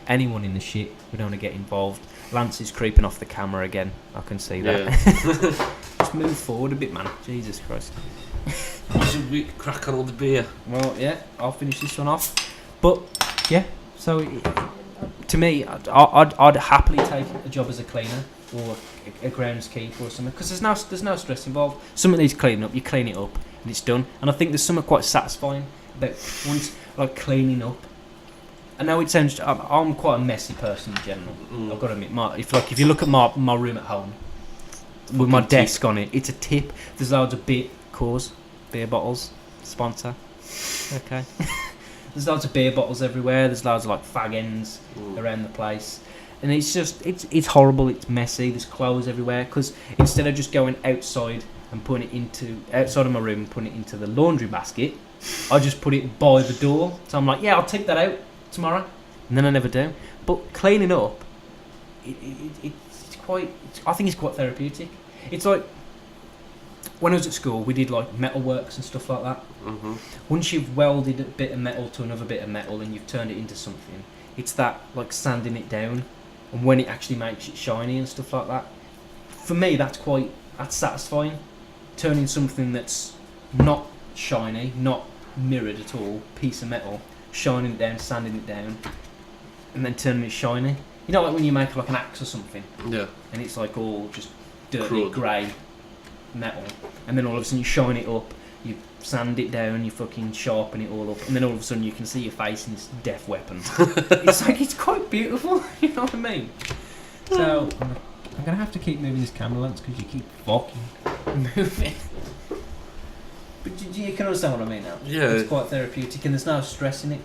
anyone in the shit. We don't want to get involved. Lance is creeping off the camera again. I can see that. Yeah. Just move forward a bit, man. Jesus Christ. Should we crack on all the beer? Well, yeah, I'll finish this one off. But yeah, so to me, I'd happily take a job as a cleaner or a groundskeeper or something because there's no stress involved. Something needs cleaning up, you clean it up and it's done. And I think there's something quite satisfying about once like cleaning up. I know it sounds. I'm quite a messy person in general. I've got to admit, if you look at my room at home with my desk on it, it's a tip. There's loads of beer bottles, sponsor. Okay. There's loads of beer bottles everywhere. There's loads of like fag ends around the place, and it's just it's horrible. It's messy. There's clothes everywhere because instead of just going outside and putting it outside of my room and putting it into the laundry basket, I just put it by the door. So I'm like, yeah, I'll take that out tomorrow, and then I never do. But cleaning up, it's quite. I think it's quite therapeutic. It's like when I was at school, we did like metalworks and stuff like that. Mm-hmm. Once you've welded a bit of metal to another bit of metal and you've turned it into something, it's that like sanding it down, and when it actually makes it shiny and stuff like that. For me, that's satisfying. Turning something that's not shiny, not mirrored at all, piece of metal, shining it down, sanding it down, and then turning it shiny. You know, like when you make like an axe or something, Yeah. and it's like all just dirty, Crude. grey metal, and then all of a sudden you shine it up, you sand it down, you fucking sharpen it all up, and then all of a sudden you can see your face in this death weapon. It's quite beautiful, you know what I mean? So I'm gonna have to keep moving this camera lens because you keep fucking moving. But you can understand what I mean now. Yeah. It's quite therapeutic, and there's no stress in it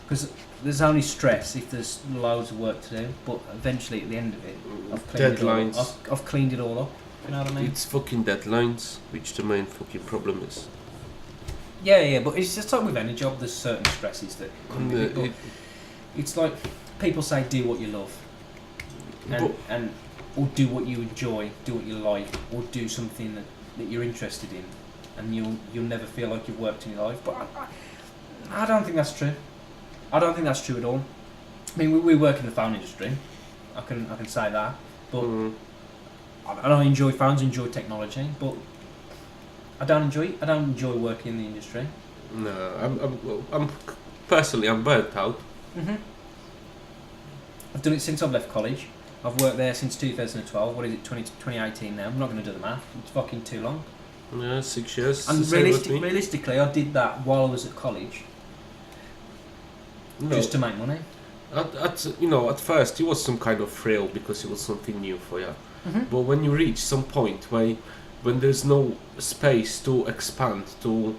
because there's only stress if there's loads of work to do. But eventually, at the end of it, Deadlines. I've cleaned it all up. You know what I mean? It's fucking deadlines, which the main fucking problem is. Yeah, but it's just like with any job, there's certain stresses that come with it. But it's like people say, do what you love, and or do what you enjoy, do what you like, or do something that you're interested in, and you'll never feel like you've worked in your life. But I don't think that's true. I don't think that's true at all. I mean, we work in the phone industry. I can say that, but I don't enjoy phones. I enjoy technology, but I don't enjoy working in the industry. No, I'm personally burnt out. Mm-hmm. I've done it since I've left college. I've worked there since 2012. What is it, 2018 now? I'm not going to do the math. It's fucking too long. Yeah, 6 years. And same with me. realistically, I did that while I was at college, No. just to make money. At first it was some kind of thrill because it was something new for you. Mm-hmm. But when you reach some point when there's no space to expand, to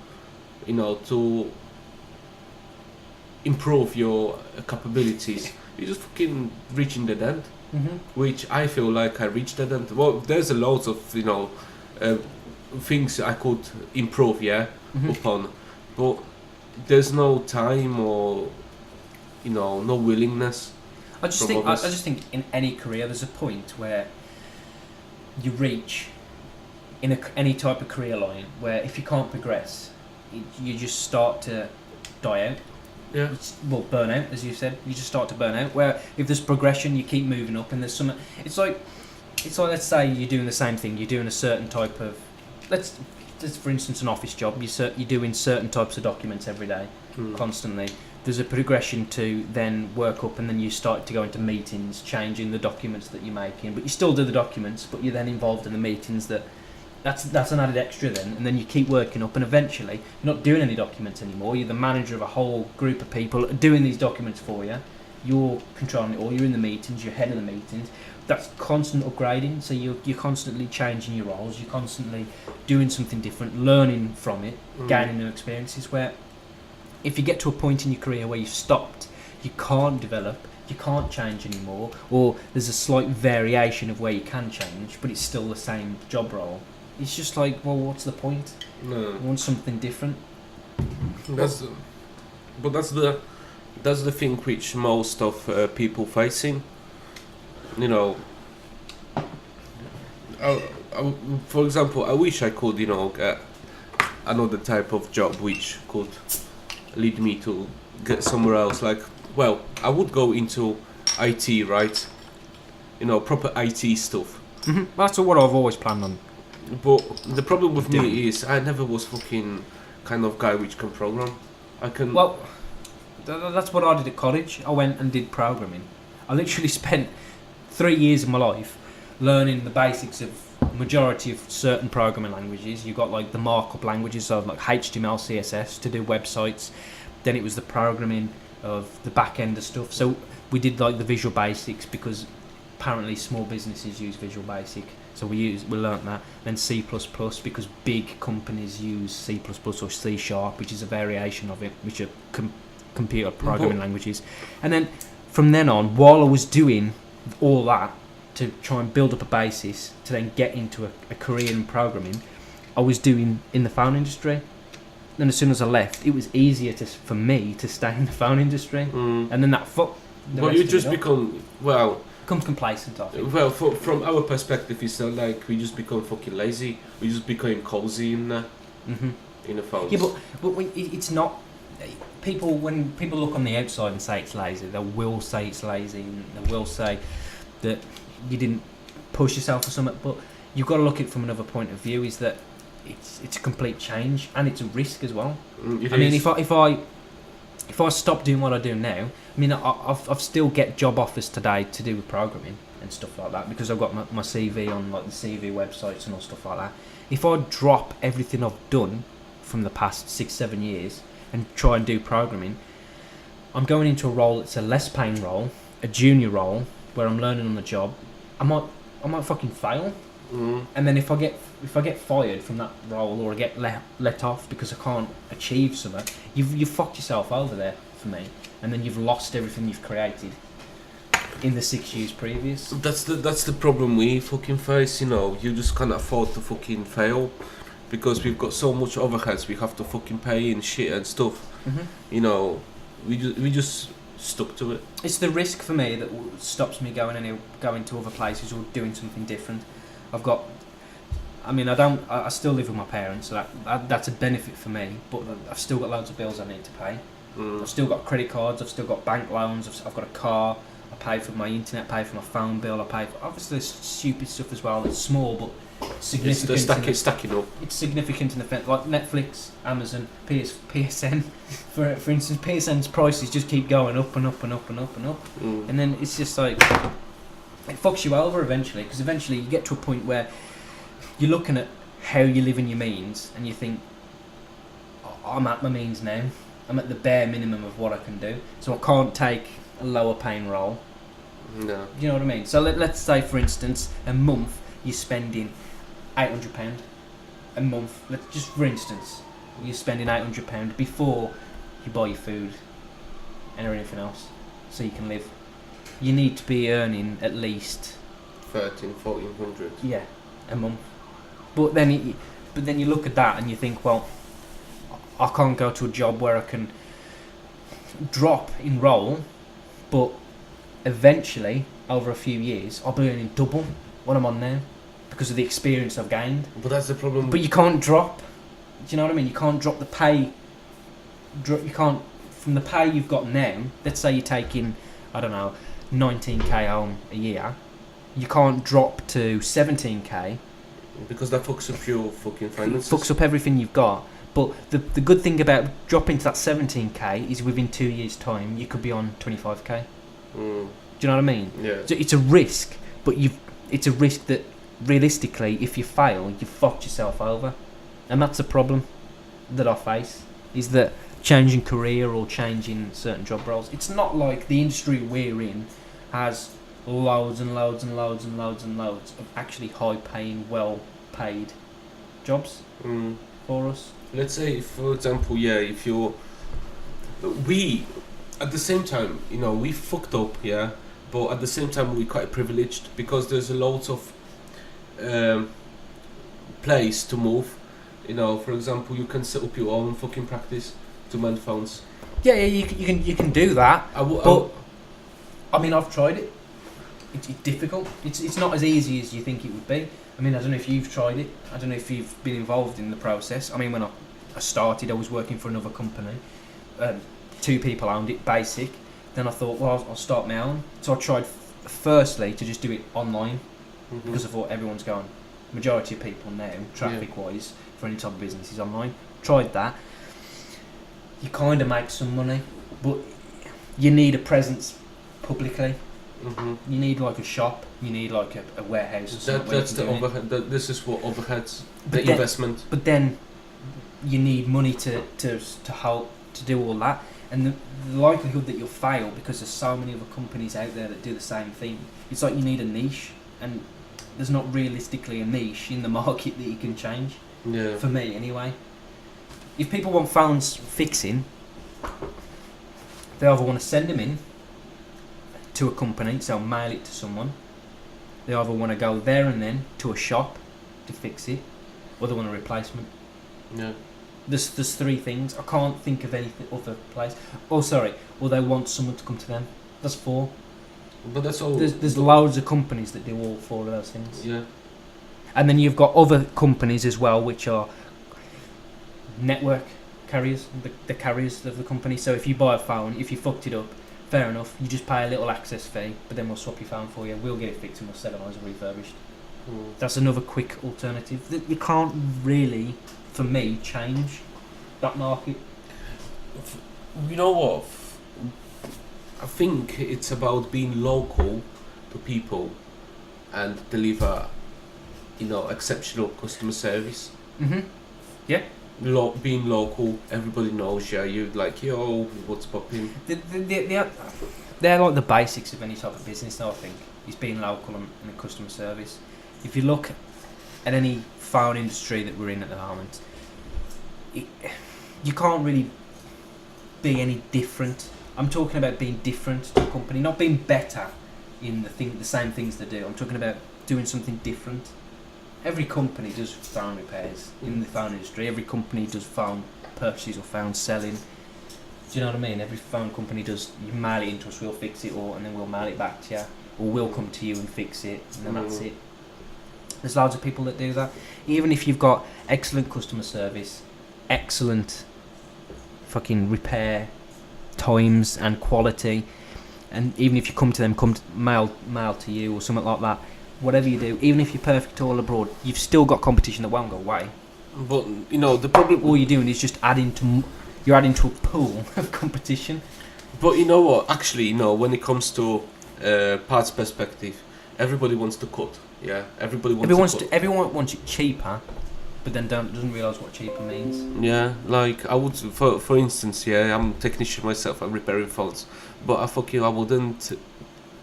improve your capabilities, you're just fucking reaching the end. Mm-hmm. Which I feel like I reached the end. Well, there's a lot of things I could improve, Mm-hmm. upon, but there's no time or no willingness. I just think in any career there's a point where you reach in any type of career line where if you can't progress, you just start to die out. Yeah. Well, burn out, as you said. You just start to burn out. Where if there's progression, you keep moving up, and there's some. It's like let's say you're doing the same thing. You're doing a certain type of. Let's for instance an office job. You're doing certain types of documents every day, constantly. there's a progression to then work up, and then you start to go into meetings, changing the documents that you're making. But you still do the documents, but you're then involved in the meetings. That's an added extra then, and then you keep working up, and eventually you're not doing any documents anymore. You're the manager of a whole group of people doing these documents for you. You're controlling it all. You're in the meetings. You're head of the meetings. That's constant upgrading. So you're constantly changing your roles. You're constantly doing something different, learning from it, gaining new experiences. Where if you get to a point in your career where you've stopped, you can't develop, you can't change anymore, or there's a slight variation of where you can change, but it's still the same job role. It's just like, well, what's the point? No. You want something different. That's the thing which most of people facing. You know, for example, I wish I could, get another type of job which could lead me to get somewhere else. Like, well, I would go into IT, right? Proper IT stuff. Mm-hmm. That's what I've always planned on. But the problem with me is I never was fucking kind of guy which can program. I can. Well, that's what I did at college. I went and did programming. I literally spent 3 years of my life learning the basics of majority of certain programming languages. You got like the markup languages of like HTML, CSS to do websites. Then it was the programming of the back end of stuff. So we did like the Visual Basics because apparently small businesses use Visual Basic. So we learnt that. Then C++ because big companies use C++ or C#, which is a variation of it, which are computer programming languages. And then from then on, while I was doing all that to try and build up a basis to then get into a career in programming, I was doing in the phone industry. Then as soon as I left, it was easier for me to stay in the phone industry. And then that fucked the But rest you of just it up. become Complacent, I think. Well, from our perspective, it's like we just become fucking lazy. We just become cozy in the phones. Yeah, but when it's not. When people look on the outside and say it's lazy, they will say it's lazy, and they will say that you didn't push yourself for something. But you've got to look at it from another point of view. Is that it's a complete change, and it's a risk as well. I mean, if I stop doing what I do now, I mean, I've still get job offers today to do with programming and stuff like that because I've got my CV on like the CV websites and all stuff like that. If I drop everything I've done from the past 6-7 years and try and do programming, I'm going into a role that's a less paying role, a junior role where I'm learning on the job. I might fucking fail, and then if I get fired from that role or I get let off because I can't achieve something, you've fucked yourself over there for me, and then you've lost everything you've created in the 6 years previous. That's the problem we fucking face. You just can't afford to fucking fail because we've got so much overheads we have to fucking pay and shit and stuff. We just stuck to it. It's the risk for me that stops me going to other places or doing something different. I still live with my parents, so that's a benefit for me, but I've still got loads of bills I need to pay. I've still got credit cards, I've still got bank loans, I've got a car, I pay for my internet, pay for my phone bill, I pay for obviously there's stupid stuff as well that's small but significant. It's stacking up. It's significant in the fact, like Netflix, Amazon, PSN. For instance, PSN's prices just keep going up and up and up and up and up, and then it's just like it fucks you over eventually, because eventually you get to a point where you're looking at how you live in your means and you think, I'm at my means now, I'm at the bare minimum of what I can do, so I can't take a lower paying role. No. You know what I mean? So let's say, for instance, a month you're spending £800 a month. Just for instance, you're spending £800 before you buy your food and anything else, so you can live. You need to be earning at least 1,300-1,400. Yeah, a month. But then you look at that and you think, well, I can't go to a job where I can drop in role, but eventually, over a few years, I'll be earning double what I'm on now because of the experience I've gained. But that's the problem. But you can't drop. Do you know what I mean? You can't drop the pay. You can't, from the pay you've got now. Let's say you're taking, I don't know, 19k home a year. You can't drop to 17k. Because that fucks up your fucking finances. It fucks up everything you've got. But the good thing about dropping to that 17k is within 2 years' time you could be on 25k. Mm. Do you know what I mean? Yeah. So it's a risk, but it's a risk that realistically, if you fail, you fucked yourself over, and that's a problem that I face. Is that changing career or changing certain job roles? It's not like the industry we're in has loads and loads and loads and loads and loads of actually high-paying, well-paid jobs Mm. for us. Let's say, for example, if you're, we, at the same time, we fucked up, but at the same time we're quite privileged because there's a lot of place to move. For example, you can set up your own fucking practice to mend phones. Yeah, you can do that. But I mean, I've tried it. It's difficult. It's not as easy as you think it would be. I mean, I don't know if you've tried it. I don't know if you've been involved in the process. I mean, when I started, I was working for another company. 2 people owned it, basic. Then I thought, well, I'll start my own. So I tried firstly to just do it online because I thought everyone's going. Majority of people now, traffic-wise, for any type of business is online. Tried that. You kind of make some money, but you need a presence publicly. You need like a shop. You need like a warehouse. Or something where That's you the can do it. overhead. This is what overheads. But The then- investment. But then you need money to help to do all that, and the likelihood that you'll fail because there's so many other companies out there that do the same thing. It's like you need a niche, and there's not realistically a niche in the market that you can change. Yeah. For me, anyway. If people want phones fixing, they either want to send them in to a company, so mail it to someone. They either want to go there and then to a shop to fix it, or they want a replacement. Yeah. There's 3 things. I can't think of any other place. Oh, sorry. Or they want someone to come to them. That's 4. But that's all. There's loads of companies that do all 4 of those things. Yeah. And then you've got other companies as well, which are network carriers, the carriers of the company. So if you buy a phone, if you fucked it up, fair enough, you just pay a little access fee, but then we'll swap your phone for you. We'll get it fixed and we'll sell it as refurbished. That's another quick alternative. That you can't really, for me, change that market. You know what? I think it's about being local to people and deliver, exceptional customer service. Yeah. Being local, everybody knows you. You're like, yo, what's popping? They're like the basics of any type of business, though, I think, is being local and customer service. If you look at any phone industry that we're in at the moment, you can't really be any different. I'm talking about being different to a company, not being better in the same things they do. I'm talking about doing something different. Every company does phone repairs in the phone industry. Every company does phone purchases or phone selling. Do you know what I mean? Every phone company does. You mail it into us, we'll fix it, and then we'll mail it back to you, or we'll come to you and fix it, and then that's it. There's loads of people that do that. Even if you've got excellent customer service, excellent fucking repair times and quality, and even if you come to them, mail to you or something like that, whatever you do, even if you're perfect all abroad, you've still got competition that won't go away. But the problem. All you're doing is just adding to a pool of competition. But you know what? Actually, when it comes to parts perspective, everybody wants to cut. Yeah, everyone wants it cheaper, but then doesn't realise what cheaper means. Yeah, like I would, for instance, I'm a technician myself. I'm repairing phones, but I wouldn't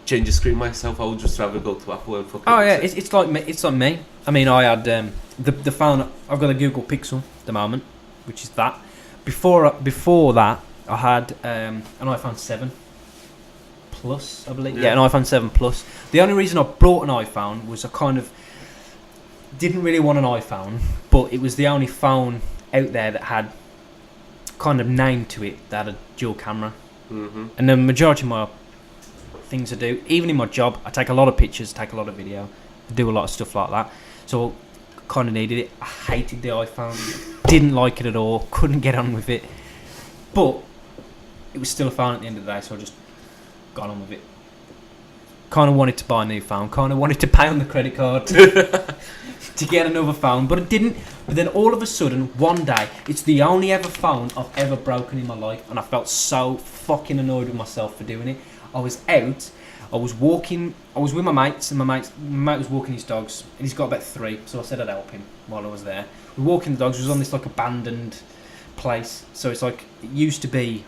change the screen myself. I would just rather go to Apple and fucking. Oh yeah, it's like me. It's like me. I mean, I had the phone. I've got a Google Pixel at the moment, which is that. Before that, I had an iPhone 7 Plus, I believe. Yeah, an iPhone 7 Plus. The only reason I brought an iPhone was I kind of didn't really want an iPhone, but it was the only phone out there that had kind of name to it, that had a dual camera. And the majority of my things I do, even in my job, I take a lot of pictures, take a lot of video, I do a lot of stuff like that. So I kind of needed it. I hated the iPhone, didn't like it at all, couldn't get on with it. But it was still a phone at the end of the day, so I just got on with it. kind of wanted to buy a new phone, kind of wanted to pay on the credit card to get another phone, but I didn't. But then all of a sudden, one day, it's the only ever phone I've ever broken in my life, and I felt so fucking annoyed with myself for doing it. I was out, I was walking, I was with my mates, and my mate was walking his dogs, and he's got about 3, so I said I'd help him while I was there. We were walking the dogs, we was on this like abandoned place, so it's like, it used to be,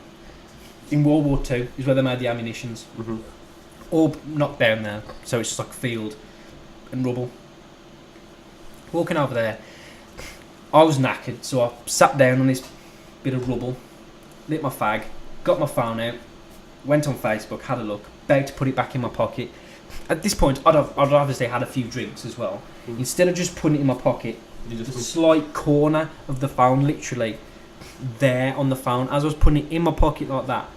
in World War II, is where they made the ammunitions. Mm-hmm. All knocked down there, so it's just like field and rubble. Walking over there, I was knackered, so I sat down on this bit of rubble, lit my fag, got my phone out, went on Facebook, had a look, begged to put it back in my pocket. At this point, I'd obviously had a few drinks as well. Instead of just putting it in my pocket, the slight corner of the phone, literally there on the phone, as I was putting it in my pocket like that,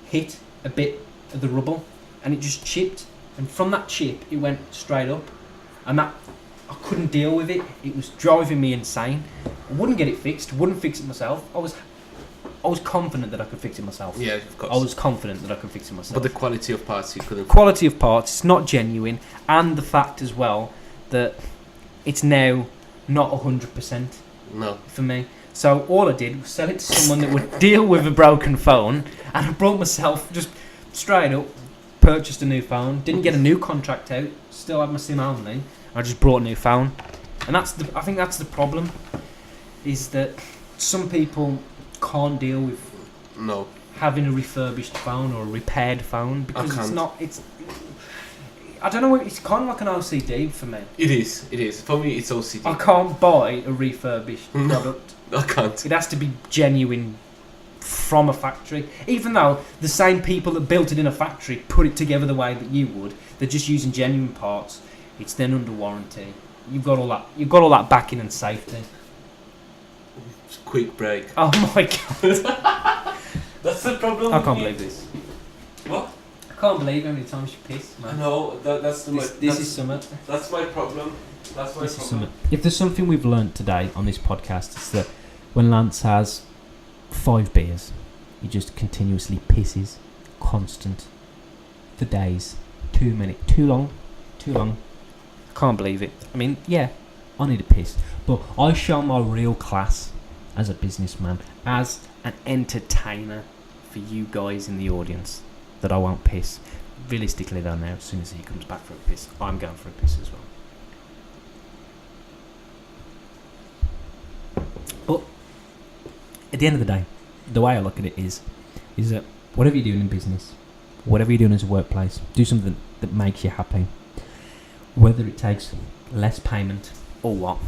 hit a bit of the rubble, and it just chipped. And from that chip, it went straight up, and that, I couldn't deal with it. It was driving me insane. I wouldn't get it fixed. Wouldn't fix it myself. I was confident that I could fix it myself. Yeah, of course. I was confident that I could fix it myself. But the quality of parts you couldn't. Quality of parts, it's not genuine, and the fact as well that it's now not 100% No. for me. So all I did was sell it to someone that would deal with a broken phone, and I brought myself just straight up, purchased a new phone, didn't get a new contract out, still had my SIM only. I just brought a new phone, and I think that's the problem, is that some people can't deal with No. having a refurbished phone or a repaired phone because I it's can't. not. It's, I don't know. It's kind of like an OCD for me. It is. For me, it's OCD. I can't buy a refurbished No. product. I can't. It has to be genuine from a factory. Even though the same people that built it in a factory put it together the way that you would, they're just using genuine parts. It's then under warranty. You've got all that. You've got all that backing and safety. Quick break. Oh my god! That's the problem. I can't believe this. What? I can't believe how many times you piss, I man. know. This is summer. That's my problem. That's my problem. If there's something we've learnt today on this podcast, it's that when Lance has 5 beers, he just continuously pisses, constant, for days. Too many, too long. Can't believe it. I mean, yeah, I need a piss, but I show my real class as a businessman, as an entertainer for you guys in the audience, that I won't piss. Realistically though, now as soon as he comes back for a piss, I'm going for a piss as well. But at the end of the day, the way I look at it is that whatever you're doing in business, whatever you're doing as a workplace, do something that makes you happy. Whether it takes less payment or what.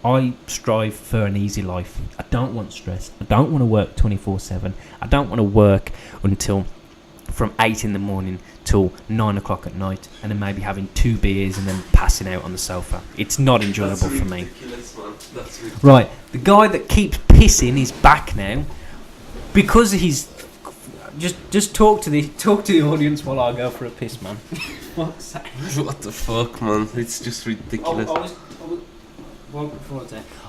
I strive for an easy life. I don't want stress. I don't want to work 24/7. I don't want to work until from 8 in the morning till 9 o'clock at night, and then maybe having 2 beers and then passing out on the sofa. It's not enjoyable for me. Ridiculous, man. That's ridiculous. Right, the guy that keeps pissing is back now because he's just talk to the audience while I go for a piss, man. What's that? What the fuck, man? It's just ridiculous.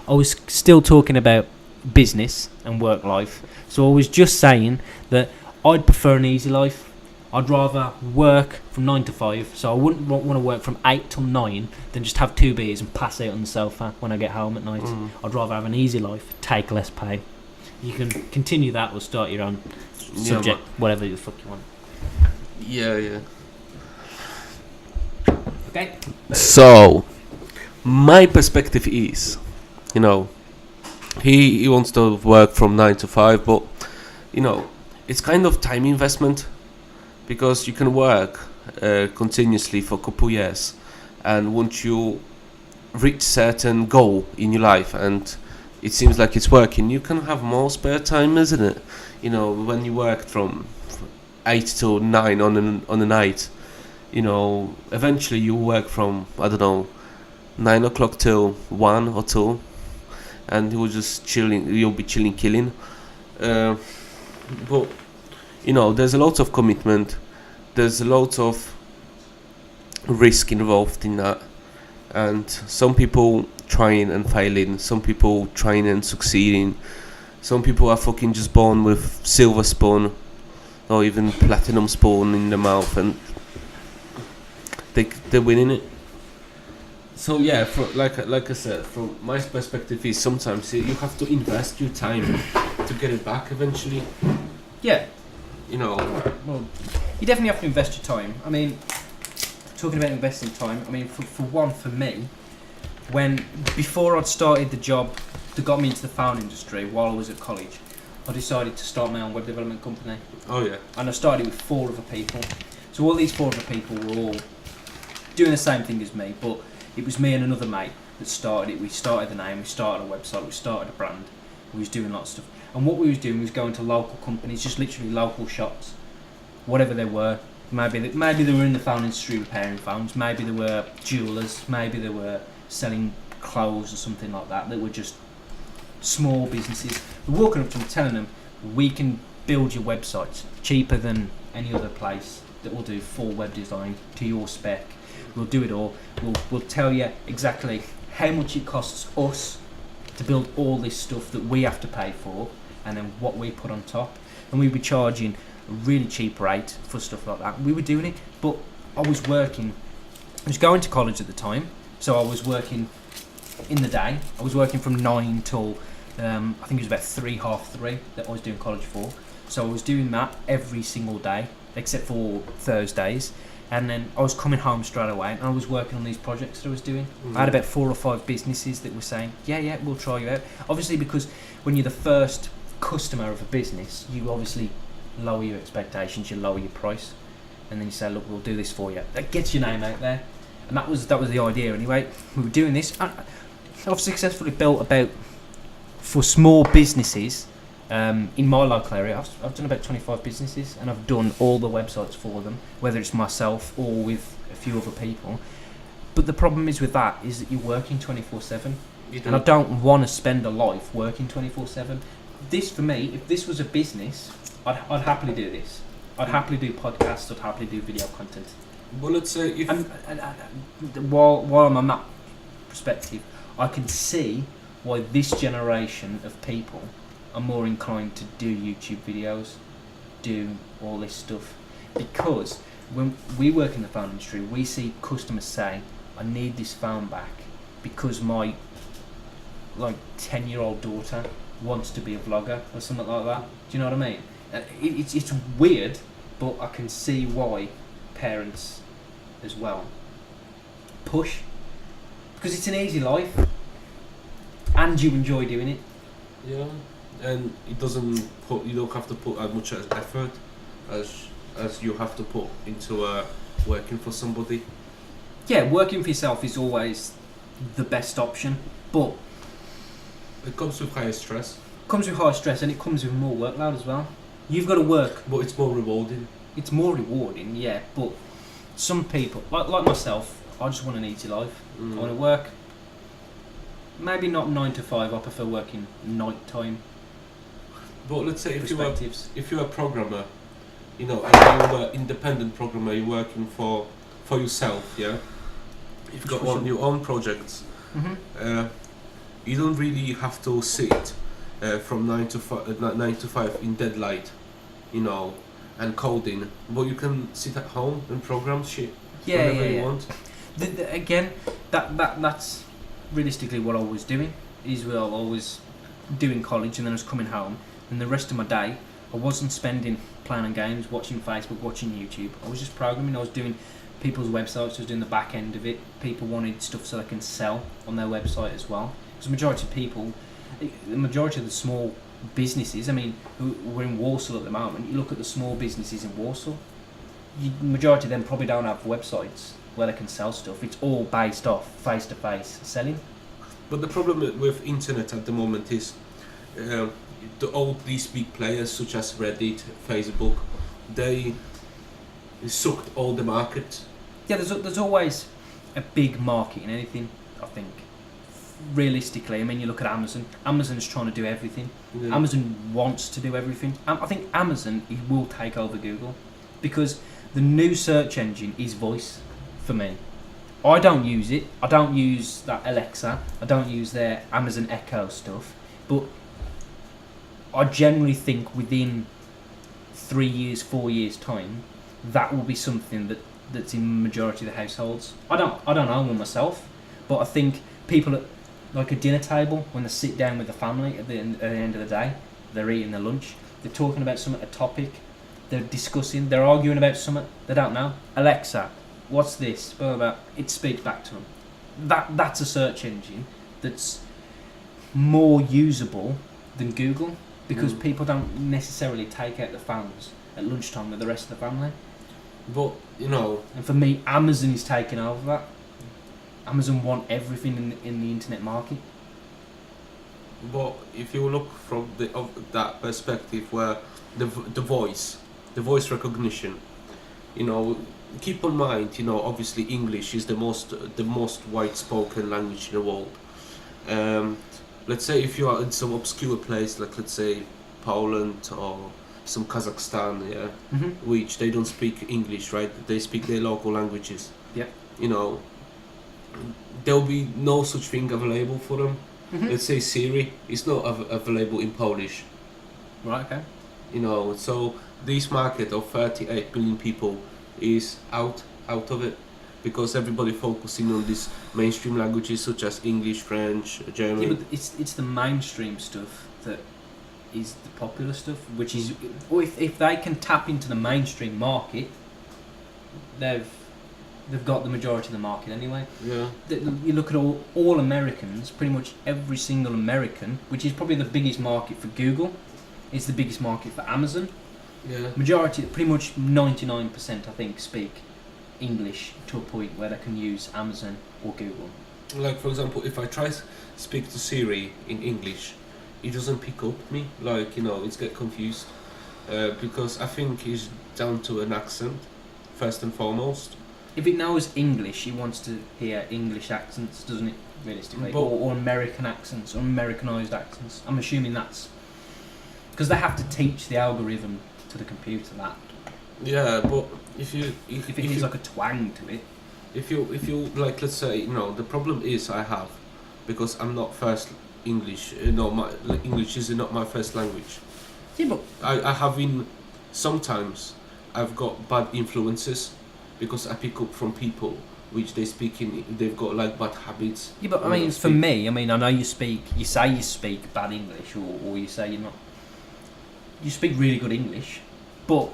I was still talking about business and work life, so I was just saying that I'd prefer an easy life. I'd rather work from 9 to 5, so I wouldn't want to work from 8 till 9 than just have 2 beers and pass out on the sofa when I get home at night. I'd rather have an easy life, take less pay. You can continue that or start your own subject, whatever the fuck you want. Yeah. Okay? So, my perspective is, he wants to work from 9 to 5, but, it's kind of time investment, because you can work continuously for a couple years, and once you reach certain goal in your life and it seems like it's working, you can have more spare time, isn't it? When you work from 8 to 9 on a night, eventually you work from, 9 o'clock till 1 or 2, and you'll be chilling, killing. But, there's a lot of commitment, there's a lot of risk involved in that, and some people trying and failing, some people trying and succeeding, some people are fucking just born with silver spoon or even platinum spoon in the mouth, and they're winning it. So yeah, like I said, from my perspective is sometimes you have to invest your time to get it back eventually. Yeah. You know. Well, you definitely have to invest your time. I mean, talking about investing time, I mean, for me, before I'd started the job that got me into the phone industry while I was at college, I decided to start my own web development company. Oh yeah. And I started with 4 other people. So all these 4 other people were all doing the same thing as me, but it was me and another mate that started it. We started the name, we started a website, we started a brand, we was doing lots of stuff. And what we was doing was going to local companies, just literally local shops, whatever they were. Maybe they were in the phone industry repairing phones, maybe they were jewellers, maybe they were selling clothes or something like that, that were just small businesses. We're walking up to them telling them, we can build your websites cheaper than any other place that will do full web design to your spec. We'll do it all. We'll tell you exactly how much it costs us to build all this stuff that we have to pay for, and then what we put on top. And we'd be charging a really cheap rate for stuff like that. We were doing it, but I was going to college at the time, so I was working in the day. I was working from 9 till I think it was about 3, half 3 that I was doing college for. So I was doing that every single day except for Thursdays, and then I was coming home straight away and I was working on these projects that I was doing. I had about 4 or 5 businesses that were saying, yeah, we'll try you out. Obviously, because when you're the first customer of a business, you obviously lower your expectations, you lower your price, and then you say, look, we'll do this for you. That gets your name out there, and that was the idea anyway. We were doing this. I've successfully built about, for small businesses in my local area, I've done about 25 businesses, and I've done all the websites for them, whether it's myself or with a few other people. But the problem is with that is that you're working 24/7, and I don't want to spend a life working 24/7. This, for me, if this was a business, I'd happily do this. I'd happily do podcasts. I'd happily do video content. Well, let's say if And while I'm on that perspective, I can see why this generation of people are more inclined to do YouTube videos, do all this stuff, because when we work in the phone industry, we see customers say, I need this phone back because my 10-year-old daughter wants to be a vlogger or something like that. Do you know what I mean? It's weird, but I can see why parents as well push, because it's an easy life and you enjoy doing it. Yeah, and it doesn't put, you don't have to put as much effort as you have to put into working for somebody. Yeah, working for yourself is always the best option, but it comes with higher stress. Comes with higher stress, and it comes with more workload as well. You've got to work, but it's more rewarding. It's more rewarding, yeah. But some people, like myself, I just want an easy life. I want to work. Maybe not 9 to 5. I prefer working night time. But let's say if you're a programmer, you know, and you're an independent programmer, you're working for yourself, yeah. You've got your own projects. Mm-hmm. You don't really have to sit from 9 to 5 in deadlight, you know, and coding. But you can sit at home and program shit whenever you want. Again, that's realistically what I was doing. I was doing college, and then I was coming home, and the rest of my day I wasn't spending playing on games, watching Facebook, watching YouTube. I was just programming. I was doing people's websites. I was doing the back end of it. People wanted stuff so they can sell on their website as well. Because the majority of the small businesses, I mean, we're in Warsaw at the moment. You look at the small businesses in Warsaw, the majority of them probably don't have websites where they can sell stuff. It's all based off face-to-face selling. But the problem with internet at the moment is all these big players such as Reddit, Facebook, they sucked all the market. Yeah, there's always a big market in anything, I think. Realistically, I mean, you look at Amazon. Amazon's trying to do everything. Yeah. Amazon wants to do everything. I think Amazon will take over Google, because the new search engine is voice for me. I don't use it. I don't use that Alexa. I don't use their Amazon Echo stuff. But I generally think within 3 years, 4 years time, that will be something that that's in majority of the households. I don't own one myself, but I think people at like a dinner table when they sit down with the family at the end of the day, they're eating their lunch, they're talking about something, a topic, they're discussing, they're arguing about something they don't know. Alexa, what's this? Blah, blah, blah. It speaks back to them. That's a search engine that's more usable than Google, because people don't necessarily take out the phones at lunchtime with the rest of the family. But you know, And for me, Amazon is taking over that. Amazon want everything in the internet market. but if you look from that perspective, where the voice recognition, you know, keep in mind, you know, obviously English is the most wide spoken language in the world. Let's say if you are in some obscure place, like let's say Poland or some Kazakhstan, yeah, which they don't speak English, right? They speak their local languages. Yeah. You know, there will be no such thing available for them. Let's say Siri is not available in Polish. Right, okay. You know, so this market of 38 million people is out of it, because everybody focusing on these mainstream languages such as English, French, German. Yeah, but it's the mainstream stuff that is the popular stuff, which is, or if they can tap into the mainstream market, they've got the majority of the market anyway. Yeah. You look at all Americans, pretty much every single American, which is probably the biggest market for Google, it's the biggest market for Amazon. Yeah. Majority, pretty much 99%, I think, speak English to a point where they can use Amazon or Google. Like for example, if I try speak to Siri in English, it doesn't pick up me. Like, you know, it's get confused, because I think it's down to an accent first and foremost. If it knows English, it wants to hear English accents, doesn't it? Realistically, But- or American accents, or Americanized accents. I'm assuming that's because they have to teach the algorithm to the computer that. Yeah, but if If it is like a twang to it. if you like, let's say, you know, the problem is I have, because I'm not first English. No, my English is not my first language. Yeah, but I have been, sometimes I've got bad influences because I pick up from people which they've got like bad habits. yeah, but I when mean, they for speak. me, I mean, I know you say you speak bad English, or you say you're not. You speak really good English, but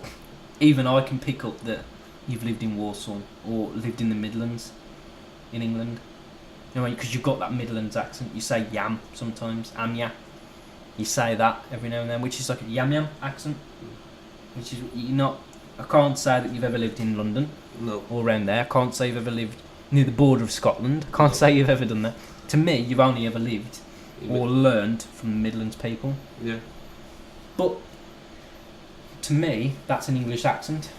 even I can pick up that you've lived in Warsaw or lived in the Midlands in England. You know, because you've got that Midlands accent. You say yam sometimes, amya. You say that every now and then, which is like a yam accent. Which is, you're not. I can't say that you've ever lived in London No. or around there. I can't say you've ever lived near the border of Scotland. I can't say you've ever done that. To me, you've only ever lived or learned from the Midlands people. Yeah. But to me, that's an English accent.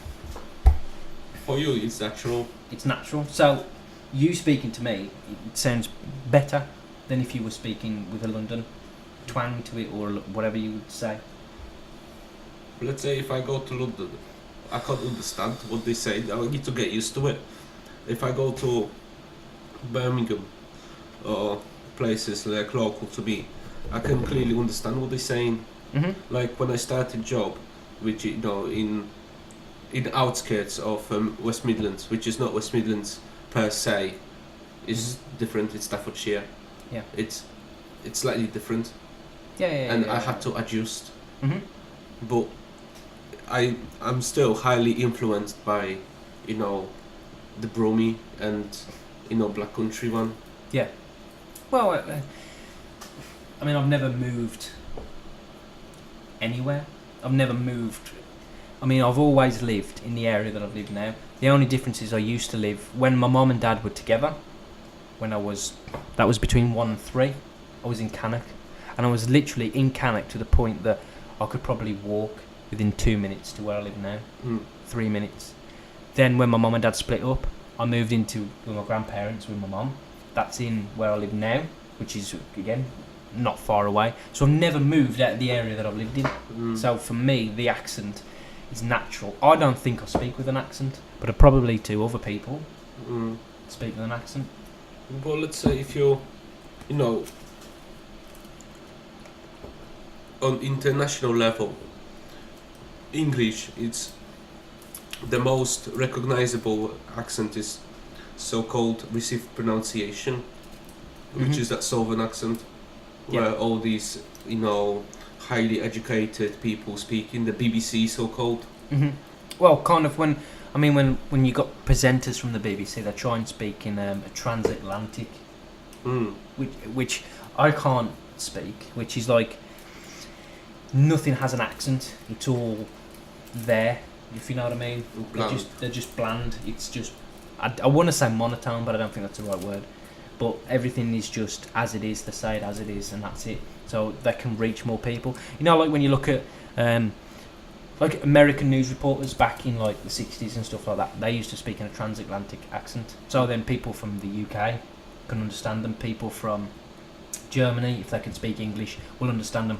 For you, it's natural. It's natural. So you speaking to me, it sounds better than if you were speaking with a London twang to it, or whatever you would say. Let's say if I go to London, I can't understand what they say. I need to get used to it. If I go to Birmingham or places like local to me, I can clearly understand what they're saying. Mm-hmm. Like when I started job, which, you know, in the outskirts of West Midlands, which is not West Midlands per se, is different. It's Staffordshire. Yeah. It's slightly different, Yeah. and I had to adjust. Mm-hmm. But I'm still highly influenced by, you know, the Brummy and, you know, Black Country one. Yeah. Well, I mean, I've never moved anywhere. I've never moved. I mean, I've always lived in the area that I've lived now. The only difference is I used to live when my mum and dad were together. That was between 1 and 3. I was in Cannock, and I was literally in Cannock to the point that I could probably walk within 2 minutes to where I live now. 3 minutes. Then when my mum and dad split up, I moved into with my grandparents with my mum. That's in where I live now, which is again not far away. So I've never moved out of the area that I've lived in. So for me, the accent is natural. I don't think I speak with an accent, but I probably to other people speak with an accent. Well, let's say if you're, you know, on international level, English, it's the most recognizable accent is so-called received pronunciation, which Mhm. is that southern accent, Yeah. where all these, highly educated people speak in the BBC, so-called. Well, kind of when you got presenters from the BBC, they try and speak in a transatlantic, Mm. which I can't speak, which is like nothing has an accent. It's all there, if you know what I mean. Bland. They're just bland. It's just I want to say monotone, but I don't think that's the right word. But everything is just as it is. They say it as it is, and that's it. So they can reach more people. You know, like when you look at like American news reporters back in like the 60s and stuff like that, they used to speak in a transatlantic accent. So then people from the UK can understand them. People from Germany, if they can speak English, will understand them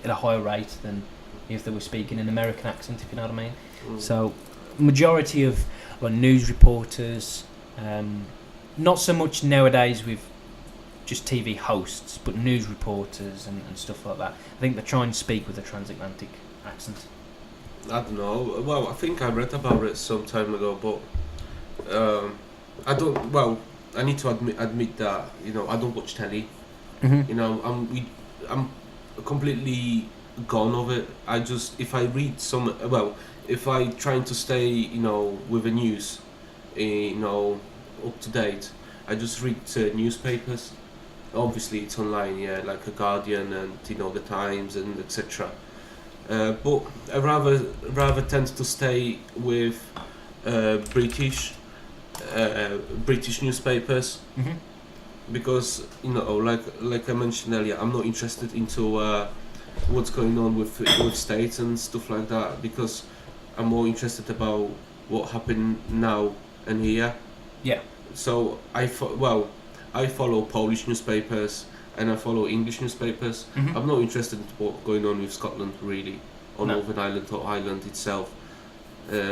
at a higher rate than if they were speaking an American accent, if you know what I mean. Mm. So majority of like news reporters, not so much nowadays with just TV hosts, but news reporters and stuff like that. I think they try and speak with a transatlantic accent. I don't know. Well, I think I read about it some time ago, but I don't. Well, I need to admit that I don't watch telly. Mm-hmm. I'm completely gone of it. I just if I read if I trying to stay with the news, up to date, I just read newspapers. Obviously, it's online, yeah, like a Guardian and the Times and etc. But I rather tend to stay with British newspapers. Mm-hmm. Because like I mentioned earlier, I'm not interested into what's going on with states and stuff like that, because I'm more interested about what happened now and here. Yeah. So I follow Polish newspapers and I follow English newspapers. Mhm. I'm not interested in what's going on with Scotland really, or No. Northern Ireland or Ireland itself,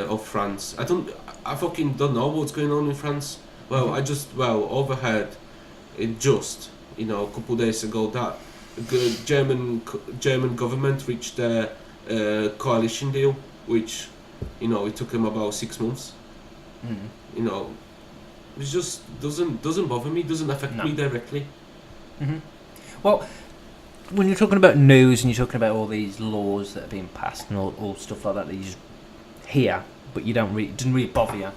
or France. I fucking don't know what's going on in France. Well, I just overheard it just a couple of days ago that the German government reached a coalition deal, which it took them about 6 months. Mm-hmm. It just doesn't bother me, doesn't affect No. me directly. Mm-hmm. Well, when you're talking about news and you're talking about all these laws that are being passed and all stuff like that you just hear, but it doesn't really bother you.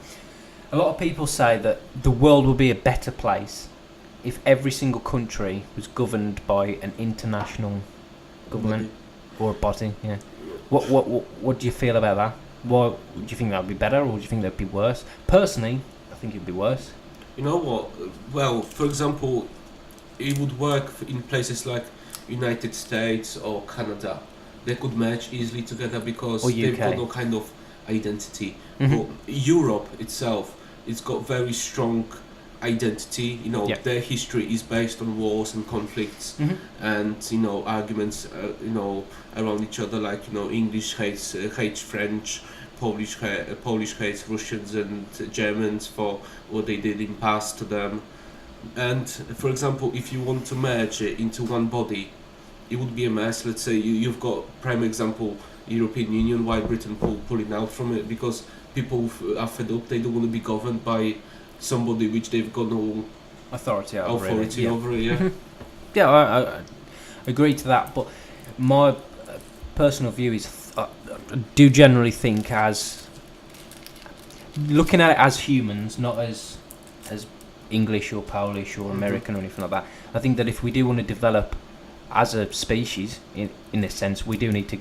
A lot of people say that the world will be a better place if every single country was governed by an international government or a body. Yeah. What do you feel about that? Do you think that would be better, or do you think that would be worse? Personally, I think it would be worse. You know what? Well, for example, it would work in places like United States or Canada. They could merge easily together because Or they've got UK. no kind of identity. Mhm. But Europe itself, it's got very strong identity. Yeah. Their history is based on wars and conflicts Mhm. and arguments around each other, like English hates French, Polish hates Russians and Germans for what they did in past to them. And for example, if you want to merge it into one body, it would be a mess. Let's say you've got prime example European Union, why Britain pulling out from it, because people are fed up. They don't want to be governed by somebody which they've got no Authority over it. authority Yeah. over it. Yeah. Yeah, I agree to that, but my personal view is I do generally think as looking at it as humans, not as English or Polish or American or anything like that. I think that if we do want to develop as a species, in this sense, we do need to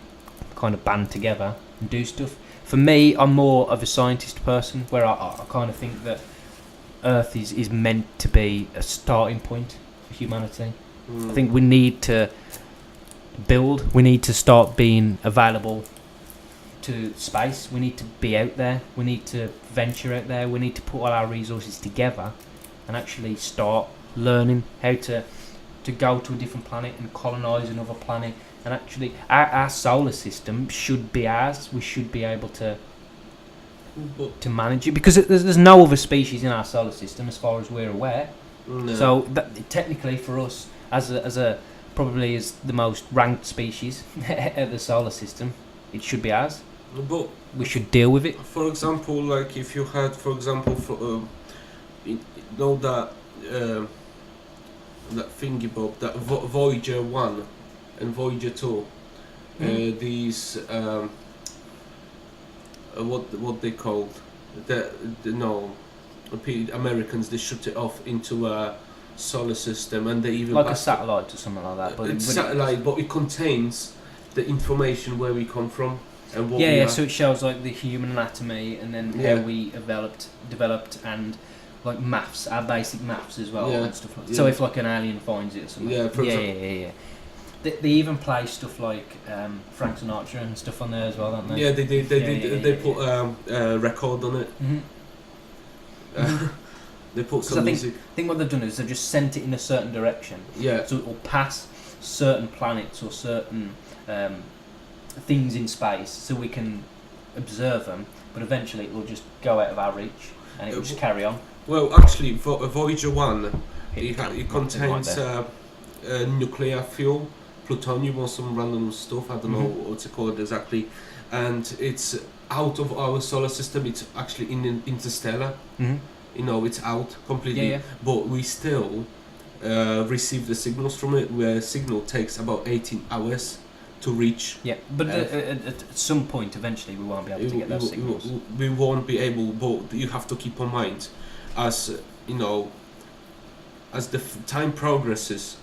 kind of band together and do stuff. For me, I'm more of a scientist person, where I kind of think that Earth is meant to be a starting point for humanity. I think we need to build. We need to start being available to space. We need to be out there. We need to venture out there. We need to put all our resources together and actually start learning how to go to a different planet and colonize another planet. And actually, our solar system should be ours. We should be able to manage it, because there's no other species in our solar system as far as we're aware. No. So technically, for us, as a probably is the most ranked species of the solar system, it should be ours. But we should deal with it. for example, like if you had, for example, that thingy bob, that Voyager 1 and Voyager 2, these what they called the Americans, they shoot it off into a solar system, and they even Like a satellite or something like that. But it's satellite, but it contains the information where we come from and what we yeah, are. so it shows like the human anatomy and then Yeah. how we developed and like maths, our basic maths as well Yeah. and stuff like that. Yeah. So if like an alien finds it or something. Yeah, for example. yeah. They even play stuff like Frank Sinatra and stuff on there as well, don't they? Yeah, they Yeah. put a record on it. Mm-hmm. They put 'Cause some I music. think what they've done is they've just sent it in a certain direction, Yeah, so it will pass certain planets or certain things in space, so we can observe them. But eventually, it will just go out of our reach, and it will just carry on. well, actually, Voyager 1, it Right contains there. nuclear fuel, plutonium or some random stuff. I don't know what's it called exactly, and it's out of our solar system. It's actually in interstellar. Mm-hmm. You know, it's out completely. Yeah. But we still receive the signals from it, where signal takes about 18 hours to reach. Yeah, but at some point, eventually, we won't be able to get those signals. We won't be able, but you have to keep in mind, as you know, as the time progresses,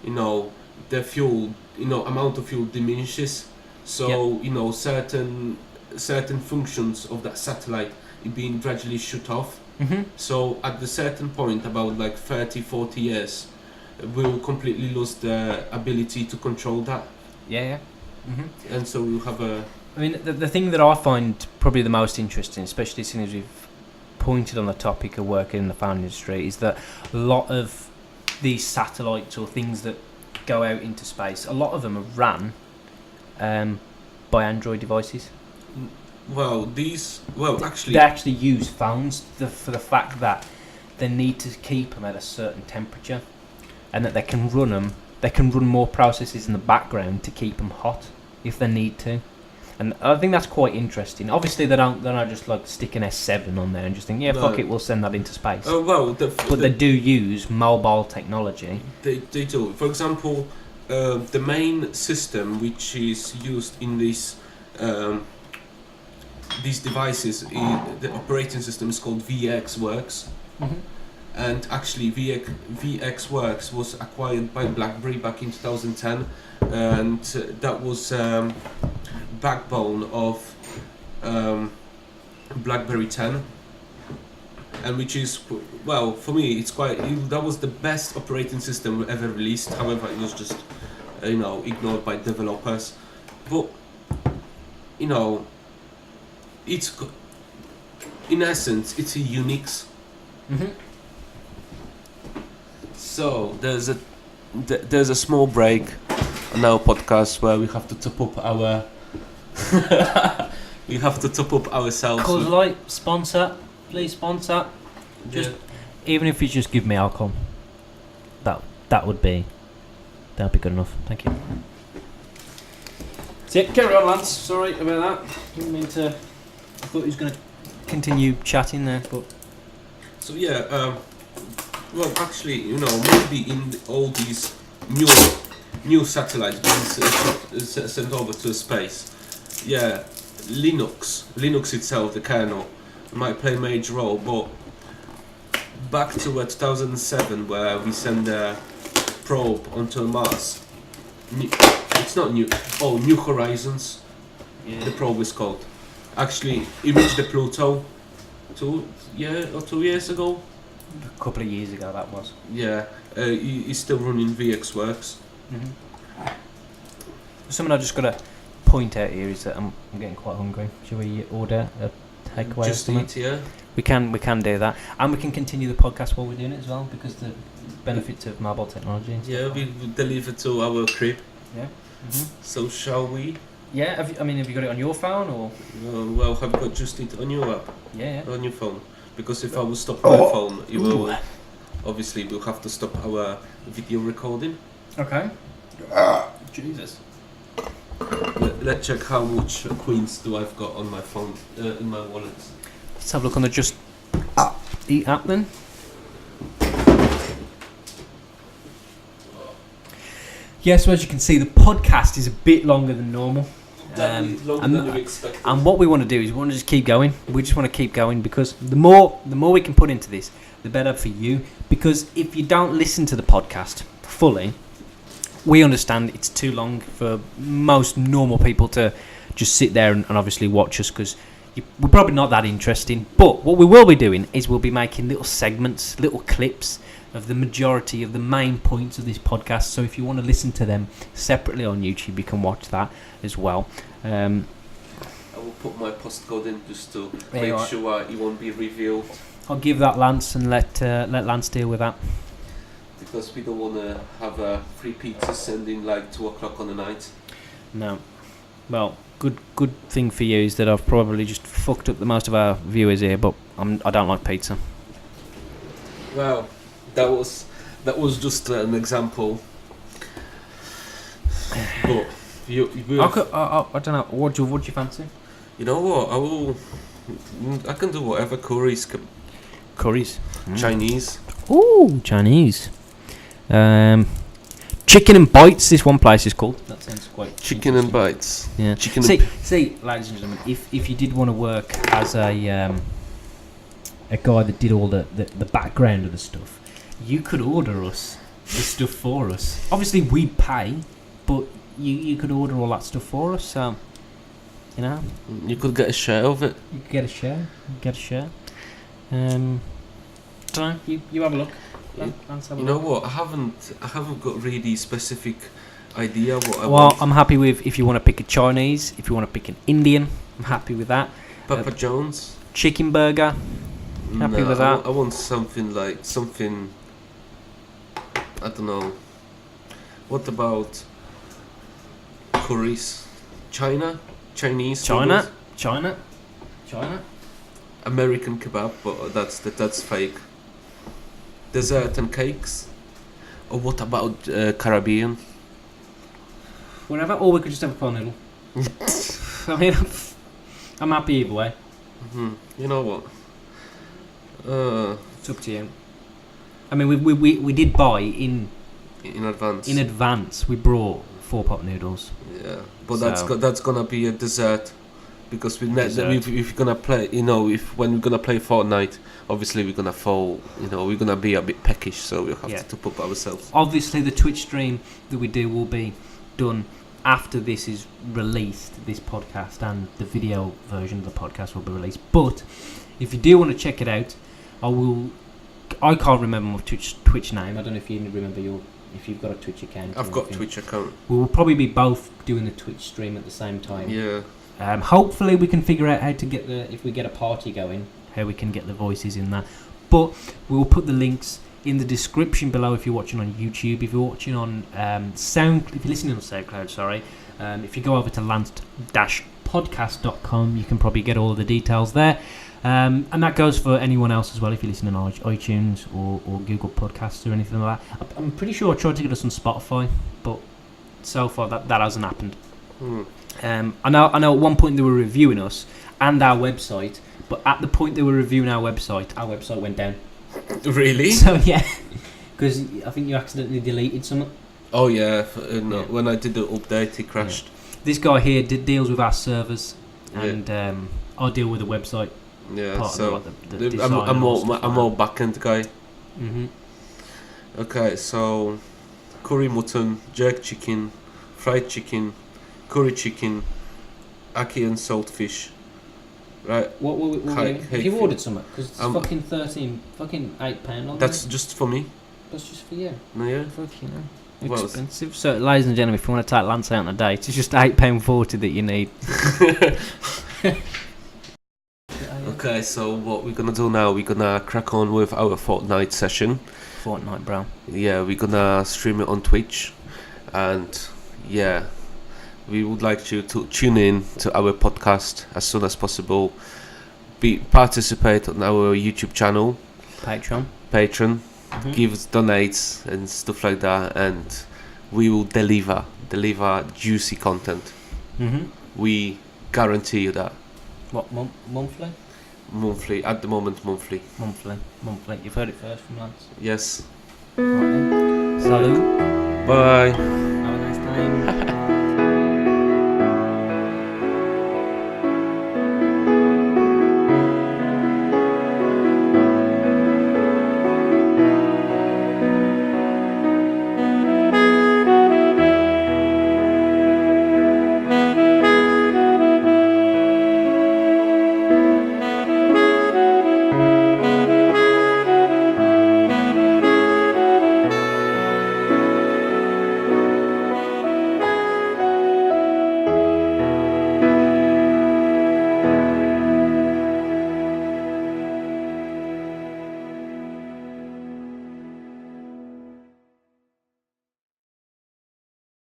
you know, the fuel, amount of fuel diminishes. So certain functions of that satellite are being gradually shut off. Mm-hmm. So at the certain point, about like 30-40 years, we'll completely lose the ability to control that. Yeah. Mm-hmm. And so we'll have a... I mean, the thing that I find probably the most interesting, especially since we've pointed on the topic of working in the phone industry, is that a lot of these satellites or things that go out into space, a lot of them are ran by Android devices. actually... They actually use phones for the fact that they need to keep them at a certain temperature, and that they can run them. They can run more processes in the background to keep them hot if they need to, and I think that's quite interesting. Obviously, they don't just like stick an S7 on there and just think, fuck it, we'll send that into space. But they do use mobile technology. They do. For example, the main system which is used in these devices, the operating system is called VxWorks. Mm-hmm. And actually VxWorks was acquired by BlackBerry back in 2010, and that was backbone of BlackBerry 10, and which is, for me, that was the best operating system ever released. However, it was just ignored by developers. But it's, in essence, it's a Unix. Mm-hmm. So there's a small break on our podcast where we have to top up our ourselves. Coors Light sponsor, please sponsor. Even if you just give me alcohol, that'd be good enough. Thank you. So carry on, Lance. Sorry about that. Didn't mean to. I thought he was going to continue chatting there, but so actually, maybe in all these new satellites being sent over to space, Linux itself, the kernel, might play a major role. But back to 2007, where we send a probe onto Mars. It's not new. New Horizons. yeah. The probe is called. Actually, it reached the Pluto 2 years ago. A couple of years ago that was. Yeah, he's still running VxWorks. Mm-hmm. Something I just got to point out here is that I'm getting quite hungry. Shall we order a takeaway? Just or something? eat, yeah. We can do that, and we can continue the podcast while we're doing it as well, because the benefits of mobile technology. And Yeah, stuff we deliver to our crib. Yeah. Mm-hmm. So shall we? Yeah. Have you got it on your phone or? Have you got Just Eat on your app, Yeah. on your phone? Because if I will stop my phone, you will. Obviously, we'll have to stop our video recording. Okay. Jesus. let's check how much coins do I've got on my phone in my wallet. Let's have a look on the Just Eat app then. Yes, so as you can see, the podcast is a bit longer than normal. Longer than you expected. And what we want to do is we want to just keep going. We just want to keep going because the more we can put into this, the better for you. Because if you don't listen to the podcast fully, we understand it's too long for most normal people to just sit there and obviously watch us because we're probably not that interesting. But what we will be doing is we'll be making little segments, little clips of the majority of the main points of this podcast. So if you want to listen to them separately on YouTube, you can watch that as well. I will put my postcode in just to There make you are. sure it won't be revealed, I'll give that Lance and let Lance deal with that. because we don't want to have free pizzas sending like 2 o'clock on the night. No. Well, good thing for you is that I've probably just fucked up the most of our viewers here, but I don't like pizza. Well, that was just an example. But you I don't know. What do you fancy? you know what? I can do whatever. Curries, Curries. Chinese. Ooh, Chinese. Chicken and Bites. This one place is called. That sounds quite Chicken and interesting. bites. Yeah. Chicken See, ladies and gentlemen, if you did want to work as a guy that did all the background of the stuff, you could order us the stuff for us. Obviously, we'd pay, but you could order all that stuff for us. So, you know, You could get a share of it. you could get a share. Don't know. You have a look. Let's have a You know look. what? I haven't got really specific idea what I Well, want. I'm happy with if you want to pick a Chinese, if you want to pick an Indian, I'm happy with that. Papa John's. Chicken burger. Happy with that? I want something like something. I don't know. What about curries? Chinese. China. American kebab, but that's fake. Dessert and cakes. Or what about Caribbean? Whatever, or we could just have a prawn noodle. I mean, I'm happy either way. You know what? It's up to you. I mean, we did buy in advance. In advance, we brought 4-pot noodles. Yeah, but So- that's gonna be a dessert, because Dessert. if you're gonna play, when we're gonna play Fortnite, obviously we're gonna fall. We're gonna be a bit peckish, so we'll have Yeah. to top up ourselves. Obviously, the Twitch stream that we do will be done after this is released, this podcast, and the video version of the podcast will be released. But if you do want to check it out, I can't remember my Twitch name. I don't know if you remember if you've got a Twitch account. I've or got anything. Twitch account. We will probably be both doing the Twitch stream at the same time. Yeah. Hopefully we can figure out how to get if we get a party going, how we can get the voices in that. But we will put the links in the description below if you're watching on YouTube. If you're watching on if you're listening on SoundCloud, sorry. If you go over to lance-podcast.com, you can probably get all of the details there. And that goes for anyone else as well if you're listening on iTunes or Google Podcasts or anything like that. I'm pretty sure I tried to get us on Spotify, but so far that hasn't happened. I know at one point they were reviewing us and our website, but at the point they were reviewing our website went down. Really? So yeah, because I think you accidentally deleted something. Oh yeah. Yeah. When I did the update, it crashed. This guy here deals with our servers, and I deal with the website. Yeah. Part So of the design I'm and all more stuff I'm like more back-end guy. Mhm. Okay, so curry mutton, jerk chicken, fried chicken, curry chicken, ackee and saltfish. Right. What Cake, have you cake. ordered something? Because it's Um, fucking £8 on That's there. just for me. That's just for you. No, yeah. Fucking hell. Well, Expensive. So, ladies and gentlemen, if you want to take Lance out on a date, it's just £8.40 that you need. Okay, so what we're gonna do now? We're gonna crack on with our Fortnite session. Fortnite, bro. Yeah, we're gonna stream it on Twitch, and yeah, we would like you to tune in to our podcast as soon as possible. Participate on our YouTube channel, Patreon. Patreon, Mhm. give us donates and stuff like that, and we will deliver juicy content. Mhm. we guarantee you that. What monthly? Monthly, at the moment, monthly. Monthly. You've heard it first from Lance. Yes. Right then. Salut. Bye. Have a nice time.